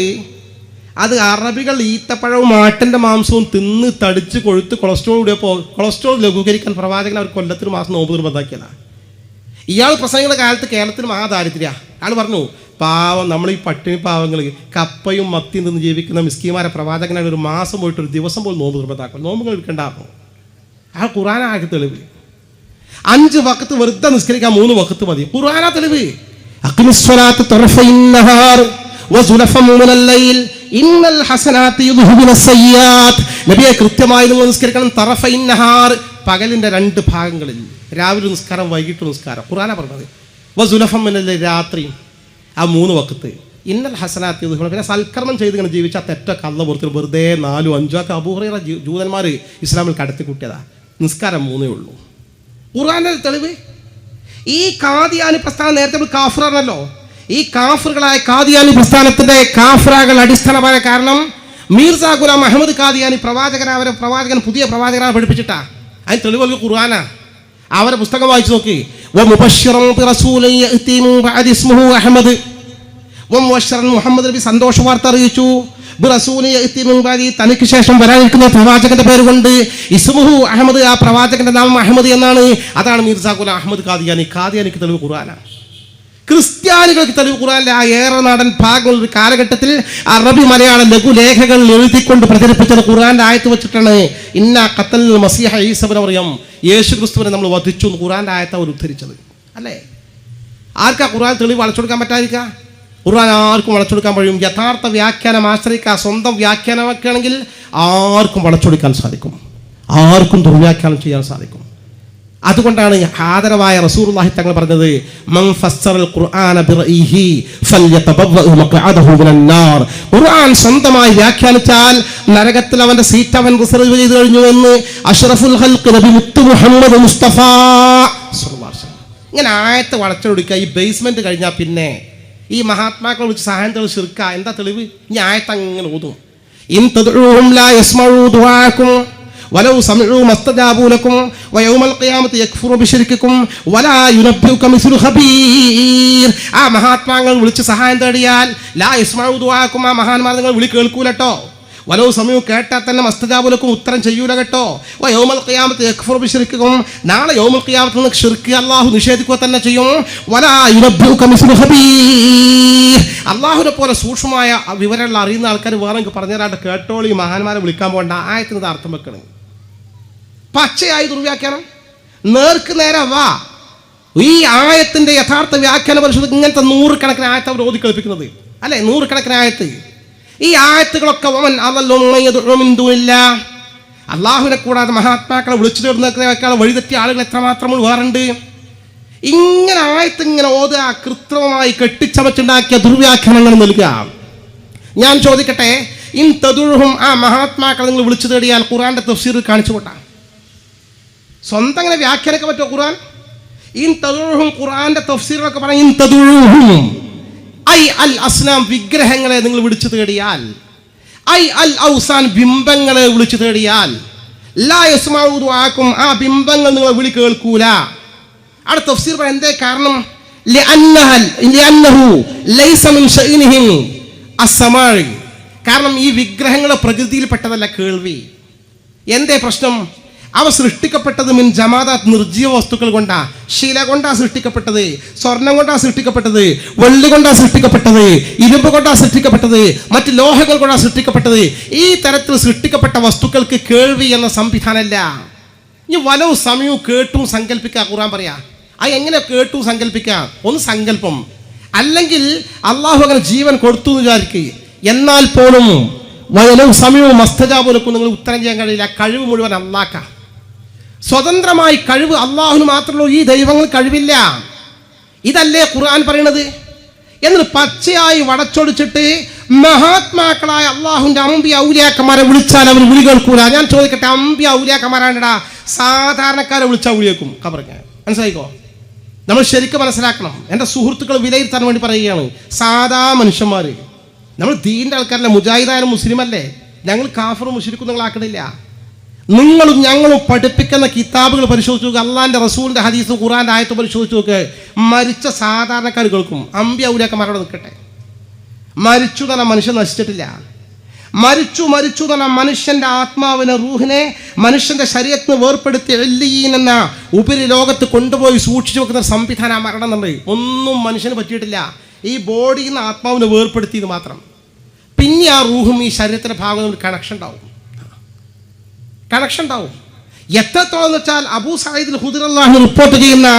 അത് അറബികൾ ഈത്തപ്പഴവും ആട്ടിൻ്റെ മാംസവും തിന്ന് തടിച്ച് കൊഴുത്ത് കൊളസ്ട്രോൾ കൂടിയപ്പോൾ കൊളസ്ട്രോൾ ലഘൂകരിക്കാൻ പ്രവാചകൻ അവർ കൊല്ലത്തിന് മാസം നോമ്പ് നിർബന്ധാക്കിയതാണ്. ഇയാൾ പ്രസംഗിക്കുന്ന കാലത്ത് കേരളത്തിൽ മഹാദാരിദ്ര്യ. അയാൾ പറഞ്ഞു, പാവം നമ്മൾ ഈ പട്ടിണി പാവങ്ങൾ കപ്പയും മത്തിയും നിന്ന് ജീവിക്കുന്ന മിസ്കിമാരെ പ്രവാചകനാണ് ഒരു മാസം പോയിട്ട് ഒരു ദിവസം പോലും നോമ്പ് നിർബന്ധാക്കും. നോമ്പുകൾ എടുക്കേണ്ടായിരുന്നു. ആ ഖുർആനാകെ തെളിവ്. 5 വഖത്ത് വെറുതെ നിസ്കരിക്കാൻ 3 വഖത്ത് മതി. ഖുർആനാ തെളിവ്. അഖിമിസ്സലാത്ത് തറഫൈൻ നഹാർ വസുലഫൻ മിനൽ ലൈൽ ഇന്നൽ ഹസനാത്തി യുദ്ഹിബുനസ് സയ്യാത്ത്. നബിയെ കൃത്യമായി നിങ്ങൾ നിസ്കരിക്കണം. തറഫൈൻ നഹാർ, പകലിൻ്റെ 2 ഭാഗങ്ങളിൽ, രാവിലെ നിസ്കാരം വൈകിട്ട് നിസ്കാരം. ഖുർആനാ പറഞ്ഞത്. വസുലഫൻ മിനൽ ലൈൽ, രാത്രി. ആ 3 വഖത്ത്. ഇന്നൽ ഹസനാത്തി യുദ്ഹിബുന, പിന്നെ സൽക്കർമ്മം ചെയ്ത് ഇങ്ങനെ ജീവിച്ചാൽ തെറ്റൊക്കെ അള്ള പുറത്ത് വെറുതെ 4 5 ഒക്കെ അബൂ ഹുറൈറ ജൂതന്മാർ ഇസ്ലാമിൽ കടത്തി കൂട്ടിയതാ. നിസ്കാരം 3 ഉള്ളൂ. ഖുർആന്റെ തെളിവ്. ഈ കാദിയാനി പ്രസ്ഥാനം നേരത്തെ കാഫിറാണല്ലോ. ഈ കാഫിറുകളായ കാദിയാനി പ്രസ്ഥാനത്തിന്റെ കാഫിറാകൾ അടിസ്ഥാനമായ കാരണം മീർസ ഗുലാം അഹമ്മദ് കാദിയാനി പ്രവാചകൻ പുതിയ പ്രവാചകനാണ് പഠിപ്പിച്ചിട്ടാ. അതിന് തെളിവ് ഖുർആനാ. അവരെ പുസ്തകം വായിച്ചു നോക്കി. മുഹമ്മദ് നബി സന്തോഷ വാർത്ത അറിയിച്ചു. തനിക്ക് ശേഷം വരാനിരിക്കുന്ന പ്രവാചകന്റെ പേര് കൊണ്ട് ഇസ്മുഹു അഹമ്മദ്, ആ പ്രവാചകന്റെ നാമം അഹമ്മദ് എന്നാണ്. അതാണ് മീർസ ഗുലാം അഹമ്മദ് ഖാദിയാനി. ഖാദിയാനിക്ക് തെളിവ് ഖുർആനാണ്. ക്രിസ്ത്യാനികൾക്ക് തെളിവ് ഖുർആനിലെ ആ ഏറെ നാടൻ ഭാഗങ്ങൾ ഒരു കാലഘട്ടത്തിൽ അറബി മലയാള ലഘുലേഖകൾ എഴുതിക്കൊണ്ട് പ്രചരിപ്പിച്ചത് ഖുർആന്റെ ആയത്ത് വെച്ചിട്ടാണ്. ഇന്ന ഖത്തൽ മസീഹ ഈസ ഇബ്നു മറിയം, യേശു ക്രിസ്തുവിനെ നമ്മൾ വധിച്ചു എന്ന് ഖുർആന്റെ ആയത്ത് അവർ ഉദ്ധരിച്ചത് അല്ലേ? ആർക്കാ ഖുർആൻ തെളിവ് വളച്ചെടുക്കാൻ പറ്റാതിരിക്കുക? ഖുർആൻ ആർക്കും വളച്ചെടുക്കാൻ കഴിയും. യഥാർത്ഥ വ്യാഖ്യാനം ആശ്രയിക്കുക. സ്വന്തം വ്യാഖ്യാനമാക്കുകയാണെങ്കിൽ ആർക്കും വളച്ചൊടുക്കാൻ സാധിക്കും, ആർക്കും ദുർവ്യാഖ്യാനം ചെയ്യാൻ സാധിക്കും. അതുകൊണ്ടാണ് ആദരവായ റസൂലുള്ളാഹി തങ്ങൾ പറഞ്ഞത്, മൻ ഫസ്സറൽ ഖുർആന ബിറഈഹി ഫൽയതബവ്വഅ മഖ്അദഹു മിനന്നാർ. ഖുർആൻ സ്വന്തമായി വ്യാഖ്യാനിച്ചാൽ നരകത്തിൽ അവന്റെ സീറ്റ് അവൻ റിസർവ് ചെയ്തു കഴിഞ്ഞു എന്ന് അഷ്റഫുൽ ഖൽഖ് നബി മുത്ത് മുഹമ്മദ് മുസ്തഫ സ്വല്ലല്ലാഹു അലൈഹി വസല്ലം. ഇങ്ങനെ ആയത്ത് വളച്ചൊടുക്കുക. ഈ ബേസ്മെന്റ് കഴിഞ്ഞാൽ പിന്നെ ഈ മഹാത്മാക്കളെ വിളിച്ച് സഹായം തെളിവ് ശിർക്ക. എന്താ തെളിവ്? ഈ ആയത്ത് അങ്ങനെ ഓതും. ഇൻ തദ്ഉഹും ലാ യസ്മഉ ദുആഅക്കും വലൗ സമഉ മസ്തജാബു ലക്കും വയൗമൽ ഖിയാമത്തി യക്ഫുറു ബിശിർക്കിക്കും വലാ യുനബ്ബിഉക മിസ്ലു ഖബീർ. ആ മഹാത്മാക്കൾ വിളിച്ച് സഹായം തേടിയാൽ ലാ യസ്മഉ ദുആഅക്കും, ആ മഹാന്മാർ നിങ്ങൾ വിളി കേൾക്കൂലട്ടോ. വലോ സമയം കേട്ടാൽ തന്നെ മസ്തജാബുലക്കും ഉത്തരം ചെയ്യൂല കേട്ടോ. യൗമൽ ഖിയാമത്തി യക്ഫുറു ബിശിർക്കിക്കും, നാളെ യൗമൽ ഖിയാമത്തിൽ നിന്ന് ശിർക്ക് അല്ലാഹു നിഷേധിക്കുക തന്നെ ചെയ്യും. വലാ യുനബ്ബിഉക മിസ്ലു ഖബീർ. അല്ലാഹുവിനെ പോലെ സൂക്ഷ്മമായ വിവരങ്ങൾ അറിയുന്ന ആൾക്കാർ വേറെ പറഞ്ഞു തരാണ്ട് കേട്ടോളി, മഹാന്മാരെ വിളിക്കാൻ പോകണ്ട. ആയത്തിന് ഇത് അർത്ഥം വെക്കണം. പച്ചയായി ദുർവ്യാഖ്യാനം. നേർക്ക് നേരെ വാ. ഈ ആയത്തിന്റെ യഥാർത്ഥ വ്യാഖ്യാന പരിശോധന ഇങ്ങനത്തെ 100 കണക്കിന് ആയത്ത് അവർ ഓതി കളിപ്പിക്കുന്നത് അല്ലെ? 100 കണക്കിന് ആയത്ത്. ഈ ആയത്തുകളൊക്കെ അള്ളാഹുവിനെ കൂടാതെ മഹാത്മാക്കളെ വിളിച്ചു തീർന്നേക്കാൾ വഴിതെറ്റിയ ആളുകൾ എത്രമാത്രം വേറുണ്ട്. ഇങ്ങനെ ആയത്ത് ഇങ്ങനെ ഓതുക, കൃത്രിമമായി കെട്ടിച്ചമച്ചുണ്ടാക്കിയ ദുർവ്യാഖ്യാനങ്ങൾ നൽകുക. ഞാൻ ചോദിക്കട്ടെ, ഇൻ തദുഉഹും, ആ മഹാത്മാക്കളെ നിങ്ങൾ വിളിച്ചു തേടിയാൽ ഖുർആന്റെ തഫ്സീർ കാണിച്ചു കൊട്ടാ. സ്വന്തം അങ്ങനെ വ്യാഖ്യാനിക്കാൻ പറ്റുമോ ഖുർആൻ? ഇൻ തദുഉഹും, ഖുർആന്റെ തഫ്സീറൊക്കെ പറയും ഇൻ തദുഉഹും ഐ അൽ അസ്നാം, വിഗ്രഹങ്ങളെ നിങ്ങൾ വിളിച്ചു തേടിയാൽ, ഐ അൽ ഔസാൻ, ബിംബങ്ങളെ വിളിച്ചു തേടിയാൽ, ലാ യസ്മഉ ദുആഅക്കും, ആ ബിംബങ്ങൾ നിങ്ങളെ വിളി കേൾക്കൂല. അവിടെ തഫ്സീർ പറയാൻ എന്തേ കാരണം? ലിഅന്നഹു ലൈസ മിൻ ശഅനിഹിം അസ്സമാഇ, കാരണം ഈ വിഗ്രഹങ്ങളുടെ പ്രകൃതിയിൽപ്പെട്ടതല്ല കേൾവി. എന്തേ പ്രശ്നം? അവ സൃഷ്ടിക്കപ്പെട്ടത് മിൻ ജമാദാത്ത്, നിർജീവ വസ്തുക്കൾ കൊണ്ടാ. ശില കൊണ്ടാ സൃഷ്ടിക്കപ്പെട്ടത്, സ്വർണം കൊണ്ടാ സൃഷ്ടിക്കപ്പെട്ടത്, വെള്ളി കൊണ്ടാ സൃഷ്ടിക്കപ്പെട്ടത്, ഇരുമ്പ് കൊണ്ടാ സൃഷ്ടിക്കപ്പെട്ടത്, മറ്റ് ലോഹങ്ങൾ കൊണ്ടാ സൃഷ്ടിക്കപ്പെട്ടത്. ഈ തരത്തിൽ സൃഷ്ടിക്കപ്പെട്ട വസ്തുക്കൾക്ക് കേൾവി എന്ന സംവിധാനമല്ല. ഇനി വലോ സമയവും കേട്ടും സങ്കല്പിക്കുക. ഖുർആൻ പറയാ അത് എങ്ങനെ കേട്ടു സങ്കല്പിക്കാം? ഒന്ന് സങ്കല്പം. അല്ലെങ്കിൽ അള്ളാഹു അങ്ങനെ ജീവൻ കൊടുത്തു എന്ന് വിചാരിക്കുക. എന്നാൽ പോലും വലോ സമയവും മസ്തജാബുലക്കും നിങ്ങൾ ഉത്തരം ചെയ്യാൻ കഴിയില്ല. കഴിവ് മുഴുവൻ അള്ളാഹ്ക്ക. സ്വതന്ത്രമായി കഴിവ് അള്ളാഹുവിന് മാത്രമല്ലോ. ഈ ദൈവങ്ങൾ കഴിവില്ല. ഇതല്ലേ ഖുർആൻ പറയണത്? എന്നിട്ട് പച്ചയായി വടച്ചൊടിച്ചിട്ട് മഹാത്മാക്കളായ അള്ളാഹുവിന്റെ അമ്പിയ ഔലിയാക്കന്മാരെ വിളിച്ചാൽ അവർ വിളി കേൾക്കൂല. ഞാൻ ചോദിക്കട്ടെ, അമ്പിയ ഔലിയാക്കന്മാരാണെടാ സാധാരണക്കാരെ വിളിച്ചാൽ വിളിയേക്കും? ഖബറൊക്കെ മനസ്സിലായിക്കോ? നമ്മൾ ശരിക്കും മനസ്സിലാക്കണം. എൻ്റെ സുഹൃത്തുക്കൾ വിലയിരുത്താൻ വേണ്ടി പറയുകയാണ്. സാധാ മനുഷ്യന്മാർ, നമ്മൾ ദീൻ്റെ ആൾക്കാരല്ലേ, മുജാഹിദായാലും മുസ്ലിം അല്ലേ, ഞങ്ങൾ കാഫറും മുശ്രിക്കും നിങ്ങളാക്കണില്ല. നിങ്ങളും ഞങ്ങളും പഠിപ്പിക്കുന്ന കിതാബുകൾ പരിശോധിച്ച് നോക്കുക, അള്ളാഹിൻ്റെ റസൂലിൻ്റെ ഹദീസും ഖുർആൻ്റെ ആയത്തും പരിശോധിച്ച് നോക്കുക. മരിച്ച സാധാരണക്കാർ കേൾക്കും, അമ്പി ഔലിയാക്കന്മാരോട് നിൽക്കട്ടെ. മരിച്ചു തന്നെ മനുഷ്യൻ നശിച്ചിട്ടില്ല. മരിച്ചു തന്നെ മനുഷ്യൻ്റെ ആത്മാവിനെ, റൂഹിനെ മനുഷ്യൻ്റെ ശരീരത്തിന് വേർപ്പെടുത്തി എല്ലീൻ എന്ന ഉപരി ലോകത്ത് കൊണ്ടുപോയി സൂക്ഷിച്ചു വെക്കുന്ന സംവിധാനം മരണം എന്നുണ്ട്. ഒന്നും മനുഷ്യന് പറ്റിയിട്ടില്ല. ഈ ബോഡിയിൽ നിന്ന് ആത്മാവിനെ വേർപ്പെടുത്തിയത് മാത്രം. പിന്നെ ആ റൂഹും ഈ ശരീരത്തിൻ്റെ ഭാഗം ഒരു കണക്ഷൻ ഉണ്ടാവും. എത്രത്തോളം എന്ന് വെച്ചാൽ അബൂ സഈദ് ഖുദരി റളിയല്ലാഹു അൻഹു റിപ്പോർട്ട് ചെയ്യുന്ന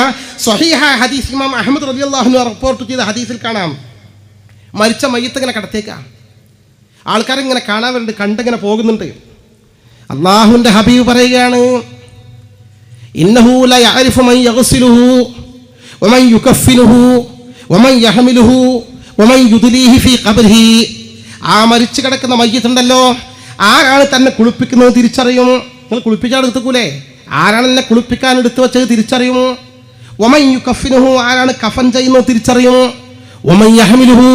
സ്വഹീഹായ ഹദീസ് ഇമാം അഹ്മദ് റളിയല്ലാഹു അൻഹു റിപ്പോർട്ട് ചെയ്ത ഹദീസിൽ കാണാം, മരിച്ച മയ്യത്ത് ഇങ്ങനെ കടത്തേക്കാം, ആൾക്കാരിങ്ങനെ കാണാൻ വരുന്നുണ്ട്, കണ്ടിങ്ങനെ പോകുന്നുണ്ട്. അള്ളാഹുവിൻ്റെ ഹബീബ് പറയുകയാണ്, ഇന്നഹു ല യഅരിഫു മൻ യഗ്സിലുഹു വമൻ യുകഫിനുഹു വമൻ യഹ്മിലുഹു വമൻ യുദ്ലീഹി ഫീ ഖബ്രിഹി. ആ മരിച്ചു കിടക്കുന്ന മയ്യത്തുണ്ടല്ലോ, ആരാണ് തന്നെ കുളിപ്പിക്കുന്നത് തിരിച്ചറിയും. നിങ്ങൾ കുളിപ്പിക്കാൻ എടുത്തുക്കൂലേ, ആരാണ് എന്നെ കുളിപ്പിക്കാൻ എടുത്തു വെച്ചത് തിരിച്ചറിയും. വമൻ യുകഫിനുഹു, ആരാണ് കഫൻ ചെയ്യുന്നത് തിരിച്ചറിയും. വമൻ യഹ്മിലുഹു,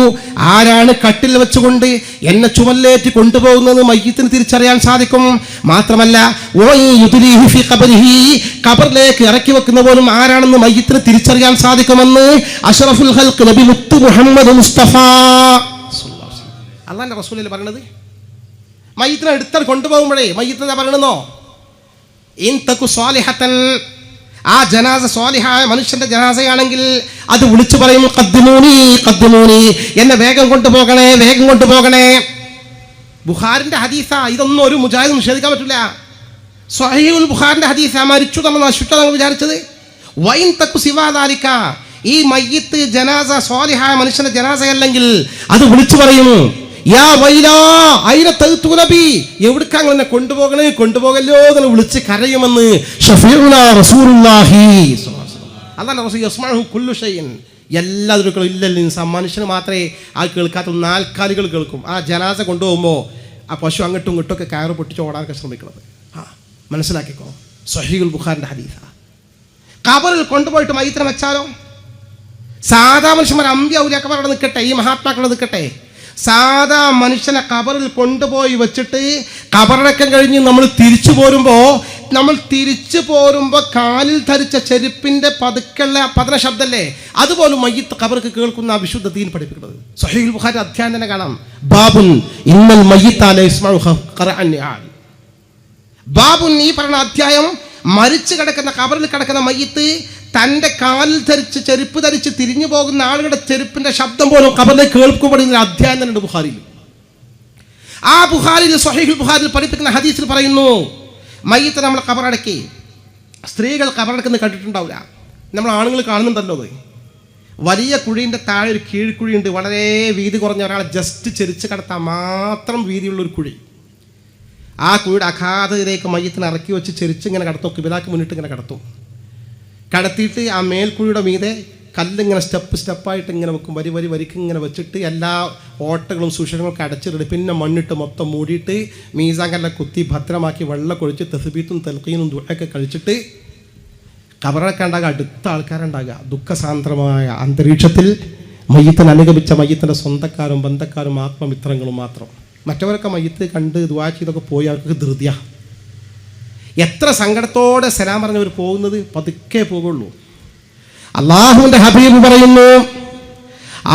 ആരാണ് കട്ടിൽ വെച്ചുകൊണ്ട് എന്നെ ചുമല്ലേറ്റി കൊണ്ടുപോകുന്നത് മയ്യത്തിന് തിരിച്ചറിയാൻ സാധിക്കും. മാത്രമല്ല വമൻ യുദ്ലീഹി ഫീ ഖബ്രിഹി, ഖബറിലേക്ക് ഇറക്കി വെക്കുന്ന പോലും ആരാണെന്ന് മയ്യത്തിന് തിരിച്ചറിയാൻ സാധിക്കുമെന്ന് അഷ്റഫുൽ ഖൽഖ് നബി മുത്ത് മുഹമ്മദ് മുസ്തഫ അള്ളാന്റെ റസൂലല്ലേ പറയണത്. മയ്യത്തിനെ എടുത്താൽ കൊണ്ടുപോകുമ്പോഴേ മയ്യത്തിനെ പറയണമെന്നോ, ഇൻ തകു സ്വാലിഹത്തൻ, ആ ജനാസ സ്വാലിഹായ മനുഷ്യന്റെ ജനാസയാണെങ്കിൽ അത് വിളിച്ചു പറയും, ഖദ്ദിമൂനി ഖദ്ദിമൂനി, എന്നെ വേഗം കൊണ്ടുപോകണേ. ബുഖാരിന്റെ ഹദീസാ, ഇതൊന്നും ഒരു മുജാഹിദ് നിഷേധിക്കാൻ പറ്റില്ല. സ്വഹീഹുൽ ബുഖാരിന്റെ ഹദീസാ. മരിച്ചു നമ്മൾ നശിച്ചു വിചാരിച്ചത്. വൈൻ തക്കു സിവാദാലിക, ഈ മയ്യിത്ത് ജനാസ സ്വാലിഹായ മനുഷ്യന്റെ ജനാസയല്ലെങ്കിൽ അത് വിളിച്ചു പറയും, യാ വൈലാ അയിന തഗ്തു നബി, എവിടേക്കാണ് എന്നെ കൊണ്ടുപോകല്ലോ എന്ന് വിളിച്ച് കരയുമെന്ന് ഷഫീഉനാ റസൂലുള്ളാഹി അല്ലാഹു റസൂൽ യസ്മഉ കുല്ലു ഷൈഇൻ. എല്ലാവരും ഇല്ലല്ല, മനുഷ്യന് മാത്രമേ ആ കേൾക്കാത്ത നാൽക്കാലികൾ കേൾക്കും. ആ ജനാസ കൊണ്ടുപോകുമ്പോൾ ആ പശു അങ്ങോട്ടും ഇങ്ങോട്ടൊക്കെ കയറ് പൊട്ടിച്ച് ഓടാനൊക്കെ ശ്രമിക്കുന്നത്. മനസ്സിലാക്കിക്കോ, സ്വഹീഹുൽ ബുഖാരിന്റെ ഹദീസാ. ഖബറിൽ കൊണ്ടുപോയിട്ട് മയ്യിത്തിനെ വെച്ചാലോ, സാധാ മനുഷ്യന്മാർ അമ്പി ഔലിയാക്കന്മാരോട് നിൽക്കട്ടെ, ഈ മഹാത്മാക്കളോട് നിൽക്കട്ടെ, സാധാ മനുഷ്യനെ ഖബറിൽ കൊണ്ടുപോയി വെച്ചിട്ട് ഖബറടക്കം കഴിഞ്ഞ് നമ്മൾ തിരിച്ചു പോരുമ്പോൾ കാലിൽ ധരിച്ച ചെരുപ്പിന്റെ പതുക്കുള്ള പതന ശബ്ദമല്ലേ, അതുപോലും മയ്യിത്ത് ഖബർക്ക് കേൾക്കുന്ന വിശുദ്ധ ദീൻ പഠിപ്പിക്കുന്നത്. സ്വഹീഹുൽ ബുഖാരി അധ്യായം തന്നെ കാണാം, ബാബുൻ ഇന്നൽ മയ്യിത്ത ല യസ്മഉ ഖറഅൻ നിആൽ. ബാബുൻ, ഈ പറയുന്ന അധ്യായം, മരിച്ചു കിടക്കുന്ന ഖബറിൽ കിടക്കുന്ന മയ്യിത്ത് തൻ്റെ കാലിൽ ധരിച്ച് ചെരുപ്പ് ധരിച്ച് തിരിഞ്ഞു പോകുന്ന ആളുകളുടെ ചെരുപ്പിന്റെ ശബ്ദം പോലും ഖബറിലേക്ക് കേൾക്കപ്പെടുന്ന അധ്യായം തന്നെ ബുഖാരിയിൽ. ആ ബുഖാരിയിൽ സ്വഹീഹുൽ ബുഖാരിയിൽ പഠിപ്പിക്കുന്ന ഹദീസിൽ പറയുന്നു, മയ്യിത്ത് നമ്മൾ ഖബറടക്കി, സ്ത്രീകൾ ഖബറടക്കുന്നത് കണ്ടിട്ടുണ്ടാവില്ല, നമ്മൾ ആണുങ്ങൾ കാണുന്നുണ്ടല്ലോ. അത് വലിയ കുഴീൻ്റെ താഴെ ഒരു കീഴ്ക്കുഴിയുണ്ട്, വളരെ വീതി കുറഞ്ഞ ഒരാളെ ജസ്റ്റ് ചെരിച്ച് കടത്താൻ മാത്രം വീതിയുള്ളൊരു കുഴി. ആ കുഴിയുടെ അഗാധതയിലേക്ക് മയ്യിത്തിനെ ഇറക്കി വെച്ച് ചെരിച്ച് ഇങ്ങനെ കടത്തും, കിബിലാക്ക് മുന്നിട്ട് ഇങ്ങനെ കടത്തിയിട്ട് ആ മേൽക്കുഴിയുടെ മീതെ കല്ലിങ്ങനെ സ്റ്റെപ്പായിട്ട് ഇങ്ങനെ വെക്കും, വരിക്ക് ഇങ്ങനെ വെച്ചിട്ട് എല്ലാ ഓട്ടകളും സൂക്ഷികളൊക്കെ അടച്ചിട്ട് പിന്നെ മണ്ണിട്ട് മൊത്തം മൂടിയിട്ട് മീസാൻ കല്ലെ കുത്തി ഭദ്രമാക്കി വെള്ളം കൊഴിച്ച് തസ്ബീത്തും തൽഖീനും ദുആയൊക്കെ കഴിച്ചിട്ട് ഖബറൊക്കെ ഉണ്ടാകുക, അടുത്ത ആൾക്കാരുണ്ടാകുക. ദുഃഖസാന്ദ്രമായ അന്തരീക്ഷത്തിൽ മയ്യിത്തിനെ അനുഗമിച്ച മയ്യിത്തിൻ്റെ സ്വന്തക്കാരും ബന്ധക്കാരും ആത്മമിത്രങ്ങളും മാത്രം. മറ്റവരൊക്കെ മയ്യിത്ത് കണ്ട് ദുആ ചെയ്തൊക്കെ പോയി അവർക്ക് ധൃതിയ. എത്ര സങ്കടത്തോടെ സലാം പറഞ്ഞവർ പോകുന്നത്, പതുക്കെ പോകുള്ളൂ. അള്ളാഹുവിൻ്റെ ഹബീബ് പറയുന്നു,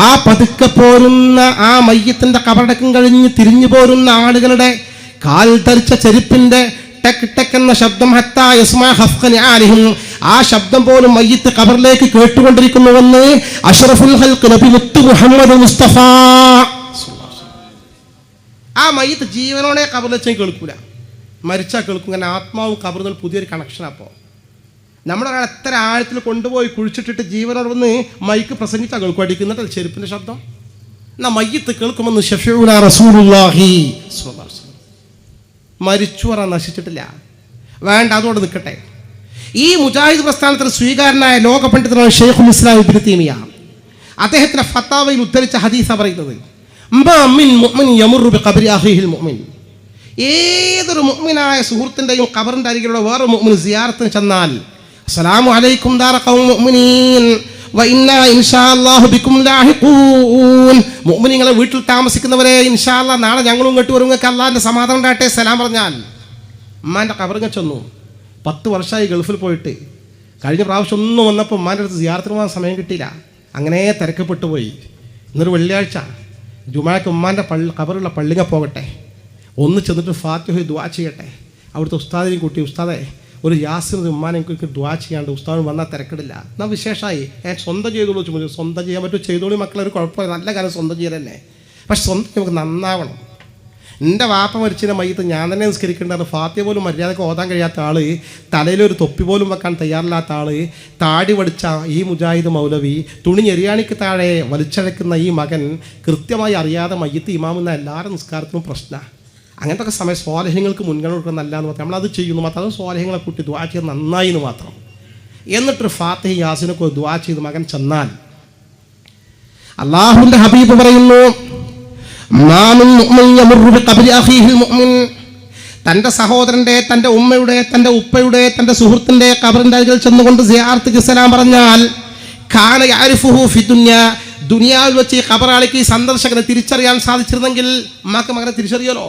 ആ പതുക്കെ പോരുന്ന ആ മയ്യിത്തിൻ്റെ ഖബറടക്കം കഴിഞ്ഞ് തിരിഞ്ഞു പോരുന്ന ആളുകളുടെ കാൽ ധരിച്ച ചെരുപ്പിന്റെ ടെക് ടെക് എന്ന ശബ്ദം, ഹത്താ യസ്മാ ഹഫ്ഖ നിആലിഹിം, ആ ശബ്ദം പോലും മയ്യിത്ത് ഖബറിലേക്ക് കേട്ടുകൊണ്ടിരിക്കുന്നുവെന്ന് അഷ്റഫുൽ ഖൽഖ് നബി മുത്ത് മുഹമ്മദ് മുസ്തഫ. ആ മയ്യിത്ത് ജീവനോടെ ഖബറിൽ വെച്ചാൽ കേൾക്കൂല, മരിച്ചാൽ കേൾക്കും. അങ്ങനെ ആത്മാവും ഖബറിൽ പുതിയൊരു കണക്ഷൻ. അപ്പോൾ നമ്മളൊരാൾ എത്ര ആഴത്തിൽ കൊണ്ടുപോയി കുഴിച്ചിട്ടിട്ട് ജീവനോട് വന്ന് മൈക്ക് പ്രസംഗിച്ചാൽ കേൾക്കും, അടിക്കുന്നുണ്ട് ചെരുപ്പിൻ്റെ ശബ്ദം. എന്നാ മയ്യിത്ത് കേൾക്കുമെന്ന് ഷഫീഉനാ റസൂലുള്ളാഹി സ്വല്ലല്ലാഹു അലൈഹി വസല്ലം. മരിച്ചു പറയാൻ നശിച്ചിട്ടില്ല, വേണ്ട, അതോടെ നിൽക്കട്ടെ. ഈ മുജാഹിദ് പ്രസ്ഥാനത്തിന് സ്വീകാരനായ ലോക പണ്ഡിതനായ ഷെയ്ഖുൽ ഇസ്ലാം ഇബ്നു തൈമിയ അദ്ദേഹത്തിൻ്റെ ഫത്താവയിൽ ഉദ്ധരിച്ച ഹദീസാണ് പറയുന്നത്, ഏതൊരു മുഅ്മിനായ സുഹൃത്തിൻ്റെയും ഖബറിൻ്റെ അരികിലുള്ള വേറെ മുഅ്മിൻ സിയാറത്തിന് ചെന്നാൽ, അസ്സലാമു അലൈക്കും ദാറ ഖൗമി മുഅ്മിനീൻ വഇന്നാ ഇൻഷാ അല്ലാഹു ബികും ലാഹിഖൂൻ. മുഅ്മിനീങ്ങളെ വീട്ടിൽ താമസിക്കുന്നവരെ ഇൻഷാ അല്ലാഹ് നാളെ ഞങ്ങളും ഇങ്ങോട്ട് വരും, നിങ്ങൾക്ക് അല്ലാഹുവിൻ്റെ സമാധാനം ഉണ്ടാകട്ടെ സലാം പറഞ്ഞാൽ. ഉമ്മാൻ്റെ ഖബറിങ്ങ ചെന്നു. 10 വർഷമായി ഗൾഫിൽ പോയിട്ട്. കഴിഞ്ഞ പ്രാവശ്യം ഒന്നും വന്നപ്പോൾ ഉമ്മാൻ്റെ അടുത്ത് സിയാറത്തിന് പോകാൻ സമയം കിട്ടിയില്ല. അങ്ങനെ തിരക്കപ്പെട്ടു പോയി. ഇന്നൊരു വെള്ളിയാഴ്ച ജുമാക്ക് ഉമ്മാൻ്റെ ഖബറുള്ള പള്ളിങ്ങ പോകട്ടെ, ഒന്ന് ചെന്നിട്ട് ഫാത്തിഹ ദുആ ചെയ്യട്ടെ. അവിടുത്തെ ഉസ്താദിനെയും കൂട്ടി, ഉസ്താദെ ഒരു യാസിന് ഉമ്മാനെ എനിക്ക് ദുആ ചെയ്യാണ്ട്, ഉസ്താദിന് വന്നാൽ തിരക്കിടില്ല. എന്നാൽ വിശേഷമായി ഞാൻ സ്വന്തം ചെയ്തോളൂ. സ്വന്തം ചെയ്യാൻ പറ്റും, ചെയ്തോളി മക്കളെ, ഒരു കുഴപ്പമില്ല, നല്ല കാര്യം സ്വന്തം ചെയ്യലല്ലേ. പക്ഷെ സ്വന്തം നമുക്ക് നന്നാവണം. എൻ്റെ വാപ്പ മരിച്ചതിൻ്റെ മയ്യത്ത് ഞാൻ തന്നെ നിസ്കരിക്കേണ്ടത്. ഫാത്തിഹ പോലും മര്യാദക്ക് ഓതാൻ കഴിയാത്ത ആൾ, തലയിലൊരു തൊപ്പി പോലും വെക്കാൻ തയ്യാറില്ലാത്ത ആൾ, താടി വടിച്ച ഈ മുജാഹിദ് മൗലവി, തുണി ഞെരിയാണിക്ക് താഴെ വലിച്ചഴക്കുന്ന ഈ മകൻ കൃത്യമായി അറിയാതെ മയ്യത്ത് ഇമാമെന്ന എല്ലാവരും നിസ്കാരത്തിനും പ്രശ്നമാണ്. അങ്ങനത്തെ ഒക്കെ സമയം സ്വാലഹ്യങ്ങൾക്ക് മുൻഗണന കൊടുക്കുന്ന നല്ലതെന്ന് മാത്രം നമ്മളത് ചെയ്യുന്നു മാത്രം. അത് സ്വാലഹ്യങ്ങളെ കൂട്ടി ദുആ ചെയ്ത് നന്നായി എന്ന് മാത്രം. എന്നിട്ടൊരു ഫാത്തിഹ യാസിനൊക്കെ ദുആ ചെയ്ത് മകൻ ചെന്നാൽ അല്ലാഹുവിൻ്റെ ഹബീബ് പറയുന്നു, തൻ്റെ സഹോദരൻ്റെ, തൻ്റെ ഉമ്മയുടെ, തൻ്റെ ഉപ്പയുടെ, തൻ്റെ സുഹൃത്തിൻ്റെ ഖബറിൻ്റെ അരികിൽ ചെന്നുകൊണ്ട് സിയാറത്ത് സലാം പറഞ്ഞാൽ കാന യഅരിഫുഹു ഫി ദുനിയ, ദുനിയാവിൽ വെച്ച് ഈ ഖബറാളിക്ക് ഈ സന്ദർശകനെ തിരിച്ചറിയാൻ സാധിച്ചിരുന്നെങ്കിൽ ഉമ്മാക്ക് മകനെ തിരിച്ചറിയാലോ?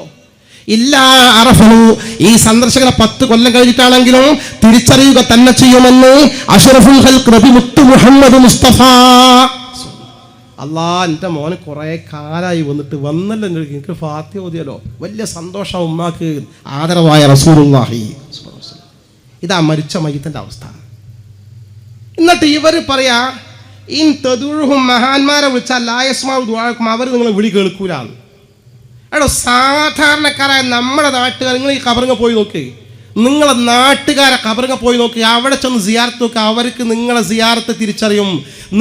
ഇല്ല അറഫഹു, ഈ സന്ദർശകനെ 10 കൊല്ലം കഴിഞ്ഞിട്ടാണെങ്കിലും തിരിച്ചറിയുക തന്നെ ചെയ്യുമെന്ന് അഷ്റഫുൽ ഖൽഖ് നബി മുത്തു മുഹമ്മദ് മുസ്തഫ. അല്ലാ, എൻ്റെ മോന് കുറേ കാലമായി വന്നല്ലോ, എനിക്ക് ഫാത്തിഹ ഓതിയല്ലോ, വലിയ സന്തോഷം ഉമ്മാക്ക്. ആദരവായ റസൂലുള്ളാഹി. ഇതാ മരിച്ച മയ്യത്തിൻ്റെ അവസ്ഥ. എന്നിട്ട് ഇവർ പറയാ, ഇൻ തദുഉഹും, മഹാന്മാരെ വിളിച്ചാൽ ലാ യസ്മഉ ദുആഅക്കും, അവർ നിങ്ങളെ വിളി കേൾക്കൂലാണ്. എടോ, സാധാരണക്കാരായ നമ്മുടെ നാട്ടുകാർ, നിങ്ങൾ ഈ ഖബറിങ്ങ പോയി നോക്ക്, നിങ്ങളെ നാട്ടുകാരെ ഖബറിങ്ങ പോയി നോക്കി, അവിടെ ചെന്ന് സിയാറത്ത് നോക്കുക. അവർക്ക് നിങ്ങളെ സിയാറത്ത് തിരിച്ചറിയും,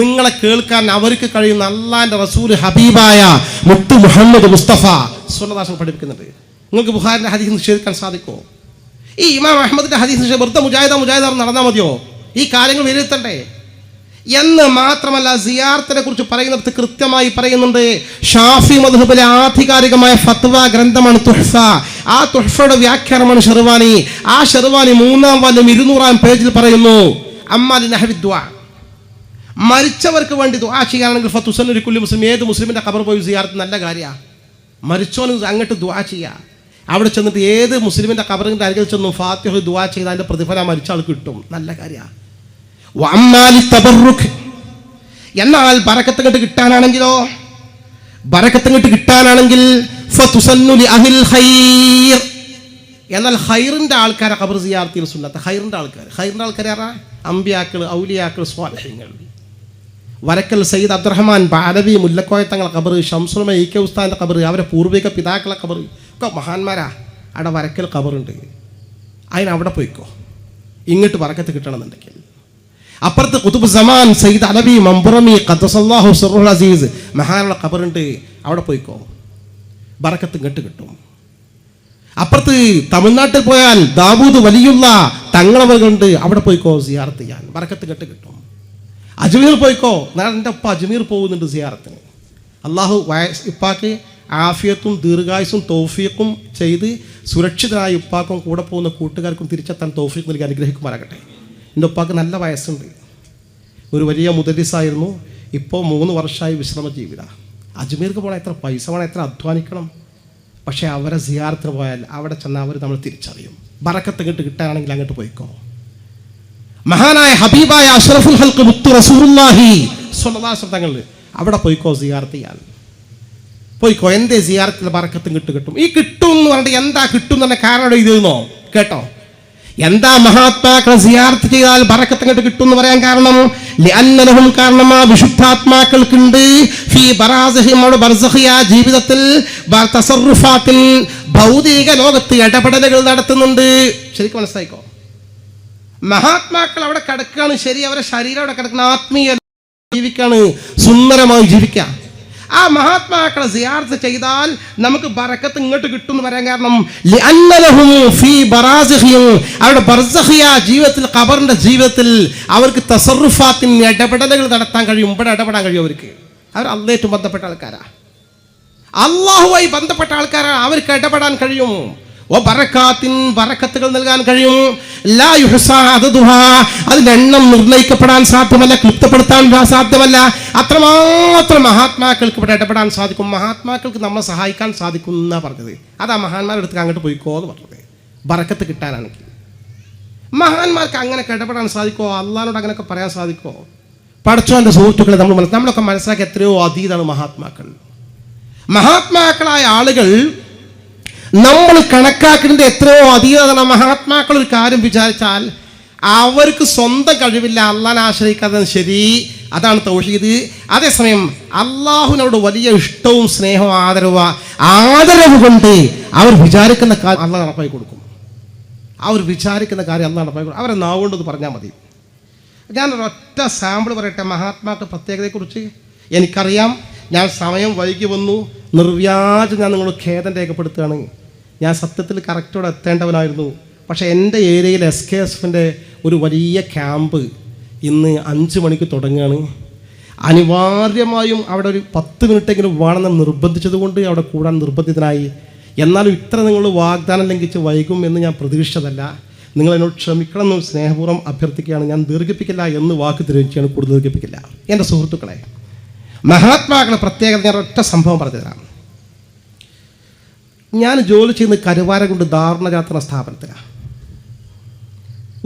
നിങ്ങളെ കേൾക്കാൻ അവർക്ക് കഴിയും. അല്ലാഹുവിൻ്റെ റസൂൽ ഹബീബായ മുത്തു മുഹമ്മദ് മുസ്തഫ സ്വല്ലല്ലാഹു പഠിപ്പിക്കുന്നുണ്ട്. നിങ്ങൾക്ക് ബുഖാരിൻ്റെ ഹദീസ് നിഷേധിക്കാൻ സാധിക്കുമോ? ഈ ഇമാം അഹമ്മദിൻ്റെ ഹദീസ് നിഷേധം വെറുതെ മുജാഹിദ് നടന്നാൽ മതിയോ? ഈ കാര്യങ്ങൾ വിലയിരുത്തണ്ടേ എന്ന് മാത്രമല്ല, സിയാറത്തിനെ കുറിച്ച് പറയുന്നിടത്ത് കൃത്യമായി പറയുന്നുണ്ട്. ഷാഫി മദ്ഹബിലെ ആധികാരികമായ ഫത്വ ഗ്രന്ഥമാണ് തുഹ്ഫ. ആ തുഹ്ഫയുടെ വ്യാഖ്യാനമാണ് ഷെർവാനി. ആ ഷെർവാനി 3-ാം വാല്യം 200-ാം പേജിൽ പറയുന്നു, അമ്മാലി നഹവി ദുആ, മരിച്ചവർക്ക് വേണ്ടി ദുആ ചെയ്യാനാണെങ്കിൽ ഫതുസന്നു ലികുല്ലി മുസ്ലിം, ഏത് മുസ്ലിമിൻ്റെ ഖബർ പോയി സിയാറത്ത് നല്ല കാര്യമാണ്. മരിച്ചോന് അങ്ങോട്ട് ദുആ ചെയ്യുക. അവിടെ ചെന്നിട്ട് ഏത് മുസ്ലിമിൻ്റെ ഖബറിൻ്റെ അരികിൽ ചെന്നും ഫാത്തിഹ ദുആ ചെയ്ത് അതിൻ്റെ പ്രതിഫലം മരിച്ച ആൾക്ക് കിട്ടും, നല്ല കാര്യമാണ്. എന്നാൽ ബറക്കത്ത് ഇങ്ങോട്ട് കിട്ടാനാണെങ്കിലോ, ബറക്കത്ത് ഇങ്ങോട്ട് കിട്ടാനാണെങ്കിൽ എന്നാൽ ഹൈറിൻ്റെ ആൾക്കാരെ ഖബർ സിയാറത്തിൽ സുന്നത്ത്. ഹൈറിൻ്റെ ആൾക്കാർ ആരാ? അമ്പിയാക്കൾ, ഔലിയാക്കൾ, സ്വാലിഹീങ്ങൾ. വരക്കൽ സയ്യിദ് അബ്ദുറഹ്മാൻ ബാലവി മുല്ലക്കോയ തങ്ങളെ ഖബർ, ഷംസുൽ ഇ കെ ഉസ്താദിൻ്റെ ഖബർ, അവരെ പൂർവിക പിതാക്കളെ ഖബർ ഒക്കെ മഹാന്മാരാ. അവിടെ വരക്കൽ ഖബറുണ്ട്, അതിനവിടെ പോയിക്കോ ഇങ്ങോട്ട് ബറക്കത്ത് കിട്ടണമെന്നുണ്ടെങ്കിൽ. അപ്പുറത്ത് ഖുതുബ് സമാൻ സയ്യിദ് അലവി മംബുറമി ഖദ്ദസല്ലാഹു സിർറുൽ അസീസ് മഹാനുള്ള ഖബറുണ്ട്, അവിടെ പോയിക്കോ, ബറക്കത്ത് ഇങ്ങോട്ട് കിട്ടും. അപ്പുറത്ത് തമിഴ്നാട്ടിൽ പോയാൽ ദാവൂദ് വലിയുള്ള തങ്ങളവരുണ്ട്, അവിടെ പോയിക്കോ സിയാറത്ത് ചെയ്യാൻ, ബറക്കത്ത് ഇങ്ങോട്ട് കിട്ടും. അജ്മീർ പോയിക്കോ, എൻ്റെ ഉപ്പ അജ്മീർ പോകുന്നുണ്ട് സിയാറത്തിന്. അള്ളാഹു ഉപ്പാക്ക് ആഫിയത്തും ദീർഘായുസും തൗഫീഖും ചെയ്ത് സുരക്ഷിതരായ ഉപ്പാക്കും കൂടെ പോകുന്ന കൂട്ടുകാർക്കും തിരിച്ചെത്താൻ തൗഫീഖ് നൽകി അനുഗ്രഹിക്കുമാറാകട്ടെ. എൻ്റെ ഉപ്പാക്ക് നല്ല വയസ്സുണ്ട്, ഒരു വലിയ മുദരിസായിരുന്നു, ഇപ്പോൾ 3 വർഷമായി വിശ്രമ ജീവിത. അജ്മീർക്ക് പോകണം, എത്ര പൈസ വേണം, എത്ര അധ്വാനിക്കണം. പക്ഷേ അവരെ സിയാറത്തിന് പോയാൽ അവിടെ ചെന്നാൽ അവർ നമ്മൾ തിരിച്ചറിയും. ബറക്കത്ത് ഇങ്ങോട്ട് കിട്ടാനാണെങ്കിൽ അങ്ങോട്ട് പോയിക്കോ. മഹാനായ ഹബീബായ അഷ്റഫുൽ ഖൽഖ് മുത്തു റസൂലുള്ളാഹി സ്വല്ലല്ലാഹു അലൈഹി വസല്ലം തങ്ങൾ അവിടെ പോയിക്കോ, സിയാറത്ത് ചെയ്യാൻ പോയിക്കോ. എന്തേ സിയാറത്തിൽ ബറക്കത്ത് ഇങ്ങോട്ട് കിട്ടും. ഈ കിട്ടും എന്ന് പറഞ്ഞിട്ട് എന്താ കിട്ടും എന്ന് പറഞ്ഞ കാരണം ഇതെന്നോ കേട്ടോ. എന്താ മഹാത്മാക്കളെ സിയാറത്ത് ചെയ്താൽ ബറക്കത്ത് ഇങ്ങോട്ട് കിട്ടും എന്ന് പറയാൻ കാരണം, ലിഅന്നലഹും, കാരണം ആ വിശുദ്ധാത്മാക്കൾക്കുണ്ട് ഫീ ബറാസിഹിം, അവിടെ ബർസഖിയ ജീവിതത്തിൽ തസറുഫാത്തിൽ ഭൗതിക ലോകത്ത് ഇടപെടലുകൾ നടത്തുന്നുണ്ട്. ശരിക്കും മനസ്സിലായിക്കോ, മഹാത്മാക്കൾ അവിടെ കിടക്കുകയാണ്, ശരി, അവരുടെ ശരീരം അവിടെ കിടക്കുന്ന ആത്മീയ ജീവിക്കാണ്, സുന്ദരമായി ജീവിക്കാം. ആ മഹാത്മാക്കളെ സിയാറത്ത് ചെയ്താൽ നമുക്ക് ബറക്കത്ത് ഇങ്ങോട്ട് കിട്ടും എന്ന് പറയാൻ കാരണം, ലിഅന്നലഹും ഫീ ബറാസിഹിം, അവരുടെ ബർസഖിയ ജീവിതത്തിൽ, ഖബറിന്റെ ജീവിതത്തിൽ അവർക്ക് തസറുഫാത്തിന് ഇടപെടലുകൾ നടത്താൻ കഴിയും, ഇവിടെ ഇടപെടാൻ കഴിയും. അവർ അല്ലാഹുവായിട്ട് ബന്ധപ്പെട്ട ആൾക്കാരാ, അല്ലാഹുവായി ബന്ധപ്പെട്ട ആൾക്കാരാ, അവർക്ക് ഇടപെടാൻ കഴിയും. ബറക്കത്തുകൾ നൽകാൻ കഴിയും. ലാ യുഹ്സാ അദദുഹാ, അതിന്റെ എണ്ണം നിർണ്ണയിക്കപ്പെടാൻ സാധ്യമല്ല, ക്ലിപ്തപ്പെടുത്താൻ സാധ്യമല്ല. അത്രമാത്രം മഹാത്മാക്കൾക്ക് ഇവിടെ ഇടപെടാൻ സാധിക്കും. മഹാത്മാക്കൾക്ക് നമ്മളെ സഹായിക്കാൻ സാധിക്കും എന്നാ പറഞ്ഞത്. അതാ മഹാന്മാരുടെ അടുത്ത് അങ്ങോട്ട് പോയിക്കോ എന്ന് പറഞ്ഞത്. ബറക്കത്ത് കിട്ടാനാണെങ്കിൽ മഹാന്മാർക്ക് അങ്ങനെയൊക്കെ ഇടപെടാൻ സാധിക്കുമോ? അള്ളാഹിനോട് അങ്ങനെയൊക്കെ പറയാൻ സാധിക്കുമോ? പടച്ചോന്റെ സുഹൃത്തുക്കളെ നമ്മളൊക്കെ മനസ്സിലാക്കി എത്രയോ അതീതാണ് മഹാത്മാക്കൾ. മഹാത്മാക്കളായ ആളുകൾ നമ്മൾ കണക്കാക്കുന്നത് എത്രയോ അതീതമാണ്. മഹാത്മാക്കൾ ഒരു കാര്യം വിചാരിച്ചാൽ അവർക്ക് സ്വന്തം കഴിവില്ല, അള്ളാഹിനെ ആശ്രയിക്കാതെ ശരി, അതാണ് തൗഹീദ്. അതേസമയം അള്ളാഹുവിനോട് വലിയ ഇഷ്ടവും സ്നേഹവും ആദരവ് കൊണ്ട് അവർ വിചാരിക്കുന്ന കാര്യം അള്ളാഹ് നടപ്പാക്കി കൊടുക്കും. അവർ വിചാരിക്കുന്ന കാര്യം അള്ളാഹ് നടപ്പാക്കി കൊടുക്കും. അവരെ നാവുകൊണ്ടത് പറഞ്ഞാൽ മതി. ഞാനൊരൊറ്റ സാമ്പിൾ പറയട്ടെ മഹാത്മാക്കളുടെ പ്രത്യേകതയെക്കുറിച്ച്. എനിക്കറിയാം, ഞാൻ സമയം വൈകി വന്നു, നിർവ്യാജം ഞാൻ നിങ്ങളോട് ഖേദം രേഖപ്പെടുത്തുകയാണ്. ഞാൻ സത്യത്തിൽ കറക്റ്റോടെ എത്തേണ്ടവനായിരുന്നു. പക്ഷേ എൻ്റെ ഏരിയയിൽ SKSFൻ്റെ ഒരു വലിയ ക്യാമ്പ് ഇന്ന് 5 മണിക്ക് തുടങ്ങുകയാണ്. അനിവാര്യമായും അവിടെ ഒരു 10 മിനിറ്റെങ്കിലും വേണമെന്ന് നിർബന്ധിച്ചത് കൊണ്ട് അവിടെ കൂടാൻ നിർബന്ധിതനായി. എന്നാലും ഇത്ര നിങ്ങൾ വാഗ്ദാനം ലംഘിച്ച് വൈകും എന്ന് ഞാൻ പ്രതീക്ഷിച്ചതല്ല. നിങ്ങൾ എന്നോട് ക്ഷമിക്കണം എന്ന് സ്നേഹപൂർവ്വം അഭ്യർത്ഥിക്കുകയാണ്. ഞാൻ ദീർഘിപ്പിക്കില്ല എന്ന് വാക്ക് തിരിച്ചാണ്, കൂടുതൽ ദീർഘിപ്പിക്കില്ല. എൻ്റെ സുഹൃത്തുക്കളെ, മഹാത്മാക്കളുടെ പ്രത്യേകത ഞാൻ ഒറ്റ സംഭവം പറഞ്ഞുതരാം. ഞാൻ ജോലി ചെയ്യുന്ന കരുവാരകുണ്ട് ദാരുണജാത്ര സ്ഥാപനത്തിലാണ്.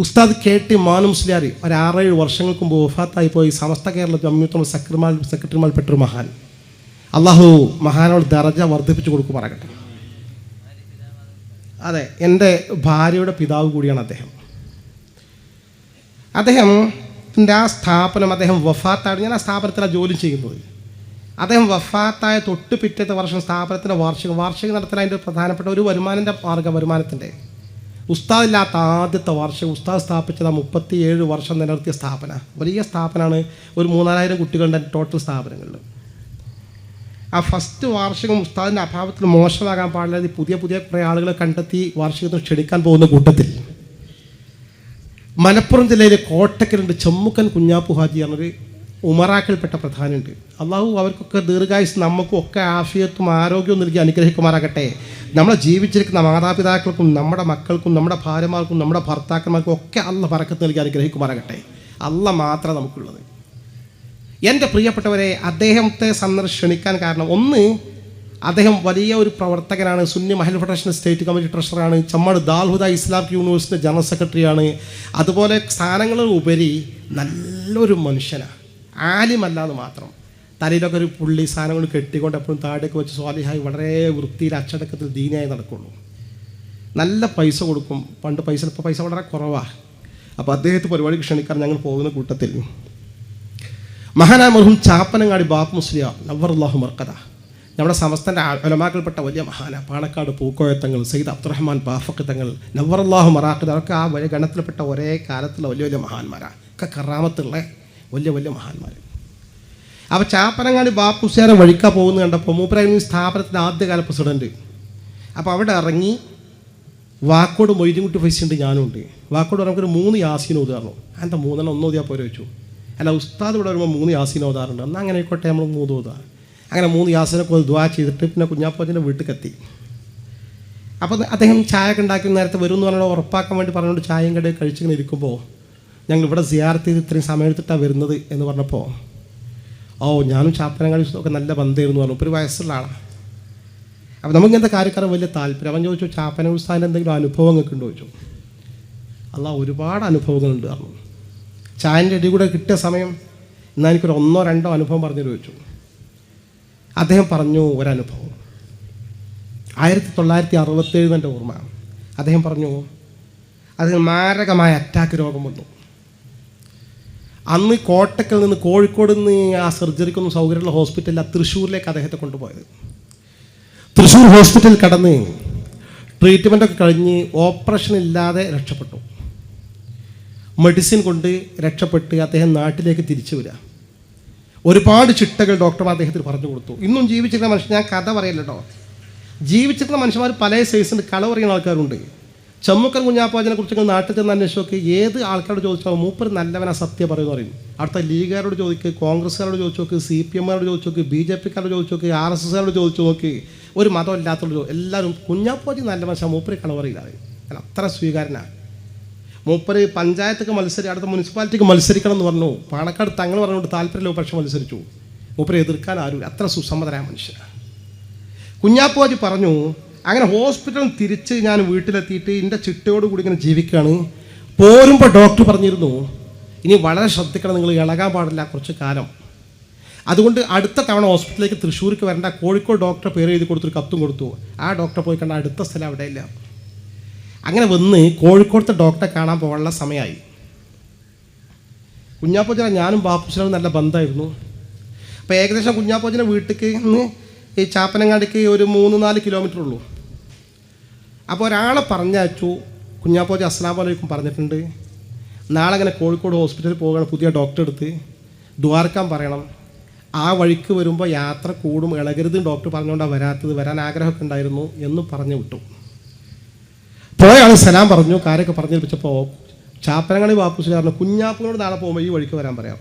ഉസ്താദ് KT മാനു മുസ്ലിയാർ ഒരു 6-7 വർഷങ്ങൾക്ക് മുമ്പ് വഫാത്തായി പോയി. സമസ്ത കേരള ജംഇയ്യത്തുൽ സെക്രട്ടറിമാരിൽപ്പെട്ടൊരു മഹാൻ. അള്ളാഹു മഹാനോട് ദറജ വർദ്ധിപ്പിച്ചു കൊടുക്കുമാറാകട്ടെ. അതെ, എൻ്റെ ഭാര്യയുടെ പിതാവ് കൂടിയാണ് അദ്ദേഹം. അദ്ദേഹത്തിൻ്റെ ആ സ്ഥാപനം, അദ്ദേഹം വഫാത്തായിട്ട്, ഞാൻ ആ സ്ഥാപനത്തിലാണ് ജോലി ചെയ്യുന്നത്. അദ്ദേഹം വഫാത്തായ തൊട്ട് പിറ്റത്തെ വർഷം സ്ഥാപനത്തിൻ്റെ വാർഷികം നടത്താൻ അതിൻ്റെ പ്രധാനപ്പെട്ട ഒരു വരുമാനത്തിൻ്റെ ഉസ്താദില്ലാത്ത ആദ്യത്തെ വാർഷികം ഉസ്താദ് സ്ഥാപിച്ചത് 37 വർഷം നിലനിർത്തിയ സ്ഥാപന, വലിയ സ്ഥാപനമാണ്. ഒരു 3,000-4,000 കുട്ടികളുടെ ടോട്ടൽ സ്ഥാപനങ്ങളിൽ. ആ ഫസ്റ്റ് വാർഷികം ഉസ്താദിൻ്റെ അഭാവത്തിൽ മോശമാകാൻ പാടില്ലാതെ പുതിയ കുറേ ആളുകളെ കണ്ടെത്തി വാർഷികത്തിന് ക്ഷണിക്കാൻ പോകുന്ന കൂട്ടത്തിൽ മലപ്പുറം ജില്ലയിലെ കോട്ടക്കലുണ്ട് ചെമ്മുക്കൻ കുഞ്ഞാപ്പു ഹാജി എന്നൊരു ഉമറാക്കൽപ്പെട്ട പ്രധാനുണ്ട്. അള്ളാഹു അവർക്കൊക്കെ ദീർഘായുസ്, നമുക്കും ഒക്കെ ആഫിയത്തും ആരോഗ്യവും നൽകി അനുഗ്രഹിക്കുമാറാകട്ടെ. നമ്മളെ ജീവിച്ചിരിക്കുന്ന മാതാപിതാക്കൾക്കും നമ്മുടെ മക്കൾക്കും നമ്മുടെ ഭാര്യമാർക്കും നമ്മുടെ ഭർത്താക്കന്മാർക്കും ഒക്കെ അള്ളാഹ് ബറക്കത്ത് നൽകി അനുഗ്രഹിക്കുമാറാകട്ടെ. അള്ളാഹ് മാത്രം നമുക്കുള്ളത്. എൻ്റെ പ്രിയപ്പെട്ടവരെ, അദ്ദേഹത്തെ ക്ഷണിക്കാൻ കാരണം, ഒന്ന്, അദ്ദേഹം വലിയ ഒരു പ്രവർത്തകനാണ്. Sunni Mahal federation state committee ട്രഷററാണ്. Chemmad Darul Huda Islamic university general സെക്രട്ടറിയാണ്. അതുപോലെ സ്ഥാനങ്ങളുപരി നല്ലൊരു മനുഷ്യനാണ്. ആലിമല്ലാന്ന് മാത്രം, തലയിലൊക്കെ ഒരു പുള്ളി സാധനങ്ങൾ കെട്ടിക്കൊണ്ട് എപ്പോഴും താഴേക്ക് വെച്ച് സ്വാലിഹായി വളരെ വൃത്തിയിൽ അച്ചടക്കത്തിൽ ദീനിയായി നടക്കുള്ളൂ. നല്ല പൈസ കൊടുക്കും. പണ്ട് ഇപ്പോൾ പൈസ വളരെ കുറവാണ്. അപ്പോൾ അദ്ദേഹത്തെ പരിപാടിക്ക് ക്ഷണിക്കാൻ ഞങ്ങൾ പോകുന്ന കൂട്ടത്തിൽ മഹാനായ മർഹൂം ചാപ്പനങ്ങാടി ബാപ്പ് മുസ്ലിയാർ നവ്വറല്ലാഹു മർക്കദ, നമ്മുടെ സമസ്തൻ്റെ ഉലമാക്കൾപ്പെട്ട വലിയ മഹാന, പാണക്കാട് പൂക്കോയത്തങ്ങൾ, സയ്യിദ് അബ്ദുറഹ്മാൻ ബാഫഖ് തങ്ങൾ, നവ്വറല്ലാഹു മറാഖദ, അതൊക്കെ ആ വലിയ ഗണത്തിൽപ്പെട്ട ഒരേ കാലത്തുള്ള വലിയ മഹാന്മാരാണ്. ഒക്കെ കറാമത്തുള്ള വലിയ മഹാന്മാർ. അപ്പോൾ ചാപ്പനങ്ങാടി ബാപ്പ് മുസ്ലിയാരെ വഴിക്കാൻ പോകുന്നത് കണ്ടപ്പോൾ മൂപ്പരായിരുന്നു സ്ഥാപനത്തിൻ്റെ ആദ്യകാല പ്രസിഡൻറ്റ്. അപ്പോൾ അവിടെ ഇറങ്ങി വാക്കോട് മൊയ്തീൻകുട്ടി ഫൈസിയുണ്ട്, ഞാനുണ്ട്. വാക്കോട് നമുക്കൊരു 3 യാസീൻ ഓതാറുള്ളൂ. എന്താ 3 ഒന്നോതിയാൽ പോരെ വെച്ചു. അല്ല, ഉസ്താദ് ഇവിടെ വരുമ്പോൾ 3 യാസീൻ ഓതാറുണ്ട്. എന്നാൽ അങ്ങനെ ആയിക്കോട്ടെ, നമ്മൾ 3 ഓതാം. അങ്ങനെ 3 യാസീനൊക്കെ ദുആ ചെയ്തിട്ട് പിന്നെ കുഞ്ഞാപ്പാച്ചിൻ്റെ വീട്ടിലെത്തി. അപ്പോൾ അദ്ദേഹം ചായ ഒക്കെ ഉണ്ടാക്കി നേരത്തെ വരും എന്ന് പറഞ്ഞാൽ ഉറപ്പാക്കാൻ വേണ്ടി പറഞ്ഞുകൊണ്ട് ചായയും കടയിൽ കഴിച്ചിങ്ങനെ ഇരിക്കുമ്പോൾ ഞങ്ങൾ ഇവിടെ സിയാറത്ത് ചെയ്ത് ഇത്രയും സമയം എടുത്തിട്ടാണ് വരുന്നത് എന്ന് പറഞ്ഞപ്പോൾ, ഞാനും ചാപ്പനങ്ങാടി ഒക്കെ നല്ല ബന്ധമായിരുന്നു പറഞ്ഞു. ഒരു വയസ്സുള്ള ആളാണ്. അപ്പോൾ നമുക്കിങ്ങനത്തെ കാര്യക്കാരൻ വലിയ താല്പര്യം. അവൻ ചോദിച്ചു, ചാപ്പന ഉസ്താദിൻ്റെ എന്തെങ്കിലും അനുഭവങ്ങളൊക്കെ ഉണ്ടോ ചോദിച്ചു. ഒരുപാട് അനുഭവങ്ങളുണ്ട് പറഞ്ഞു. ചായൻ്റെ ഇടയിൽ കൂടെ കിട്ടിയ സമയം എന്നാൽ എനിക്കൊരു 1-2 അനുഭവം പറഞ്ഞു ചോദിച്ചു. അദ്ദേഹം പറഞ്ഞു ഒരനുഭവം. 1967 എൻ്റെ ഓർമ്മ. അദ്ദേഹം പറഞ്ഞു, അതിന് മാരകമായ അറ്റാക്ക് രോഗം വന്നു. അന്ന് കോട്ടക്കൽ നിന്ന് കോഴിക്കോട് നിന്ന് ആ സർജറിക്കൊന്നും സൗകര്യമുള്ള ഹോസ്പിറ്റലിൽ തൃശ്ശൂരിലേക്ക് അദ്ദേഹത്തെ കൊണ്ടുപോയത്. തൃശ്ശൂർ ഹോസ്പിറ്റലിൽ കടന്ന് ട്രീറ്റ്മെൻറ്റൊക്കെ കഴിഞ്ഞ് ഓപ്പറേഷൻ ഇല്ലാതെ രക്ഷപ്പെട്ടു. മെഡിസിൻ കൊണ്ട് രക്ഷപ്പെട്ട് അദ്ദേഹം നാട്ടിലേക്ക് തിരിച്ചു വരിക. ഒരുപാട് ചിട്ടകൾ ഡോക്ടർമാർ അദ്ദേഹത്തിന് പറഞ്ഞു കൊടുത്തു. ഇന്നും ജീവിച്ചിരുന്ന മനുഷ്യൻ, ഞാൻ കഥ പറയല്ല കേട്ടോ, ജീവിച്ചിരുന്ന മനുഷ്യന്മാർ പല സൈസുണ്ട്. കള പറയുന്ന ആൾക്കാരുണ്ട്. ചെമ്മുക്കൻ കുഞ്ഞാപ്പാജിനെ കുറിച്ച് നാട്ടിൽ ചെന്ന് അന്വേഷിച്ച് നോക്കി. ഏത് ആൾക്കാരോട് ചോദിച്ചാൽ മൂപ്പർ നല്ലവനാ സത്യം പറയുമെന്ന് പറയും. അടുത്ത ലീഗുകാരോട് ചോദിക്കുക, കോൺഗ്രസ്സുകാരോട് ചോദിച്ചു നോക്ക്, CPM-കാരോട് ചോദിച്ചു നോക്ക്, BJP-ക്കാരോട് ചോദിച്ചു നോക്ക്, RSS-കാരോട് ചോദിച്ചു നോക്ക്. ഒരു മതം ഇല്ലാത്തുള്ളൂ എല്ലാവരും കുഞ്ഞാപ്പോജി നല്ല മനുഷ്യൻ, മൂപ്പര് കളവറിയില്ലാതെ അത്ര സ്വീകാരനാണ്. മൂപ്പര് പഞ്ചായത്തൊക്കെ അടുത്ത മുനിസിപ്പാലിറ്റിക്ക് മത്സരിക്കണം എന്ന് പറഞ്ഞു. പാണക്കാട് തങ്ങൾ പറഞ്ഞുകൊണ്ട് താല്പര്യമില്ല, പക്ഷെ മത്സരിച്ചു. മൂപ്പര് എതിർക്കാൻ ആരും, അത്ര സുസമ്മതനായ മനുഷ്യനാണ്. കുഞ്ഞാപ്പോജി പറഞ്ഞു, അങ്ങനെ ഹോസ്പിറ്റലിൽ തിരിച്ച് ഞാൻ വീട്ടിലെത്തിയിട്ട് എൻ്റെ ചിട്ടയോടുകൂടി ഇങ്ങനെ ജീവിക്കുകയാണ്. പോരുമ്പോൾ ഡോക്ടർ പറഞ്ഞിരുന്നു, ഇനി വളരെ ശ്രദ്ധിക്കണം, നിങ്ങൾ ഇളകാൻ പാടില്ല കുറച്ച് കാലം. അതുകൊണ്ട് അടുത്ത തവണ ഹോസ്പിറ്റലിലേക്ക് തൃശ്ശൂർക്ക് വരേണ്ട, കോഴിക്കോട് ഡോക്ടറെ പേര് എഴുതി കൊടുത്തൊരു കത്തും കൊടുത്തു. ആ ഡോക്ടറെ പോയി കണ്ട അടുത്ത സ്ഥലം അവിടെ ഇല്ല. അങ്ങനെ വന്ന് കോഴിക്കോടത്തെ ഡോക്ടറെ കാണാൻ പോകാനുള്ള സമയമായി. കുഞ്ഞാപ്പോച്ചനെ ഞാനും ബാപ്പുശ്ശനും നല്ല ബന്ധമായിരുന്നു. അപ്പോൾ ഏകദേശം കുഞ്ഞാപ്പോച്ചനെ വീട്ടിലേക്ക് ഈ ചാപ്പനങ്ങാടിക്ക് ഒരു 3-4 കിലോമീറ്റർ ഉള്ളൂ. അപ്പോൾ ഒരാളെ പറഞ്ഞയച്ചു. കുഞ്ഞാപ്പോച്ചി അസ്സലാമു അലൈക്കും പറഞ്ഞിട്ടുണ്ട്, നാളെ അങ്ങനെ കോഴിക്കോട് ഹോസ്പിറ്റലിൽ പോകണം, പുതിയ ഡോക്ടറെ അടുത്ത് ദ്വാരക്കാൻ പറയണം. ആ വഴിക്ക് വരുമ്പോൾ യാത്ര കൂടും, ഇളകരുത് ഡോക്ടർ പറഞ്ഞുകൊണ്ടാണ് വരാത്തത്, വരാൻ ആഗ്രഹമൊക്കെ ഉണ്ടായിരുന്നു എന്ന് പറഞ്ഞു വിട്ടു. പോയാൾ സലാം പറഞ്ഞു, കാര്യമൊക്കെ പറഞ്ഞേൽപ്പിച്ചപ്പോൾ ചാപ്പനങ്ങാടി ബാപ്പുശ്ശേരി പറഞ്ഞു, കുഞ്ഞാപ്പനോട് നാളെ പോകുമ്പോൾ ഈ വഴിക്ക് വരാൻ പറയാം.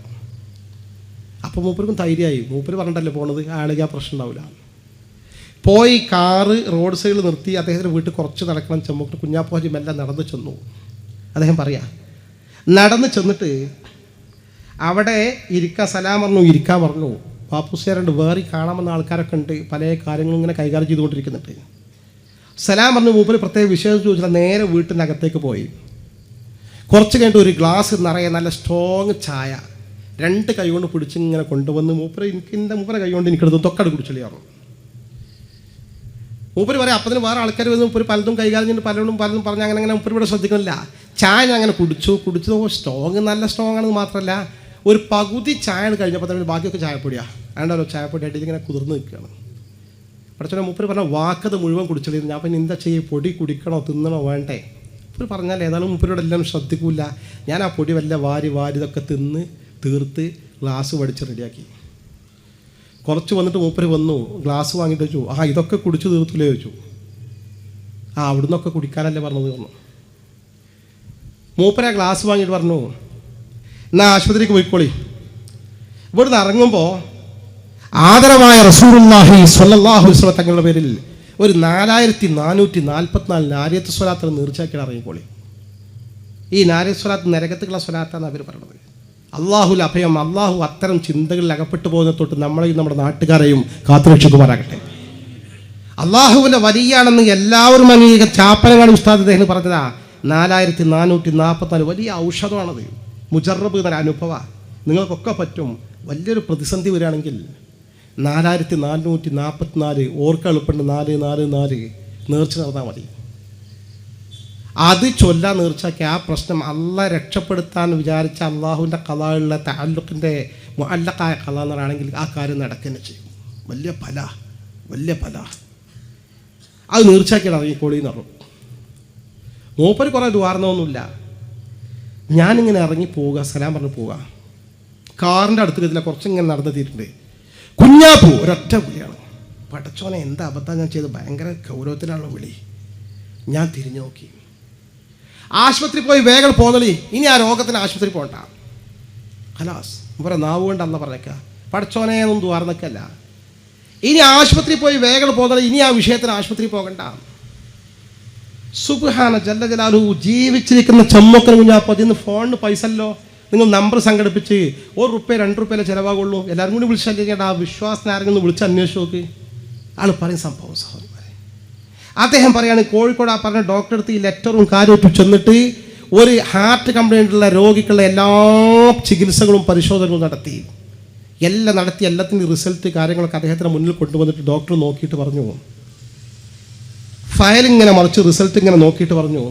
അപ്പോൾ മൂപ്പർക്കും ധൈര്യമായി, മൂപ്പര് പറഞ്ഞിട്ടല്ലേ പോണത്, ആളുകൾ ആ പ്രശ്നം ഉണ്ടാവില്ല. പോയി കാറ് റോഡ് സൈഡിൽ നിർത്തി അദ്ദേഹത്തിൻ്റെ വീട്ടിൽ കുറച്ച് നടക്കണം. ചെമ്മൂക്ക് കുഞ്ഞാപ്പോജി മെല്ലെ നടന്നു ചെന്നു. അദ്ദേഹം പറയാ, നടന്ന് ചെന്നിട്ട് അവിടെ ഇരിക്കാൻ സലാം പറഞ്ഞു, ഇരിക്കാൻ പറഞ്ഞു. ബാപ്പുശ്ശേരുണ്ട്, വേറെ കാണാമെന്ന ആൾക്കാരൊക്കെ ഉണ്ട്, പല കാര്യങ്ങളും ഇങ്ങനെ കൈകാര്യം ചെയ്തുകൊണ്ടിരിക്കുന്നുണ്ട്. സലാം പറഞ്ഞു. മൂപ്പര് പ്രത്യേക വിഷയം ചോദിച്ചാൽ നേരെ വീട്ടിനകത്തേക്ക് പോയി. കുറച്ച് കഴിഞ്ഞിട്ട് ഒരു ഗ്ലാസ് നിറയെ നല്ല സ്ട്രോങ് ചായ 2 കൈ കൊണ്ട് പിടിച്ചിങ്ങനെ കൊണ്ടുവന്ന് മൂപ്പരെ കൈ കൊണ്ട് എനിക്കെടുത്ത് തൊക്കട് കുടിച്ചെളിയാറും. മൂപ്പര് പറയാം, അപ്പത്തിന് വേറെ ആൾക്കാർ വന്ന് മൂപ്പര് പലതും കൈകാര്യം ചെയ്തിട്ട് പലതും പറഞ്ഞ് അങ്ങനെ മൂപ്പര് ഇവിടെ ശ്രദ്ധിക്കണില്ല. ചായ ഞാൻ അങ്ങനെ കുടിച്ചു സ്ട്രോങ്, നല്ല സ്ട്രോങ് ആണെന്ന് മാത്രമല്ല, ഒരു പകുതി ചായ കഴിഞ്ഞപ്പോൾ തന്നെ ബാക്കിയൊക്കെ ചായപ്പൊടിയാണ്. അതുകൊണ്ടല്ലോ ചായപ്പൊടി ആയിട്ട് ഇങ്ങനെ കുതിർന്ന് നിൽക്കുകയാണ്. പഠിച്ചോനെ മൂപ്പര് പറഞ്ഞ വാക്കത് മുഴുവൻ കുടിച്ചെളിയിരുന്നു. ഞാൻ പിന്നെ എന്താ ചെയ്യും, പൊടി കുടിക്കണോ തിന്നണോ വേണ്ടേ? മൂപ്പര് പറഞ്ഞാൽ ഏതായാലും മൂപ്പരോട് എല്ലാം ശ്രദ്ധിക്കൂല. ഞാൻ ആ പൊടി വല്ല വാരി ഇതൊക്കെ തിന്ന് തീർത്ത് ഗ്ലാസ് വടിച്ച് റെഡിയാക്കി. കുറച്ച് വന്നിട്ട് മൂപ്പര് വന്നു, ഗ്ലാസ് വാങ്ങിയിട്ട് വെച്ചു. ഇതൊക്കെ കുടിച്ച് തീർത്തില്ലേ ചോദിച്ചു. അവിടുന്നൊക്കെ കുടിക്കാനല്ലേ പറഞ്ഞത് പറഞ്ഞു. മൂപ്പര് ആ ഗ്ലാസ് വാങ്ങിയിട്ട് പറഞ്ഞു, എന്നാ ആശുപത്രിക്ക് പോയിക്കോളി. ഇവിടുന്ന് ഇറങ്ങുമ്പോൾ ആദരവായ റസൂലുള്ളാഹി സ്വല്ലല്ലാഹു അലൈഹി വസല്ലം തങ്ങളുടെ പേരിൽ ഒരു 4444 നാരിയത്ത് സ്വലാത്ത് നീർച്ചയാക്കിയാണ് ഇറങ്ങിക്കോളി. ഈ നാരിയത്ത് സ്വലാത്ത് നരകത്തുള്ള സ്വലാത്താന്ന് അവർ പറയുന്നത്. അള്ളാഹുൽ അഭയം, അള്ളാഹു അത്തരം ചിന്തകളിൽ അകപ്പെട്ടു പോകുന്ന തൊട്ട് നമ്മളെയും നമ്മുടെ നാട്ടുകാരെയും കാത്തുരക്ഷിക്കുമാറാകട്ടെ. അള്ളാഹുവിൻ്റെ വലിയാണെന്ന് എല്ലാവരും അംഗീകരിച്ച ചാപ്പനങ്ങാടി ഉസ്താദ് അദ്ദേഹം പറഞ്ഞതാ 4444 വലിയ ഔഷധമാണത്. മുജറബ് എന്ന അനുഭവം നിങ്ങൾക്കൊക്കെ പറ്റും. വലിയൊരു പ്രതിസന്ധി വരികയാണെങ്കിൽ 4444 ഓർക്ക എളുപ്പമുണ്ട്, 444 നേർച്ച നടന്നാൽ മതി. അത് ചൊല്ലാൻ നേർച്ചാക്കി ആ പ്രശ്നം അള്ളാഹ് രക്ഷപ്പെടുത്താൻ വിചാരിച്ച അള്ളാഹുവിൻ്റെ കലായുള്ള തഅല്ലുഖിൻ്റെ മുഅല്ലഖായ കല എന്നാണെങ്കിൽ ആ കാര്യം നടക്കുക ചെയ്യും. വലിയ ഫല അത് നേർച്ചാക്കിയാണ് ഇറങ്ങിക്കോളിന്ന് പറഞ്ഞു. മൂപ്പര് കുറേ ദ്വാരണമൊന്നുമില്ല. ഞാനിങ്ങനെ ഇറങ്ങി പോവുക, സലാം പറഞ്ഞ് പോവുക. കാറിൻ്റെ അടുത്ത് ഇതില്ല, കുറച്ചിങ്ങനെ നടന്നെത്തിയിട്ടുണ്ട്. കുഞ്ഞാപ്പൂ ഒരൊറ്റ വിളിയാണ്. പടച്ചോനെ എന്താ അബദ്ധം ഞാൻ ചെയ്ത്, ഭയങ്കര ഗൗരവത്തിലുള്ള വിളി. ഞാൻ തിരിഞ്ഞു നോക്കി. ആശുപത്രി പോയി വേഗം പോന്നളി, ഇനി ആ രോഗത്തിന് ആശുപത്രി പോകണ്ട. ഖലാസ് ഇവരെ നാവ് കൊണ്ട് അല്ല പറഞ്ഞേക്കുക, പടച്ചോനെ ഒന്നും ദ്വാർന്നൊക്കെയല്ല. ഇനി ആശുപത്രി പോയി വേഗം പോന്നളി, ഇനി ആ വിഷയത്തിന് ആശുപത്രി പോകണ്ട. സുബ്ഹാന ജല്ല ജലാലുഹു ജീവിച്ചിരിക്കുന്ന ചെമ്മൊക്കൻ കുഞ്ഞാപ്പോ ഇന്ന് ഫോണിന് പൈസ അല്ലോ, നിങ്ങൾ നമ്പർ സംഘടിപ്പിച്ച് ₹1 ₹2 ചിലവാകുള്ളൂ. എല്ലാവരും കൂടി വിളിച്ചല്ലേണ്ട ആ വിശ്വാസത്തിന് ആരെങ്കിലും വിളിച്ച് അന്വേഷിച്ച് നോക്ക്. ആൾ പറയും സംഭവം സഹോദരന്മാരെ. അദ്ദേഹം പറയാണ്, കോഴിക്കോട് ആ പറഞ്ഞ ഡോക്ടറെ അടുത്ത് ഈ ലെറ്ററും കാര്യമായിട്ട് ചെന്നിട്ട് ഒരു ഹാർട്ട് കംപ്ലൈൻറ്റുള്ള രോഗിക്കുള്ള എല്ലാ ചികിത്സകളും പരിശോധനകളും നടത്തി. എല്ലാത്തിൻ്റെ റിസൾട്ട് കാര്യങ്ങളൊക്കെ അദ്ദേഹത്തിൻ്റെ മുന്നിൽ കൊണ്ടുവന്നിട്ട് ഡോക്ടർ നോക്കിയിട്ട് പറഞ്ഞു, ഫയലിങ്ങനെ മറിച്ച് റിസൾട്ട് ഇങ്ങനെ നോക്കിയിട്ട് പറഞ്ഞു,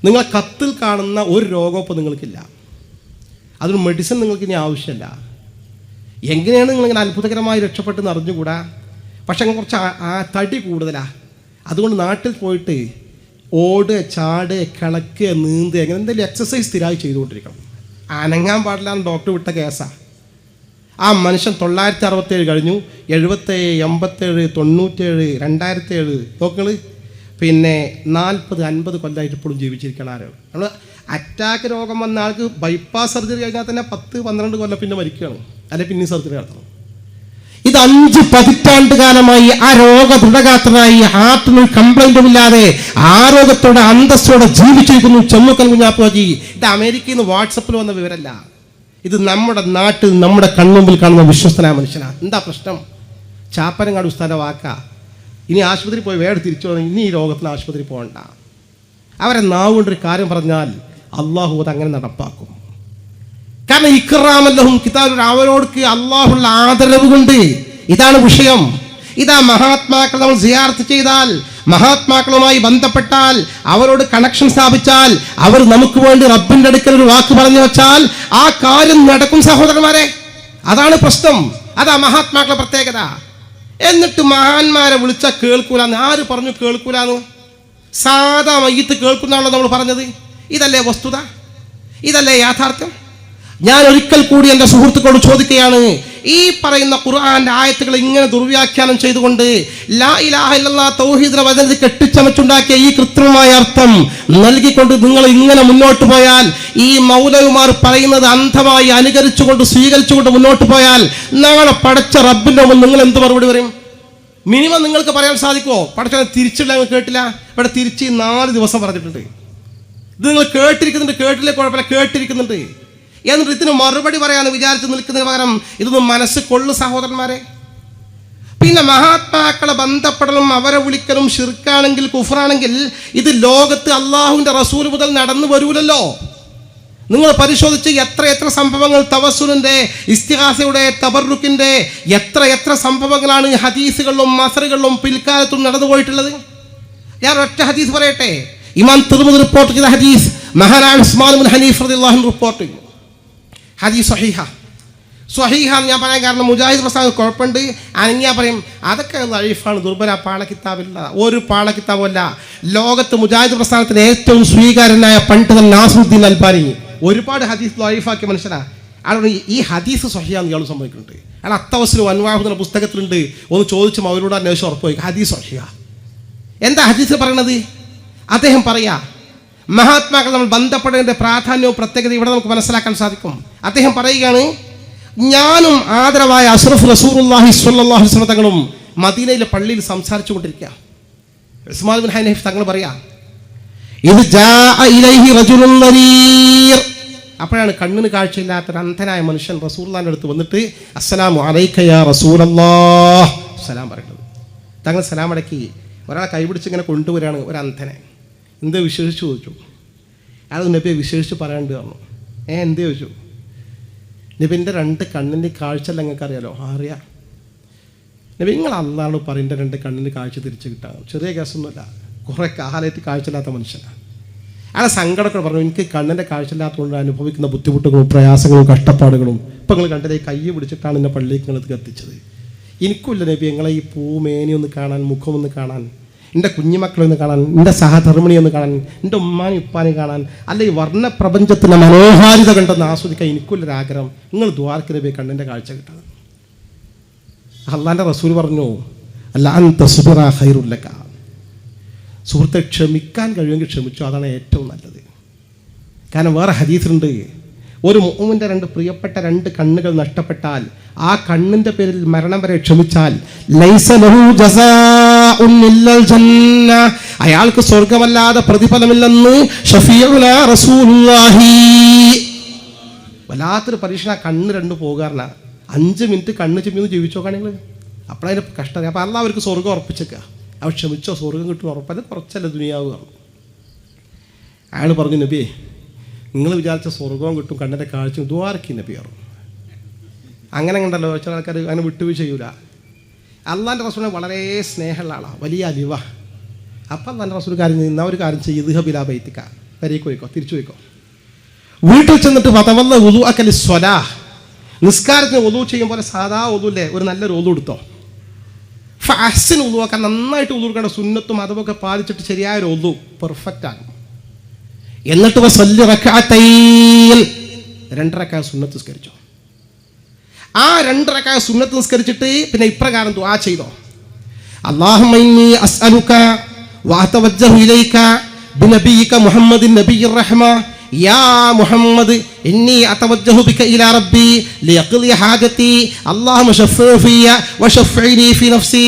നിങ്ങളെ കത്തിൽ കാണുന്ന ഒരു രോഗവും ഇപ്പോൾ നിങ്ങൾക്കില്ല, അതിന് മെഡിസിൻ നിങ്ങൾക്ക് ഇനി ആവശ്യമില്ല. എങ്ങനെയാണ് നിങ്ങളിങ്ങനെ അത്ഭുതകരമായി രക്ഷപ്പെട്ടെന്ന് അറിഞ്ഞുകൂടാ, പക്ഷെ അങ്ങനെ കുറച്ച് തടി കൂടുതലാണ്. അതുകൊണ്ട് നാട്ടിൽ പോയിട്ട് ഓടുക, ചാടുക, കിളക്കുക, നീന്തുക, അങ്ങനെ എന്തെങ്കിലും എക്സസൈസ് സ്ഥിരമായി ചെയ്തുകൊണ്ടിരിക്കണം. അനങ്ങാൻ പാടില്ല എന്ന് ഡോക്ടർ വിട്ട കേസാണ്. ആ മനുഷ്യൻ 967 കഴിഞ്ഞു, 77, 87, 97, 2007 നോക്കള്, പിന്നെ 40-50 കൊല്ലമായിട്ട് ഇപ്പോഴും ജീവിച്ചിരിക്കണം. ആരാണ് നമ്മൾ അറ്റാക്ക് രോഗം വന്ന ആൾക്ക് ബൈപ്പാസ് സർജറി കഴിഞ്ഞാൽ തന്നെ 10-12 കൊല്ലം പിന്നെ മരിക്കുകയാണ്, അല്ലെങ്കിൽ പിന്നെ സർജറി നടത്തണം. ഇത് 5 പതിറ്റാണ്ട് കാലമായി ആ രോഗ ദൃഢഗാത്രനായി ഹാർട്ടിന് കംപ്ലൈന്റും ഇല്ലാതെ ആരോഗ്യത്തോടെ അന്തസ്സോടെ ജീവിച്ചിരിക്കുന്നു ചെമ്മുക്കൽ കുഞ്ഞാപ്പുജി. ഇത് അമേരിക്കയിൽ നിന്ന് വാട്സപ്പിൽ വന്ന വിവരമല്ല, ഇത് നമ്മുടെ നാട്ടിൽ നമ്മുടെ കൺമുമ്പിൽ കാണുന്ന വിശ്വസ്തനായ മനുഷ്യനാണ്. എന്താ പ്രശ്നം? ചാപ്പനങ്ങാട് ഉസ്താദിന്റെ വാക്കാ, ഇനി ആശുപത്രി പോയി വേറെ തിരിച്ചു വന്നു, ഇനി ഈ രോഗത്തിന് ആശുപത്രി പോകണ്ട. അവരെ നാവ് കൊണ്ടൊരു കാര്യം പറഞ്ഞാൽ അള്ളാഹു അത് അങ്ങനെ നടപ്പാക്കും. കാരണം ഇക്റാമല്ലഹും കിതാബുൽ, അവരോർക്ക് അള്ളാഹുള്ള ആദരവ് കൊണ്ട്. ഇതാണ് വിഷയം. ഇതാ മഹാത്മാക്കൾ നമ്മൾ സിയാറത്ത് ചെയ്താൽ, മഹാത്മാക്കളുമായി ബന്ധപ്പെട്ടാൽ, അവരോട് കണക്ഷൻ സ്ഥാപിച്ചാൽ, അവർ നമുക്ക് വേണ്ടി റബ്ബിന്റെ അടുക്കൽ ഒരു വാക്ക് പറഞ്ഞു വെച്ചാൽ ആ കാര്യം നടക്കും സഹോദരന്മാരെ. അതാണ് പ്രശ്നം. അതാ മഹാത്മാക്കളുടെ പ്രത്യേകത. എന്നിട്ട് മഹാന്മാരെ വിളിച്ചാൽ കേൾക്കൂലാന്ന് ആര് പറഞ്ഞു? കേൾക്കൂലാന്ന് സാധാ മയ്യത്ത് കേൾക്കുന്നാണല്ലോ നമ്മൾ പറഞ്ഞത്. ഇതല്ലേ വസ്തുത? ഇതല്ലേ യാഥാർത്ഥ്യം? ഞാൻ ഒരിക്കൽ കൂടി എൻ്റെ സുഹൃത്തുക്കളോട് ചോദിക്കുകയാണ്, ഈ പറയുന്ന ഖുർആന്റെ ആയത്തുകൾ ഇങ്ങനെ ദുർവ്യാഖ്യാനം ചെയ്തുകൊണ്ട് ലാ ഇലാഹ ഇല്ലല്ലാഹ് തൗഹീദിന്റെ വചനത്തിൽ കെട്ടിച്ചമച്ചുണ്ടാക്കിയ ഈ കൃത്രിമമായ അർത്ഥം നൽകിക്കൊണ്ട് നിങ്ങൾ ഇങ്ങനെ മുന്നോട്ട് പോയാൽ, ഈ മൗലവിമാർ പറയുന്നത് അന്ധമായി അനുകരിച്ചുകൊണ്ട് സ്വീകരിച്ചുകൊണ്ട് മുന്നോട്ട് പോയാൽ നാളെ പടച്ച റബ്ബിന്റെ മുമ്പ് നിങ്ങൾ എന്ത് മറുപടി പറയും? മിനിമം നിങ്ങൾക്ക് പറയാൻ സാധിക്കുമോ? പടച്ച തിരിച്ചില്ല, കേട്ടില്ല, ഇവിടെ തിരിച്ച് 4 ദിവസം പറഞ്ഞിട്ടുണ്ട്. ഇത് നിങ്ങൾ കേട്ടിരിക്കുന്നുണ്ട്, കേട്ടില്ലേ കുഴപ്പമില്ല, കേട്ടിരിക്കുന്നുണ്ട്. എന്നിട്ട് ഇതിന് മറുപടി പറയാന്ന് വിചാരിച്ച് നിൽക്കുന്നതിന് പകരം ഇതൊന്നും മനസ്സ് കൊള്ളു സഹോദരന്മാരെ. പിന്നെ മഹാത്മാക്കളെ ബന്ധപ്പെടലും അവരെ വിളിക്കലും ശിർക്കാണെങ്കിൽ കുഫറാണെങ്കിൽ ഇത് ലോകത്ത് അള്ളാഹുവിന്റെ റസൂൽ മുതൽ നടന്നു വരൂലല്ലോ. നിങ്ങൾ പരിശോധിച്ച് എത്ര സംഭവങ്ങൾ തവസ്സുലിന്റെ, ഇസ്തിഗാസയുടെ, തബറുക്കിന്റെ എത്ര സംഭവങ്ങളാണ് ഹദീസുകളിലും മസറുകളിലും പിൽക്കാലത്തും നടന്നു പോയിട്ടുള്ളത്. ഞാൻ ഒറ്റ ഹദീസ് പറയട്ടെ. ഇമാം തിർമിദി റിപ്പോർട്ട് ചെയ്ത ഹദീസ്, മഹാനായ ഉസ്മാൻ ഇബ്നു ഹനീഫ് റളിയല്ലാഹു അൻഹു റിപ്പോർട്ട് ചെയ്തു. ഹദീസ് സ്വഹീഹ എന്ന് ഞാൻ പറയാൻ കാരണം മുജാഹിദ് പ്രസ്ഥാനം കുഴപ്പമുണ്ട് അനങ്ങിയാ പറയും അതൊക്കെ ലൈഫാണ്, ദുർബല, പാളക്കിതാബില്ല. ഒരു പാളക്കിതാബല്ല. ലോകത്ത് മുജാഹിദ് പ്രസ്ഥാനത്തിന് ഏറ്റവും സ്വീകാര്യനായ പണ്ഡിതൻ നാസറുദ്ദീൻ അൽബാനി ഒരുപാട് ഹദീസ് ലൈഫാക്കിയ മനുഷ്യനാണ്. അയാൾ ഈ ഹദീസ് സ്വഹീഹാന്ന് ഇയാൾ സംഭവിക്കുന്നുണ്ട്. അയാൾ അത്തവസ്സുൽ അൻവാഹ് എന്ന പുസ്തകത്തിലുണ്ട്. ഒന്ന് ചോദിച്ചും അവരോട് അന്വേഷിച്ച് ഉറപ്പ് പോയി ഹദീസ് സ്വഹീഹ. എന്താ ഹദീസ് പറയണത്? അദ്ദേഹം പറയാ മഹാത്മാക്കൾ നമ്മൾ ബന്ധപ്പെടേണ്ട പ്രാധാന്യവും പ്രത്യേകത ഇവിടെ നമുക്ക് മനസ്സിലാക്കാൻ സാധിക്കും. അദ്ദേഹം പറയുകയാണ്, ഞാനും ആദരവായ അഷ്റഫ് റസൂലുള്ളാഹി സ്വല്ലല്ലാഹു അലൈഹി വസല്ലം തങ്ങളും മദീനയിലെ പള്ളിയിൽ സംസാരിച്ചു കൊണ്ടിരിക്കുക. ഉസ്മാൻ ഇബ്നു ഹനീഫ് തങ്ങൾ പറയാ, ഇത് ജാഅ ഇലൈഹി റജുലുൻ നരീർ. അപ്പോഴാണ് കണ്ണിന് കാഴ്ചയില്ലാത്ത ഒരു അന്ധനായ മനുഷ്യൻ റസൂലുള്ളാഹിന്റെ അടുത്ത് വന്നിട്ട് അസ്സലാമു അലൈക യാ റസൂലല്ലാഹ് സലാം പറയുന്നത്. തങ്ങൾ സലാം അടക്കി ഒരാളെ കൈപിടിച്ച് ഇങ്ങനെ കൊണ്ടുവരികയാണ്, ഒരു അന്ധനെ. എന്ത് വിശേഷിച്ച് ചോദിച്ചു. അയാൾ നബിയെ വിശേഷിച്ച് പറയാണ്ട് പറഞ്ഞു. എന്ത് ചോദിച്ചു? നബിൻ്റെ 2 കണ്ണിൻ്റെ കാഴ്ച അല്ല നിങ്ങൾക്ക് അറിയാലോ? അറിയാം നബി. നിങ്ങൾ അള്ളാഹോട് പറയുന്ന 2 കണ്ണിൻ്റെ കാഴ്ച തിരിച്ച് കിട്ടാൻ ചെറിയ കേസൊന്നുമില്ല. കുറേ കാലമായിട്ട് കാഴ്ചയില്ലാത്ത മനുഷ്യനാണ്. അയാളെ സങ്കടമൊക്കെ പറഞ്ഞു, എനിക്ക് കണ്ണിൻ്റെ കാഴ്ചയില്ലാത്തതുകൊണ്ട് അനുഭവിക്കുന്ന ബുദ്ധിമുട്ടുകളും പ്രയാസങ്ങളും കഷ്ടപ്പാടുകളും ഇപ്പം നിങ്ങൾ കണ്ടത് കൈ പിടിച്ചിട്ടാണ് എന്നെ പള്ളിക്ക് നിങ്ങൾ എത്തിച്ചത്. എനിക്കുമില്ല നബി നിങ്ങളെ ഈ പൂമേനി ഒന്ന് കാണാൻ, മുഖമൊന്ന് കാണാൻ, എൻ്റെ കുഞ്ഞുമക്കളൊന്ന് കാണാൻ, എൻ്റെ സഹധർമ്മിണി ഒന്ന് കാണാൻ, എൻ്റെ ഉമ്മാനും ഉപ്പാനും കാണാൻ, അല്ല ഈ വർണ്ണ പ്രപഞ്ചത്തിൻ്റെ മനോഹാരിത കണ്ടെന്ന് ആസ്വദിക്കാൻ എനിക്കുള്ളൊരാഗ്രഹം. നിങ്ങൾ ദ്വാരക്ക് നബി കണ്ണിൻ്റെ കാഴ്ച കിട്ടണം. അള്ളാൻ്റെ റസൂൽ പറഞ്ഞു, അല്ല അൻത സുബ്റ ഖൈറുൽ ലക. സുഹൃത്തെ, ക്ഷമിക്കാൻ കഴിയുമെങ്കിൽ ക്ഷമിച്ചു, അതാണ് ഏറ്റവും നല്ലത്. കാരണം വേറെ ഹദീസിലുണ്ട്, ഒരു മുഅ്മിന്റെ 2 പ്രിയപ്പെട്ട 2 കണ്ണുകൾ നഷ്ടപ്പെട്ടാൽ ആ കണ്ണിന്റെ പേരിൽ മരണം വരെ ക്ഷമിച്ചാൽ ലൈസ ലഹു ജസാഉൻ ഇല്ലൽ ജന്ന, അയാൾക്ക് സ്വർഗ്ഗമല്ലാതെ പ്രതിഫലമില്ലെന്ന് ഷഫീഉനാ റസൂലുള്ളാഹി. വല്ലാത്തൊരു പരീക്ഷണ. കണ്ണ് 2 പോകാറില്ല. 5 മിനിറ്റ് കണ്ണ് ചിമ്മിന്ന് ജീവിച്ചോക്കാണെങ്കിൽ അപ്പോഴതിന് കഷ്ടം. അപ്പോൾ അള്ളാഹ് അവർക്ക് സ്വർഗ്ഗം ഉറപ്പിച്ചേക്കുക. അവർ ക്ഷമിച്ചോ സ്വർഗ്ഗം കിട്ടും ഉറപ്പല്ല, കുറച്ചല്ല ദുനിയാവ്. അയാൾ പറഞ്ഞു, നബിയെ നിങ്ങൾ വിചാരിച്ച സ്വർഗവും കിട്ടും, കണ്ണിൻ്റെ കാഴ്ച ദ്വാരക്ക് നബി പറഞ്ഞു. അങ്ങനെ കണ്ടല്ലോ ചില ആൾക്കാർ അങ്ങനെ വിട്ടുവീഴ്ച ചെയ്യൂല. അള്ളാൻ്റെ റസൂലിനെ വളരെ സ്നേഹമുള്ള ആളാണ്, വലിയ അലിവ. അപ്പം അള്ളാൻ്റെ റസൂൽ കാര്യം ചെയ്യുന്ന ഒരു കാര്യം ചെയ്ത് ഹബിലാ ബൈത്തിക്ക, വരേക്ക് പോയിക്കോ, തിരിച്ചു പോയിക്കോ. വീട്ടിൽ ചെന്നിട്ട് വതവല്ല ഉളു അക്കലി സ്വലാ, നിസ്കാരത്തിന് ഒതു ചെയ്യും പോലെ സാധാ ഒതുല്ലേ ഒരു നല്ലൊരു ഒതു എടുത്തോ. ഫാസിന് ഒതുവാക്കാൻ നന്നായിട്ട് ഒതു കൊടുക്കേണ്ട സുന്നത്തും അതൊക്കെ പാലിച്ചിട്ട് ശരിയായൊരു ഒതു പെർഫെക്റ്റ് ആകും. എന്നിട്ട് 2 റക്അത്ത് സുന്നത്ത് നിസ്കരിച്ചു. ആ 2 റക്അത്ത് സുന്നത്ത് നിസ്കരിച്ചിട്ട് പിന്നെ ഇപ്രകാരം ദുആ ചെയ്തോ, അല്ലാഹുമ്മ ഇന്നി അസ്അലുക വഅതവജ്ജഹു ഇലൈക ബിനബിയിക മുഹമ്മദിൻ നബിയ്യിർ റഹ്മ. യാ മുഹമ്മദ് ഇന്നി അതവജ്ജഹു ബിക ഇലാ റബ്ബി ലിയഖ്ലി ഹാജതി അല്ലാഹുമ്മ ശഫ്ഇ ഫിയ വശഫ്ഇനി ഫി നഫ്സി.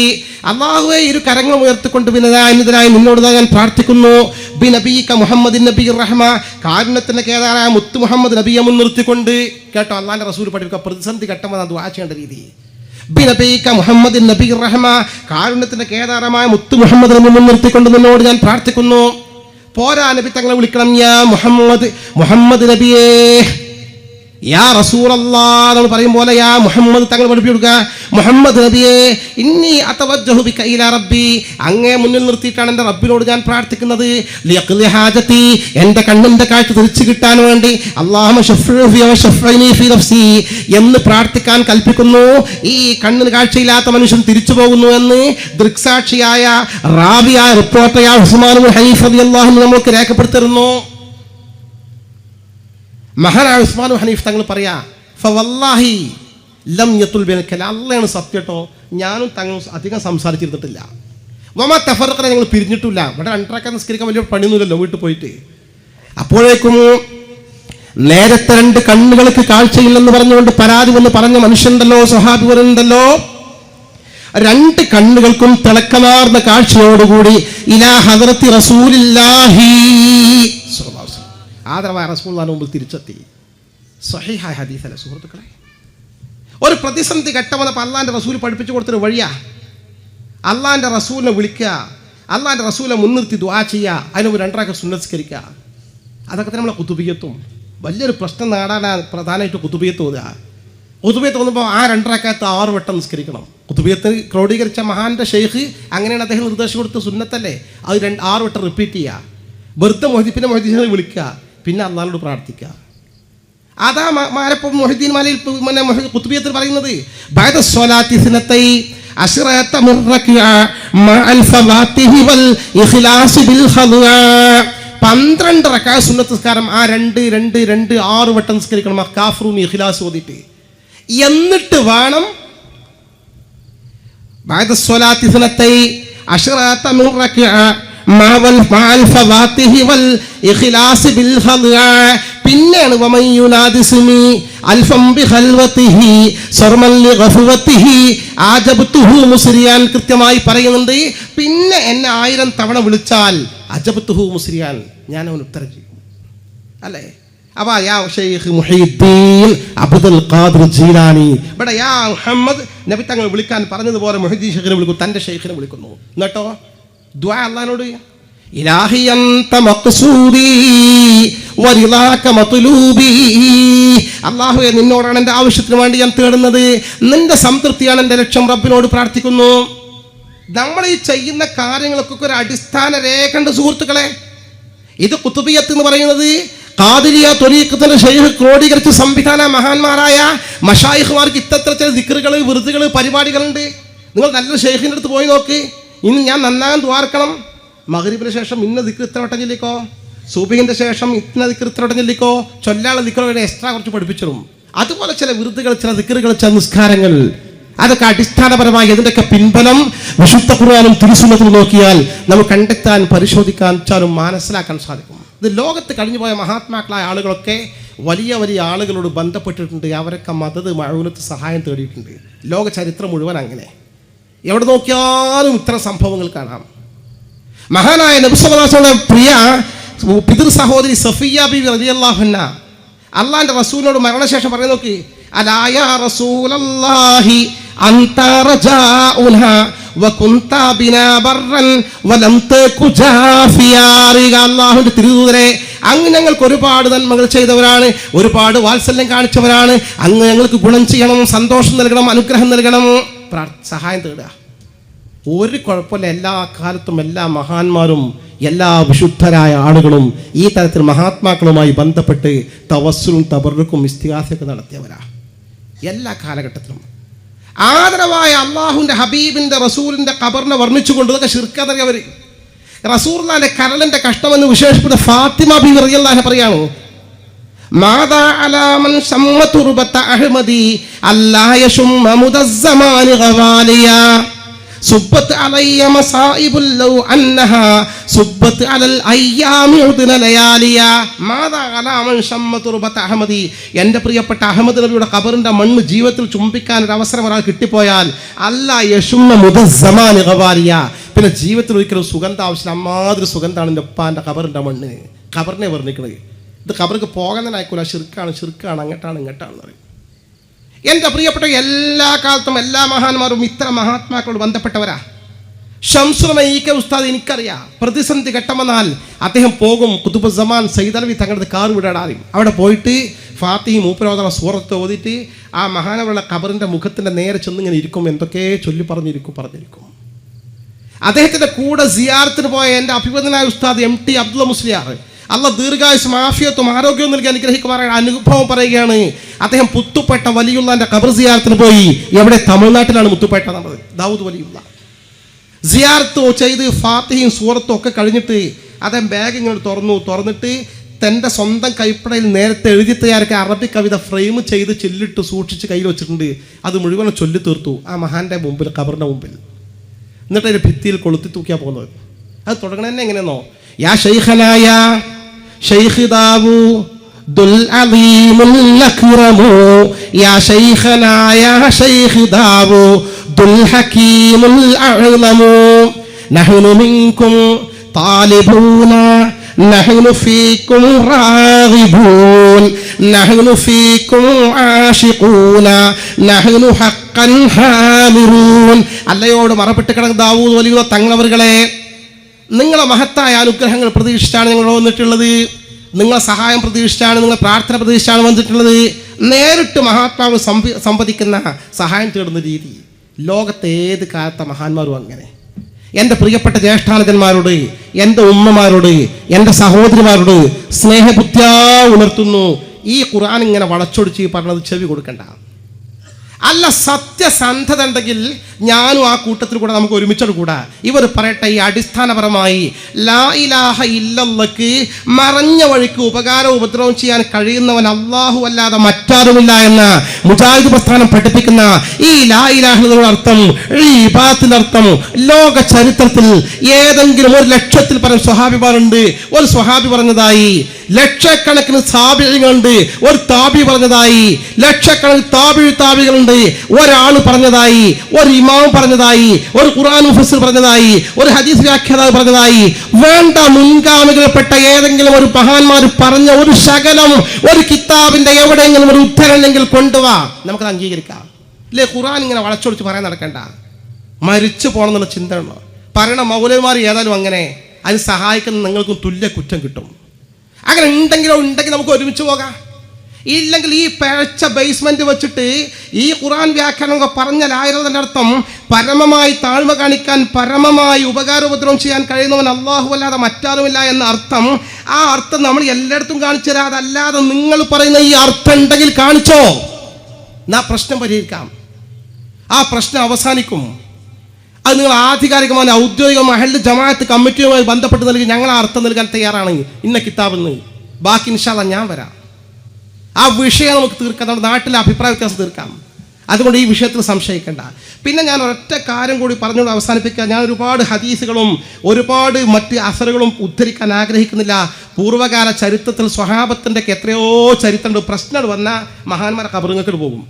അല്ലാഹുവേ, ഇരു കരങ്ങൾ ഉയർത്തിക്കൊണ്ട് വിനയനായി നിന്നോട് ഞാൻ പ്രാർത്ഥിക്കുന്നു. ബി നബിക മുഹമ്മദിൻ നബിയ്യിർ റഹ്മ, കാരുണ്യത്തിന്റെ കേദാറായ മുത്ത് മുഹമ്മദ് നബിയെ മുൻനിർത്തിക്കൊണ്ട്. കേട്ടോ, അല്ലാഹുവിന്റെ റസൂൽ പഠിപ്പിക്കുക പ്രതിസന്ധി ഘട്ടമാണ് ദുആ ചെയ്യേണ്ട രീതി. ബി നബിക മുഹമ്മദിൻ നബിയ്യിർ റഹ്മ, കാരുണ്യത്തിന്റെ കേദാരമായ മുത്ത് മുഹമ്മദ് നബിയെ മുൻനിർത്തിക്കൊണ്ട് നിന്നോട് ഞാൻ പ്രാർത്ഥിക്കുന്നു. പോരാ, നബി തങ്ങളെ വിളിക്കണം. യാ മുഹമ്മദ്, മുഹമ്മദ് നബിയേ. യാ റസൂലല്ലാഹ് എന്ന് പറയും പോലെ യാ മുഹമ്മദ് തങ്ങൾ പഠിപ്പിക്കുക. മുഹമ്മദ് നബിയേ, ഇന്നി അതവജ്ജഹു ബിക ഇലാ റബ്ബി, അങ്ങേ മുന്നിൽ നിർത്തിയിട്ടാണ് എൻ്റെ റബ്ബിനോട് ഞാൻ പ്രാർത്ഥിക്കുന്നത്. ലിയഖ്ലി ഹാജതി, എൻ്റെ കണ്ണിൻ്റെ കാഴ്ച തിരിച്ചു കിട്ടാൻ വേണ്ടി അല്ലാഹുമ്മ ശഫ്ഇ ഫിയ വശഫ്ഇനി ഫി നഫ്സി എന്ന് പ്രാർത്ഥിക്കാൻ കൽപ്പിക്കുന്നു. ഈ കണ്ണിന് കാഴ്ചയില്ലാത്ത മനുഷ്യൻ തിരിച്ചു പോകുന്നു എന്ന് ദൃക്സാക്ഷിയായ റാവിയായ റിപ്പോർട്ടറായ ഉസ്മാൻ ഇബ്നു ഹനീഫ് റളിയല്ലാഹു അൻഹു നമുക്ക് രേഖപ്പെടുത്തിയിരുന്നു. മഹാനായ ഉസ്മാൻ ഇബ്നു ഹനീഫ് തങ്ങൾ പറയാ, ഫവല്ലാഹി ലം യതുൽ ബിൽ കലാം, അല്ലാഹുവാണ് സത്യട്ടോ, ഞാനും തങ്ങളും അധികം സംസാരിച്ചിരുന്നിട്ടില്ല. വമാ തഫറഖന, ഞങ്ങൾ പിരിഞ്ഞിട്ടില്ല. ഇവിടെ രണ്ടരക്കാർ നിസ്കരിക്കാൻ വലിയ പണിയൊന്നുമില്ലല്ലോ വീട്ടിൽ പോയിട്ട്. അപ്പോഴേക്കും നേരത്തെ 2 കണ്ണുകൾക്ക് കാഴ്ചയില്ലെന്ന് പറഞ്ഞുകൊണ്ട് പരാതി വന്ന് പറഞ്ഞ മനുഷ്യനുണ്ടല്ലോ, സ്വഹാബി വരുന്നുണ്ടല്ലോ, 2 കണ്ണുകൾക്കും തിളക്കമാർന്ന കാഴ്ചയോടുകൂടി ഇലാ ഹദറത്തി റസൂലില്ലാഹി ആദരവായ റസൂലുള്ളാഹിന്റെ മുമ്പിൽ തിരിച്ചെത്തി. സ്വഹീഹായ ഹദീസല്ലേ സുഹൃത്തുക്കളെ. ഒരു പ്രതിസന്ധി ഘട്ടം വന്നപ്പോൾ അള്ളാഹിൻ്റെ റസൂൽ പഠിപ്പിച്ചു കൊടുത്തൊരു വഴിയാ. അള്ളാഹിൻ്റെ റസൂലിനെ വിളിക്കുക, അള്ളാഹിൻ്റെ റസൂലിനെ മുൻനിർത്തി ദുആ ചെയ്യുക, അതിന് 2 റക്അത്ത് സുന്നസ്കരിക്കുക. അതൊക്കെ തന്നെ നമ്മളെ ഖുതുബിയ്യത്തും. വലിയൊരു പ്രശ്നം നേടാനാണ് പ്രധാനമായിട്ട് ഖുതുബിയ്യത്ത് ഓതുക. ഖുതുബിയ്യത്ത് ഓതുമ്പോൾ ആ 2 റക്അത്ത് 6 വട്ടം നിസ്കരിക്കണം. ഖുതുബിയ്യത്ത് ക്രോഡീകരിച്ച മഹാന്റെ ഷെയ്ഖ് അങ്ങനെയാണ് അദ്ദേഹം നിർദ്ദേശം കൊടുത്ത സുന്നത്തല്ലേ, അത് 6 വട്ടം റിപ്പീറ്റ് ചെയ്യുക. വെറുതെ പിന്നെ മൊഹീദ്ദീനെ വിളിക്കുക, പിന്നെ അള്ളാഹിനോട് പ്രാർത്ഥിക്കുക. അതാ മാരപ്പം മൊഹീദ്ദീൻ മാലയിൽ ഖുതുബിയ്യത്തിൽ പറയുന്നത്. ബഅദ സ്വലാത്തി സിനത്തൈ അശ്റഅത മുർറക്അ മഅൽ ഫവാത്തിഹി വൽ ഇഖ്ലാസ് ബിൽ ഖദ്അ, 12 റക്അത്ത് സുന്നത്ത് നിസ്കാരം ആ 2 6 വട്ടം നിസ്കരിക്കണം. കാഫറൂൻ ഇഖ്ലാസ് ഓതിയിട്ട് എന്നിട്ട് വേണം ബഅദ സ്വലാത്തി സിനത്തൈ അശ്റഅത മുർറക്അ പിന്നെയാണ് കൃത്യമായി പറയുന്നുണ്ട്. പിന്നെ എന്നെ 1000 തവണ വിളിച്ചാൽ അജബ്തുഹു മുസ്രിയാൻ, ഞാൻ അവന് ഉത്തരം ചെയ്യും. അല്ലേ? അപ്പൊ യാ ഷെയ്ഖ് മുഹീദ്ദീൻ അബ്ദുൽ ഖാദിർ ജീലാനി, ഇവിടെ യാ മുഹമ്മദ് നബി തങ്ങൾ വിളിക്കാൻ പറഞ്ഞതുപോലെ മുഹീദ്ദീൻ ഷെയ്ഖിനെ വിളിക്കും, തൻ്റെ ഷെയ്ഖിനെ വിളിക്കുന്നു. എന്നിട്ടോ ദുആ അല്ലാഹുവോട്, ഇലാഹി അൻത മഖ്സൂദി വറിളാക മത്ലൂബി, അല്ലാഹുവേ നിന്നോടാണ് എൻ്റെ ആവശ്യത്തിന് വേണ്ടി ഞാൻ തേടുന്നത്, നിന്റെ സംതൃപ്തിയാണ് എൻ്റെ ലക്ഷ്യം. റബ്ബിനോട് പ്രാർത്ഥിക്കുന്നു. നമ്മൾ ഈ ചെയ്യുന്ന കാര്യങ്ങൾക്കൊക്കെ ഒരു അടിസ്ഥാന രേഖയുണ്ട് സുഹൃത്തുക്കളെ. ഇത് ഖുതുബിയ്യത്ത് എന്ന് പറയുന്നത് ഖാദിരിയ ത്വരീഖത്തിന്റെ ഷെയ്ഖ് ക്രോഡീകരിച്ച സംവിധാന മഹാന്മാരായ മശായിഖ്മാർക്ക് ഇത്തരത്തിൽ ചില ദിക്റുകൾ വിറുതുകൾ പരിപാടികളുണ്ട്. നിങ്ങൾ നല്ലൊരു ഷെയ്ഖിൻ്റെ അടുത്ത് പോയി നോക്ക്. ഇന്ന് ഞാൻ നന്നാകാൻ ദ്വാർക്കണം, മഗ്രിബിന് ശേഷം ഇന്ന ദിക്ർ ഇത്ര വട്ടം ചൊല്ലിക്കോ, സുബഹിന്റെ ശേഷം ഇന്ന ദിക്ർ ഇത്ര വട്ടം ചൊല്ലിക്കോ, ചൊല്ലാനുള്ള ദിക്റുകളെ എക്സ്ട്രാ കുറച്ച് പഠിപ്പിച്ചിടും. അതുപോലെ ചില വിറുതുകൾ, ചില ദിക്റുകൾ, ചില നിസ്കാരങ്ങൾ, അതൊക്കെ അടിസ്ഥാനപരമായി ഇതിൻ്റെയൊക്കെ പിൻബലം വിശുദ്ധ ഖുർആനും തിരുസുന്നത്തും നോക്കിയാൽ നമുക്ക് കണ്ടെത്താൻ, പരിശോധിക്കാൻ, വെച്ചാലും മനസ്സിലാക്കാൻ സാധിക്കും. ഇത് ലോകത്ത് കഴിഞ്ഞുപോയ മഹാത്മാക്കളായ ആളുകളൊക്കെ വലിയ വലിയ ആളുകളോട് ബന്ധപ്പെട്ടിട്ടുണ്ട്. അവരൊക്കെ മദദ് മഅൂനത്ത് സഹായം തേടിയിട്ടുണ്ട്. ലോക ചരിത്രം മുഴുവൻ അങ്ങനെ. എവിടെ നോക്കിയാലും ഇത്തരം സംഭവങ്ങൾ കാണാം. മഹാനായ നബി സല്ലല്ലാഹു അലൈഹി വസല്ലം പ്രിയ പിതൃ സഹോദരി സഫിയ ബിബി റളിയല്ലാഹു അൻഹ അള്ളാഹിന്റെ റസൂലിനോട് മരണശേഷം പറയുന്ന നോക്കി, അലാ യാ റസൂലല്ലാഹി അൻത റജാഉനാ വകുൻത ബിനാ ബർറൻ വലം തകു ജാഫിയാ, അല്ലാഹുവിന്റെ തിരുദൂതരെ, അങ്ങ് ഞങ്ങൾക്ക് ഒരുപാട് നന്മകൾ ചെയ്തവരാണ്, ഒരുപാട് വാത്സല്യം കാണിച്ചവരാണ്, അങ്ങ് ഞങ്ങൾക്ക് ഗുണം ചെയ്യണം, സന്തോഷം നൽകണം, അനുഗ്രഹം നൽകണം, സഹായം തേടുക. ഒരു കുഴപ്പമില്ല. എല്ലാ കാലത്തും എല്ലാ മഹാന്മാരും എല്ലാ വിശുദ്ധരായ ആളുകളും ഈ തരത്തിൽ മഹാത്മാക്കളുമായി ബന്ധപ്പെട്ട് തവസ്സുലും തബറുക്കും ഇസ്തിഗാസയൊക്കെ നടത്തിയവരാ എല്ലാ കാലഘട്ടത്തിലും. ആദരവായ അള്ളാഹുവിൻ്റെ ഹബീബിൻ്റെ റസൂലിൻ്റെ ഖബറിനെ വർണ്ണിച്ചുകൊണ്ട് ഇതൊക്കെ ശിർക്കതറിയവർ. റസൂലുള്ളാഹിന്റെ കരളിൻ്റെ കഷ്ടമെന്ന് വിശേഷിപ്പെട്ട ഫാത്തിമ ബിബി റളിയല്ലാഹു അൻഹ പറയാണ്, മാദാ അലാ മൻ ശമ്മ തുർബത അഹ്മദി അല്ലാ യശുമ്മ മുദസ്സമാനി ഗവാലിയ, സുബ്ബത്ത് അലയ്യ മസായിബുൽ ലൗ അന്നഹാ സുബ്ബത്ത് അലൽ അയ്യാമി ഉദ്ന ലയാലിയ മാദാ അലാ മൻ ശമ്മ തുർബത അഹ്മദി. എൻ്റെ പ്രിയപ്പെട്ട അഹമ്മദ് നബിയുടെ ഖബറിൻ്റെ മണ്ണ് ജീവിതത്തിൽ ചുംബിക്കാൻ ഒരു അവസരം ഒരാൾ കിട്ടിപ്പോയാൽ അല്ലാ യശുന്ന മുദസ്സമാനി ഖവാലിയ, പിന്നെ ജീവിതത്തിൽ ഒരിക്കലും സുഗന്ധം ആവശ്യമില്ല. അമ്മാതിരി സുഗന്ധാണ് എൻ്റെ ഉപ്പാൻ്റെ ഖബറിൻ്റെ മണ്ണ്. ഖബറിനെ വർണ്ണിക്കണത്. ഇത് ഖബർക്ക് പോകാൻ തന്നെ ആയിക്കൂല. ഷിർക്കാണ് അങ്ങോട്ടാണ് ഇങ്ങോട്ടാണെന്ന് പറയും. എൻ്റെ പ്രിയപ്പെട്ട എല്ലാ കാലത്തും എല്ലാ മഹാന്മാരും ഇത്തരം മഹാത്മാക്കളോട് ബന്ധപ്പെട്ടവരാ. ഷംസുൽ മഈക ഉസ്താദ് എനിക്കറിയാം. പ്രതിസന്ധി ഘട്ടമെന്നാൽ അദ്ദേഹം പോകും ഖുതുബുസ്സമാൻ സയ്യിദലവി തങ്ങളുടെ കാർ വിടാടാറിയും അവിടെ പോയിട്ട് ഫാത്തിഹ മൂപ്പരോധന സൂറത്ത് ഓതിയിട്ട് ആ മഹാനവരുടെ ഖബറിൻ്റെ മുഖത്തിൻ്റെ നേരെ ചെന്നിങ്ങനെ ഇരിക്കും. എന്തൊക്കെ ചൊല്ലി പറഞ്ഞിരിക്കും. അദ്ദേഹത്തിൻ്റെ കൂടെ സിയാറത്തിന് പോയ എൻ്റെ അഭിമതനായ ഉസ്താദ് MT അബ്ദുള്ള മുസ്ലിയാർ, അള്ളാഹ് ദീർഘായുസ്സും ആഫിയത്തും ആരോഗ്യവും നൽകി അനുഗ്രഹിക്കുമാറായ അനുഭവം പറയുകയാണ്. അദ്ദേഹം പുത്തുപ്പേട്ട വലിയുള്ളാൻ്റെ ഖബർ സിയാറത്തിന് പോയി. എവിടെ? തമിഴ്നാട്ടിലാണ് മുത്തുപ്പേട്ട നമ്മൾ ദാവൂദ് വലിയുള്ള. സിയാറത്ത് ചെയ്ത് ഫാത്തിഹയും സൂറത്തും ഒക്കെ കഴിഞ്ഞിട്ട് അദ്ദേഹം ബാഗ് ഇങ്ങനെ തുറന്നിട്ട് തൻ്റെ സ്വന്തം കൈപ്പടയിൽ നേരത്തെ എഴുതി തയ്യാറാക്കിയ അറബി കവിത ഫ്രെയിം ചെയ്ത് ചില്ലിട്ട് സൂക്ഷിച്ച് കയ്യിൽ വെച്ചിട്ടുണ്ട്. അത് മുഴുവൻ ചൊല്ലി തീർത്തു ആ മഹാൻ്റെ മുമ്പിൽ, ഖബറിൻ്റെ മുമ്പിൽ. എന്നിട്ട് അതിൻ്റെ ഭിത്തിയിൽ കൊളുത്തി തൂക്കിയാ പോകുന്നത്. അത് തുടങ്ങണ തന്നെ എങ്ങനെയെന്നോ, യാ ശൈഖനായ ശൈഖ് ദാവൂദുൽ അലീമുൽ അക്റമു, യാ ശൈഖനായ ശൈഖ് ദാവൂദുൽ ഹകീമുൽ അഅ്ലമു, നഹ്നു മിൻകും താലിബൂന നഹ്നു ഫീകും റാഗിബൂൻ, നഹ്നു ഫീകും ആശിഖൂന, നഹ്നു ഹഖ്ഖൻ ഹാമിറൂൻ. അല്ലയോട് മറപ്പെട്ട് കിടക്കുന്ന ദാവൂദ് വലിയ തങ്ങളവറുകളെ, നിങ്ങളെ മഹത്തായ അനുഗ്രഹങ്ങൾ പ്രതീക്ഷിച്ചാണ് നിങ്ങൾ വന്നിട്ടുള്ളത്. നിങ്ങളെ സഹായം പ്രതീക്ഷിച്ചാണ്, നിങ്ങളെ പ്രാർത്ഥന പ്രതീക്ഷിച്ചാണ് വന്നിട്ടുള്ളത്. നേരിട്ട് മഹാത്മാവ് സംവദിക്കുന്ന സഹായം തേടുന്ന രീതി ലോകത്തെ ഏത് കാലത്തെ മഹാന്മാരും അങ്ങനെ. എൻ്റെ പ്രിയപ്പെട്ട ജ്യേഷ്ഠാനുജന്മാരോട്, എൻ്റെ ഉമ്മമാരോട്, എൻ്റെ സഹോദരിമാരോട് സ്നേഹബുദ്ധ്യാ ഉണർത്തുന്നു. ഈ ഖുർആൻ ഇങ്ങനെ വളച്ചൊടിച്ച് പറഞ്ഞത് ചെവി കൊടുക്കണ്ട. അല്ല, സത്യസന്ധത ഉണ്ടെങ്കിൽ ഞാനും ആ കൂട്ടത്തിൽ കൂടെ നമുക്ക് ഒരുമിച്ചോട് കൂടാ. ഇവർ പറയട്ടെ, ഈ അടിസ്ഥാനപരമായി ലാ ഇലാഹ ഇല്ലല്ലാഹ്ക്ക് മറഞ്ഞ വഴിക്ക് ഉപകാരവും ഉപദ്രവവും ചെയ്യാൻ കഴിയുന്നവൻ അല്ലാഹു അല്ലാതെ മറ്റാരുമില്ല എന്ന് മുജാഹിദ് പ്രസ്ഥാനം പഠിപ്പിക്കുന്ന ഈ ലാ ഇലാഹ എന്നതിന്റെ അർത്ഥം, ഈ ഇബാദത്തിന്റെ അർത്ഥം ലോക ചരിത്രത്തിൽ ഏതെങ്കിലും 1,00,000 പരം സ്വഹാബിമാരുണ്ട്. ഒരു സ്വഹാബി പറഞ്ഞതായി, ലക്ഷക്കണക്കിന് താബിഈകളുണ്ട്. ഒരു താബി പറഞ്ഞതായി, ലക്ഷക്കണക്കിന് താബികളുണ്ട്. ഒരാൾ പറഞ്ഞതായി, ഒരു ഇമാം പറഞ്ഞതായി, ഒരു ഖുർആൻ മുഫസ്സിർ പറഞ്ഞതായി, ഒരു ഹദീസ് വ്യാഖ്യാതാവ് പറഞ്ഞതായി. വേണ്ട, മുൻഗാമികളെപ്പെട്ട ഏതെങ്കിലും ഒരു മഹാന്മാർ പറഞ്ഞ ഒരു ശകലം, ഒരു കിതാബിന്റെ എവിടെയെങ്കിലും ഒരു ഉദ്ധരണമെങ്കിൽ കൊണ്ടുവാ, നമുക്കത് അംഗീകരിക്കാം. ഇല്ലേ? ഖുർആൻ ഇങ്ങനെ വളച്ചൊടിച്ച് പറയാൻ നടക്കണ്ട. മരിച്ചു പോകണമെന്നുള്ള ചിന്ത ഉണ്ടോ? പറയണ മൗലവിമാർ ഏതായാലും അങ്ങനെ. അതിന് സഹായിക്കുന്ന നിങ്ങൾക്കും തുല്യ കുറ്റം കിട്ടും. അങ്ങനെ ഉണ്ടെങ്കിൽ നമുക്ക് ഒരുമിച്ച് പോകാം. ഇല്ലെങ്കിൽ ഈ പിഴച്ച ബേസ്മെന്റ് വെച്ചിട്ട് ഈ ഖുർആൻ വ്യാഖ്യാനം പറഞ്ഞാലായിരുന്നതിൻ്റെ അർത്ഥം പരമമായി താഴ്മ കാണിക്കാൻ, പരമമായി ഉപകാരോപദ്രവം ചെയ്യാൻ കഴിയുന്നവൻ അല്ലാഹു അല്ലാതെ മറ്റാരുമില്ല എന്ന അർത്ഥം. ആ അർത്ഥം നമ്മൾ എല്ലായിടത്തും കാണിച്ചു തരാം. അതല്ലാതെ നിങ്ങൾ പറയുന്ന ഈ അർത്ഥം ഉണ്ടെങ്കിൽ കാണിച്ചോ, എന്നാ പ്രശ്നം പരിഹരിക്കാം. ആ പ്രശ്നം അവസാനിക്കും. അത് നിങ്ങൾ ആധികാരികമായ ഔദ്യോഗിക മഹല്ല് ജമാഅത്ത് കമ്മിറ്റിയുമായി ബന്ധപ്പെട്ട് നൽകി ഞങ്ങൾ ആ അർത്ഥം നൽകാൻ തയ്യാറാണ്. ഇന്ന കിതാബിൽ നിന്ന് ബാക്കി ഇൻഷാ അല്ലാഹ് ഞാൻ വരാം. ആ വിഷയം നമുക്ക് തീർക്കാം. നമ്മുടെ നാട്ടിലെ അഭിപ്രായ വ്യത്യാസം തീർക്കാം. അതുകൊണ്ട് ഈ വിഷയത്തിൽ സംശയിക്കേണ്ട. പിന്നെ ഞാൻ ഒരൊറ്റ കാര്യം കൂടി പറഞ്ഞുകൊണ്ട് അവസാനിപ്പിക്കുക. ഞാൻ ഒരുപാട് ഹദീസുകളും ഒരുപാട് മറ്റ് അസറുകളും ഉദ്ധരിക്കാൻ ആഗ്രഹിക്കുന്നില്ല. പൂർവ്വകാല ചരിത്രത്തിൽ സ്വഹാബത്തിൻ്റെ എത്രയോ ചരിത്രമുണ്ട്. പ്രശ്നം വന്ന മഹാന്മാരെ ഖബറുകൾക്ക് പോകും.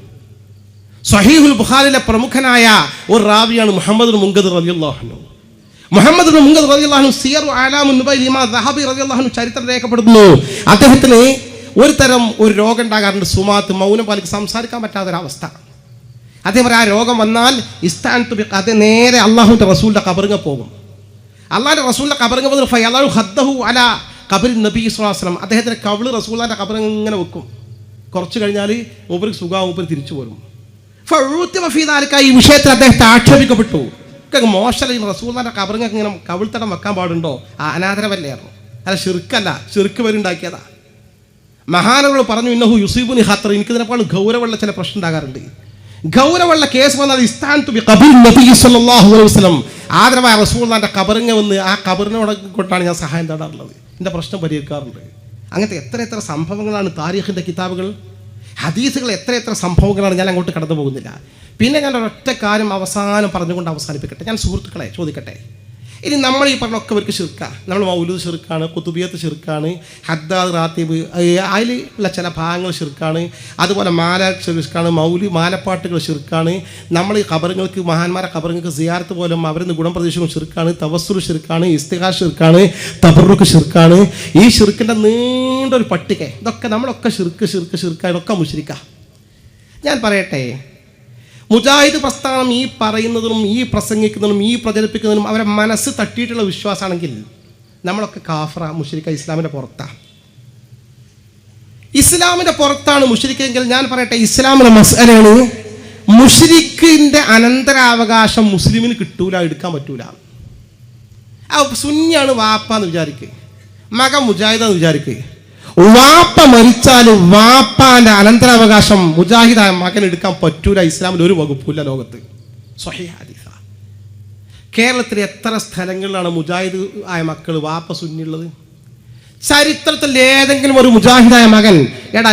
സ്വഹീഹുൽ ബുഖാരിയിലെ പ്രമുഖനായ ഒരു റാവിയാണ് മുഹമ്മദ് മുൻകദിർ റളിയല്ലാഹു അൻഹു. മുഹമ്മദ് മുൻകദിർ റളിയല്ലാഹു അൻഹു സിയർ അലാമുൻ നുബൈൽ ഇമാം ദഹബി റളിയല്ലാഹു അൻഹു ചരിത്രം രേഖപ്പെടുത്തുന്നു. അദ്ദേഹത്തിന് ഒരു രോഗം ഉണ്ടാകാറുണ്ട്, സുമാത്ത്, മൗനം പാലിക്ക് സംസാരിക്കാൻ പറ്റാത്തൊരവസ്ഥ. അതേപോലെ ആ രോഗം വന്നാൽ അത് നേരെ അള്ളാഹുവിൻ്റെ റസൂലിൻ്റെ ഖബറിങ്ങ പോകും. അള്ളാഹിൻ്റെ റസൂലിൻ്റെ ഖബറിങ്ങ പോകുന്ന ഫയദഉ ഖദ്ദഹു അലാ ഖബറി നബി സ്വല്ലല്ലാഹു അലൈഹി വസല്ലം. അദ്ദേഹത്തിൻ്റെ കവിള് റസൂലിൻ്റെ ഖബറിങ്ങ ഇങ്ങനെ വെക്കും. കുറച്ച് കഴിഞ്ഞാൽ മൂപ്പർക്ക് സുഖാവും, മൂപ്പർ തിരിച്ചു പോരും. ഈ വിഷയത്തിൽ അദ്ദേഹത്തെ ആക്ഷേപിക്കപ്പെട്ടു. മോശം റസൂലിൻ്റെ ഖബറിങ്ങ ഇങ്ങനെ കവിൾത്തടം വെക്കാൻ പാടുണ്ടോ? അനാദരവല്ലായിരുന്നു. അല്ല, ഷിർക്കല്ല, ഷിർക്ക് വരുണ്ടാക്കിയതാ. മഹാനവകൾ പറഞ്ഞു, ഇന്നഹു യുസീബുനി ഖത്തർ, എനിക്കിതിനെക്കാളും ഗൗരവമുള്ള ചില പ്രശ്നം ഉണ്ടാകാറുണ്ട്. ഗൗരവമുള്ള കേസ് വന്നാൽ ആദരവായ റസൂലുള്ളാഹിന്റെ ഖബറിങ്ങ വന്ന് ആ ഖബറിനോട് കൊണ്ടാണ് ഞാൻ സഹായം തേടാറുള്ളത്. എൻ്റെ പ്രശ്നം പരിഹരിക്കാറുണ്ട്. അങ്ങനത്തെ എത്ര സംഭവങ്ങളാണ് താരീഖിൻ്റെ കിതാബുകൾ. ഹദീസുകൾ എത്ര സംഭവങ്ങളാണ്, ഞാൻ അങ്ങോട്ട് കടന്നു പോകുന്നില്ല. പിന്നെ ഞാൻ ഒരൊറ്റ കാര്യം അവസാനം പറഞ്ഞുകൊണ്ട് അവസാനിപ്പിക്കട്ടെ. ഞാൻ സുഹൃത്തുക്കളെ ചോദിക്കട്ടെ, ഇനി നമ്മൾ ഈ പറഞ്ഞൊക്കെ ഇവർക്ക് ശിർക്കാണ്. നമ്മൾ മൗലൂദ് ശിർക്കാണ്, കുത്തുബിയത്ത് ശിർക്കാണ്, ഹദ്ദാദ് റാത്തീബ് അതിലുള്ള ചില ഭാഗങ്ങൾ ശിർക്കാണ്, അതുപോലെ മാല ശിർക്കാണ്, മാലപ്പാട്ടുകൾ ശിർക്കാണ്, നമ്മൾ ഈ ഖബറുകൾക്ക് മഹാന്മാരെ ഖബറുകൾക്ക് സിയാറത്ത് പോലും അവരിന്ന് ഗുണം പ്രതീക്ഷിക്കും ശിർക്കാണ്, തവസ്സുൽ ശിർക്കാണ്, ഇസ്തിഗാസ് ശിർക്കാണ്, തബറുക്ക് ശിർക്കാണ്. ഈ ശിർക്കിൻ്റെ നീണ്ടൊരു പട്ടിക. ഇതൊക്കെ നമ്മളൊക്കെ ശിർക്ക് ഇതൊക്കെ മുശ്രിക്ക. ഞാൻ പറയട്ടെ, മുജാഹിദ് പ്രസ്ഥാനം ഈ പറയുന്നതിനും ഈ പ്രസംഗിക്കുന്നതിനും ഈ പ്രചരിപ്പിക്കുന്നതിനും അവരെ മനസ്സ് തട്ടിയിട്ടുള്ള വിശ്വാസമാണെങ്കിൽ നമ്മളൊക്കെ കാഫറ, മുശ്രിക്ക, ഇസ്ലാമിൻ്റെ പുറത്താണ്. ഇസ്ലാമിൻ്റെ പുറത്താണ് മുശ്രിക്കെങ്കിൽ ഞാൻ പറയട്ടെ, ഇസ്ലാമിൻ്റെ മസ്അലയാണ് മുശ്രിക്കിൻ്റെ അനന്തരാവകാശം മുസ്ലിമിന് കിട്ടൂല, എടുക്കാൻ പറ്റൂല. സുന്നിയാണ് വാപ്പാന്ന് വിചാരിക്കുക, മകൻ മുജാഹിദാന്ന് വിചാരിക്കുക. വാപ്പ മരിച്ചാൽ വാപ്പാന്റെ അനന്തരാവകാശം മുജാഹിദായ മകൻ എടുക്കാൻ പറ്റൂല. ഇസ്ലാമിൽ ഒരു വകുപ്പില്ല ലോകത്ത്. സ്വഹീഹ് ഹദീസ. കേരളത്തിൽ എത്ര സ്ഥലങ്ങളിലാണ് മുജാഹിദ് ആയ മക്കൾ വാപ്പ സുന്നിയുള്ളത്? ചരിത്രത്തിൽ ഏതെങ്കിലും ഒരു മുജാഹിദായ മകൻ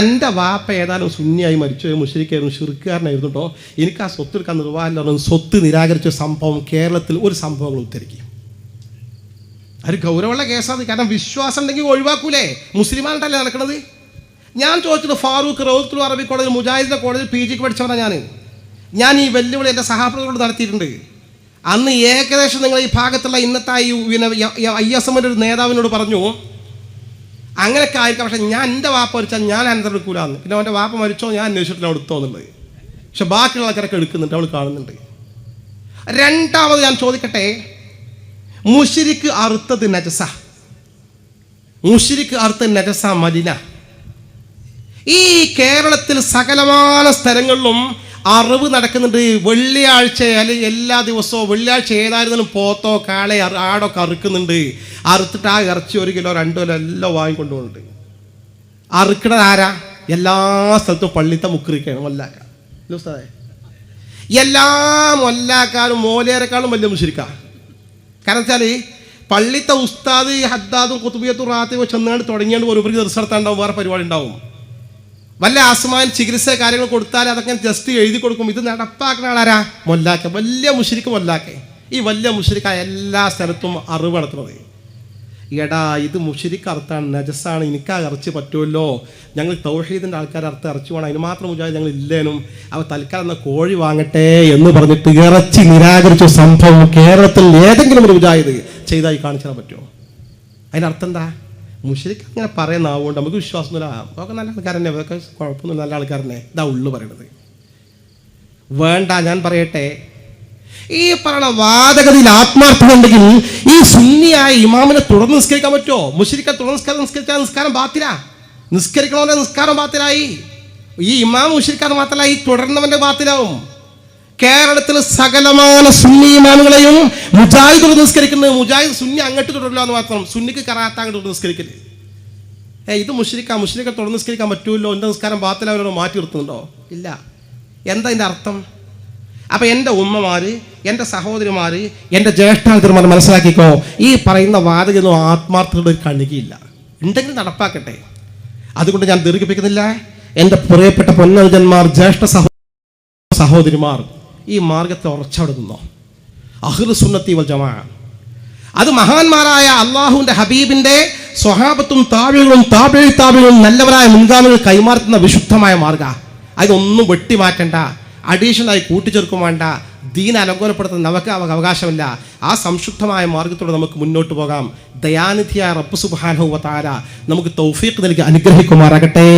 എൻ്റെ വാപ്പ ഏതായാലും സുന്നിയായി മരിച്ചു, മുശ്രിക്കായിരുന്നു, ശിർക്കുകാരനായിരുന്നു കേട്ടോ, എനിക്ക് ആ സ്വത്ത് എടുക്കാൻ നിർവാഹമില്ല, സ്വത്ത് നിരാകരിച്ച സംഭവം കേരളത്തിൽ ഒരു സംഭവങ്ങൾ ഉദ്ധരിക്കും. അത് ഗൗരവമുള്ള കേസാണ്. കാരണം വിശ്വാസം ഉണ്ടെങ്കിൽ ഒഴിവാക്കൂലേ? മുസ്ലിമായിട്ടല്ലേ നടക്കുന്നത്. ഞാൻ ചോദിച്ചത് ഫാറൂഖ് റൗത്തുൽ അറബി കോളേജിൽ മുജാഹിദിൻ്റെ കോളേജിൽ PG പഠിച്ചവനാണ് ഞാൻ ഈ വെല്ലുവിളി എൻ്റെ സഹാപ്രതികളോട് നടത്തിയിട്ടുണ്ട്. അന്ന് ഏകദേശം നിങ്ങൾ ഈ ഭാഗത്തുള്ള ഇന്നത്തെ ISM ഒരു നേതാവിനോട് പറഞ്ഞു അങ്ങനെയൊക്കെ ആയിരിക്കാം, പക്ഷേ ഞാൻ എൻ്റെ വാപ്പ മരിച്ചാൽ ഞാൻ അനന്തരമെടുക്കൂലാന്ന്. പിന്നെ അവൻ്റെ വാപ്പ മരിച്ചോ ഞാൻ അന്വേഷിച്ചിട്ടില്ല, അവിടെ എടുത്തോന്നുള്ളത്. പക്ഷെ ബാക്കിയുള്ള ആൾക്കാരൊക്കെ എടുക്കുന്നുണ്ട്, അവൾ കാണുന്നുണ്ട്. രണ്ടാമത് ഞാൻ ചോദിക്കട്ടെ, മുശ്രിക്ക് അറുത്തത് നജസ, മുശ്രിക്ക് അറുത്തത് നജസ മലിന. ഈ കേരളത്തിൽ സകലമായ സ്ഥലങ്ങളിലും അറിവ് നടക്കുന്നുണ്ട്. വെള്ളിയാഴ്ച അല്ലെങ്കിൽ എല്ലാ ദിവസവും വെള്ളിയാഴ്ച ഏതായിരുന്നാലും പോത്തോ കാളെ ആടൊക്കെ അറുക്കുന്നുണ്ട്. അറുത്തിട്ട് ആ ഇറച്ചി 1 കിലോ 2 കിലോ എല്ലാം വാങ്ങിക്കൊണ്ടുപോകുന്നുണ്ട്. അറുക്കണത് ആരാ? എല്ലാ സ്ഥലത്തും പള്ളിത്തെ മുക്രിക്കാണ്, മൊല്ലാക്ക. എല്ലാ മൊല്ലാക്കാരും മോലേരെക്കാളും വലിയ മുശ്രിക്കാണ്. കാരണം വെച്ചാൽ പള്ളിത്തെ ഉസ്താദ് ഹദ്ദാദും കുത്തുബിയത്തും റാത്തീബും ചെന്നാണ്ട് തുടങ്ങിയാണ്ട് ഒരു ദർസ് നടത്താനുണ്ടാവും, വേറെ പരിപാടി ഉണ്ടാവും. വല്ല ആസ്മാൻ ചികിത്സ കാര്യങ്ങൾ കൊടുത്താൽ അതൊക്കെ ജസ്റ്റ് എഴുതി കൊടുക്കും. ഇത് നടപ്പാക്കുന്ന ആളാരാ? മൊല്ലാക്ക, വലിയ മുശ്രിക്ക് മൊല്ലാക്ക. ഈ വലിയ മുശ്രിക്ക എല്ലാ സ്ഥലത്തും അറിവ് നടത്തുന്നത്. എടാ ഇത് മുശ്രിക്ക് അർത്ഥാണ്, നജസാണ്, എനിക്കാ ഇറച്ചി പറ്റുമല്ലോ, ഞങ്ങൾ തൗഹീദിൻ്റെ ആൾക്കാർ ഇറച്ചി വേണം, അതിന് മാത്രം മുജാഹിദ് ഞങ്ങൾ ഇല്ലേനും, അവ തൽക്കാലം എന്ന കോഴി വാങ്ങട്ടെ എന്ന് പറഞ്ഞിട്ട് ഇറച്ചി നിരാകരിച്ച സംഭവം കേരളത്തിൽ ഏതെങ്കിലും ഒരു മുജാഹിദ് ചെയ്തായി കാണിച്ചാൽ പറ്റുമോ? അതിനർത്ഥം എന്താ? മുശ്രിക്ക് അങ്ങനെ പറയുന്നതുകൊണ്ട് നമുക്ക് വിശ്വാസമൊന്നുമില്ല. അതൊക്കെ നല്ല ആൾക്കാരന്നെ, അതൊക്കെ കുഴപ്പമൊന്നുമില്ല, നല്ല ആൾക്കാരനെ. ഇതാ ഉള്ളു പറയണത്. വേണ്ട, ഞാൻ പറയട്ടെ, ഈ പറയണ വാദഗതിയിൽ ആത്മാർത്ഥമുണ്ടെങ്കിൽ ഈ സുന്നിയായ ഇമാമിനെ തുടർന്ന് നിസ്കരിക്കാൻ പറ്റുമോ? മുശ്രിക്ക തുടർന്ന് നിസ്കരിച്ചാൽ നിസ്കാരം ബാത്തിലാ. നിസ്കരിക്കണവൻ്റെ നിസ്കാരം ബാത്തിലായി. ഈ ഇമാം മുശ്രിക്കാതെ മാത്രമല്ല, ഈ തുടർന്നവൻ്റെ ബാത്തിലാവും. കേരളത്തിൽ സകലമായ സുന്നി ഇമാമുകളെയും മുജാഹിദ് തുടർന്ന് നിസ്കരിക്കുന്നത്. മുജാഹിദ് സുന്നി അങ്ങോട്ട് തുടരില്ല എന്ന് മാത്രം, സുന്നിക്ക് കറാത്ത അങ്ങോട്ട് തുടർന്ന് നിസ്കരിക്കല്. ഇത് മുശ്രിക്ക തുടർന്ന് നിസ്കരിക്കാൻ പറ്റുമല്ലോ, എൻ്റെ നിസ്കാരം ബാത്തിലാവലോ മാറ്റി നിർത്തുന്നുണ്ടോ? ഇല്ല. എന്താ ഇതിൻ്റെ അർത്ഥം? അപ്പം എൻ്റെ ഉമ്മമാർ, എൻ്റെ സഹോദരിമാർ, എൻ്റെ ജ്യേഷ്ഠാന്തരന്മാർ മനസ്സിലാക്കിക്കോ, ഈ പറയുന്ന വാദകൊന്നും ആത്മാർത്ഥതയുടെ ഒരു കണികയില്ല. ഉണ്ടെങ്കിൽ നടപ്പാക്കട്ടെ. അതുകൊണ്ട് ഞാൻ ദീർഘിപ്പിക്കുന്നില്ല. എൻ്റെ പ്രിയപ്പെട്ട പൊന്നനുജന്മാർ, ജ്യേഷ്ഠ സഹോദരിമാർ, ഈ മാർഗത്തെ ഉറച്ചവിടെ നിന്നോ. അഹ്ലുസ് സുന്നത്തി വൽ ജമാഅ, അത് മഹാന്മാരായ അള്ളാഹുവിൻ്റെ ഹബീബിൻ്റെ സ്വഹാബത്തും താബിഈകളും നല്ലവരായ മുൻഗാമികൾ കൈമാറുന്ന വിശുദ്ധമായ മാർഗ. അതൊന്നും വെട്ടിമാറ്റണ്ട, അഡീഷണലായി കൂട്ടിച്ചേർക്കും വേണ്ട. ദീൻ അലങ്കോലപ്പെടുത്താൻ നമുക്ക് അവകാശമില്ല. ആ സംശുദ്ധമായ മാർഗത്തോടെ നമുക്ക് മുന്നോട്ട് പോകാം. ദയാനിധിയായ റബ്ബ് സുബ്ഹാനഹു വ തആല നമുക്ക് തൗഫീഖ് നൽകി അനുഗ്രഹിക്കുമാറാകട്ടെ.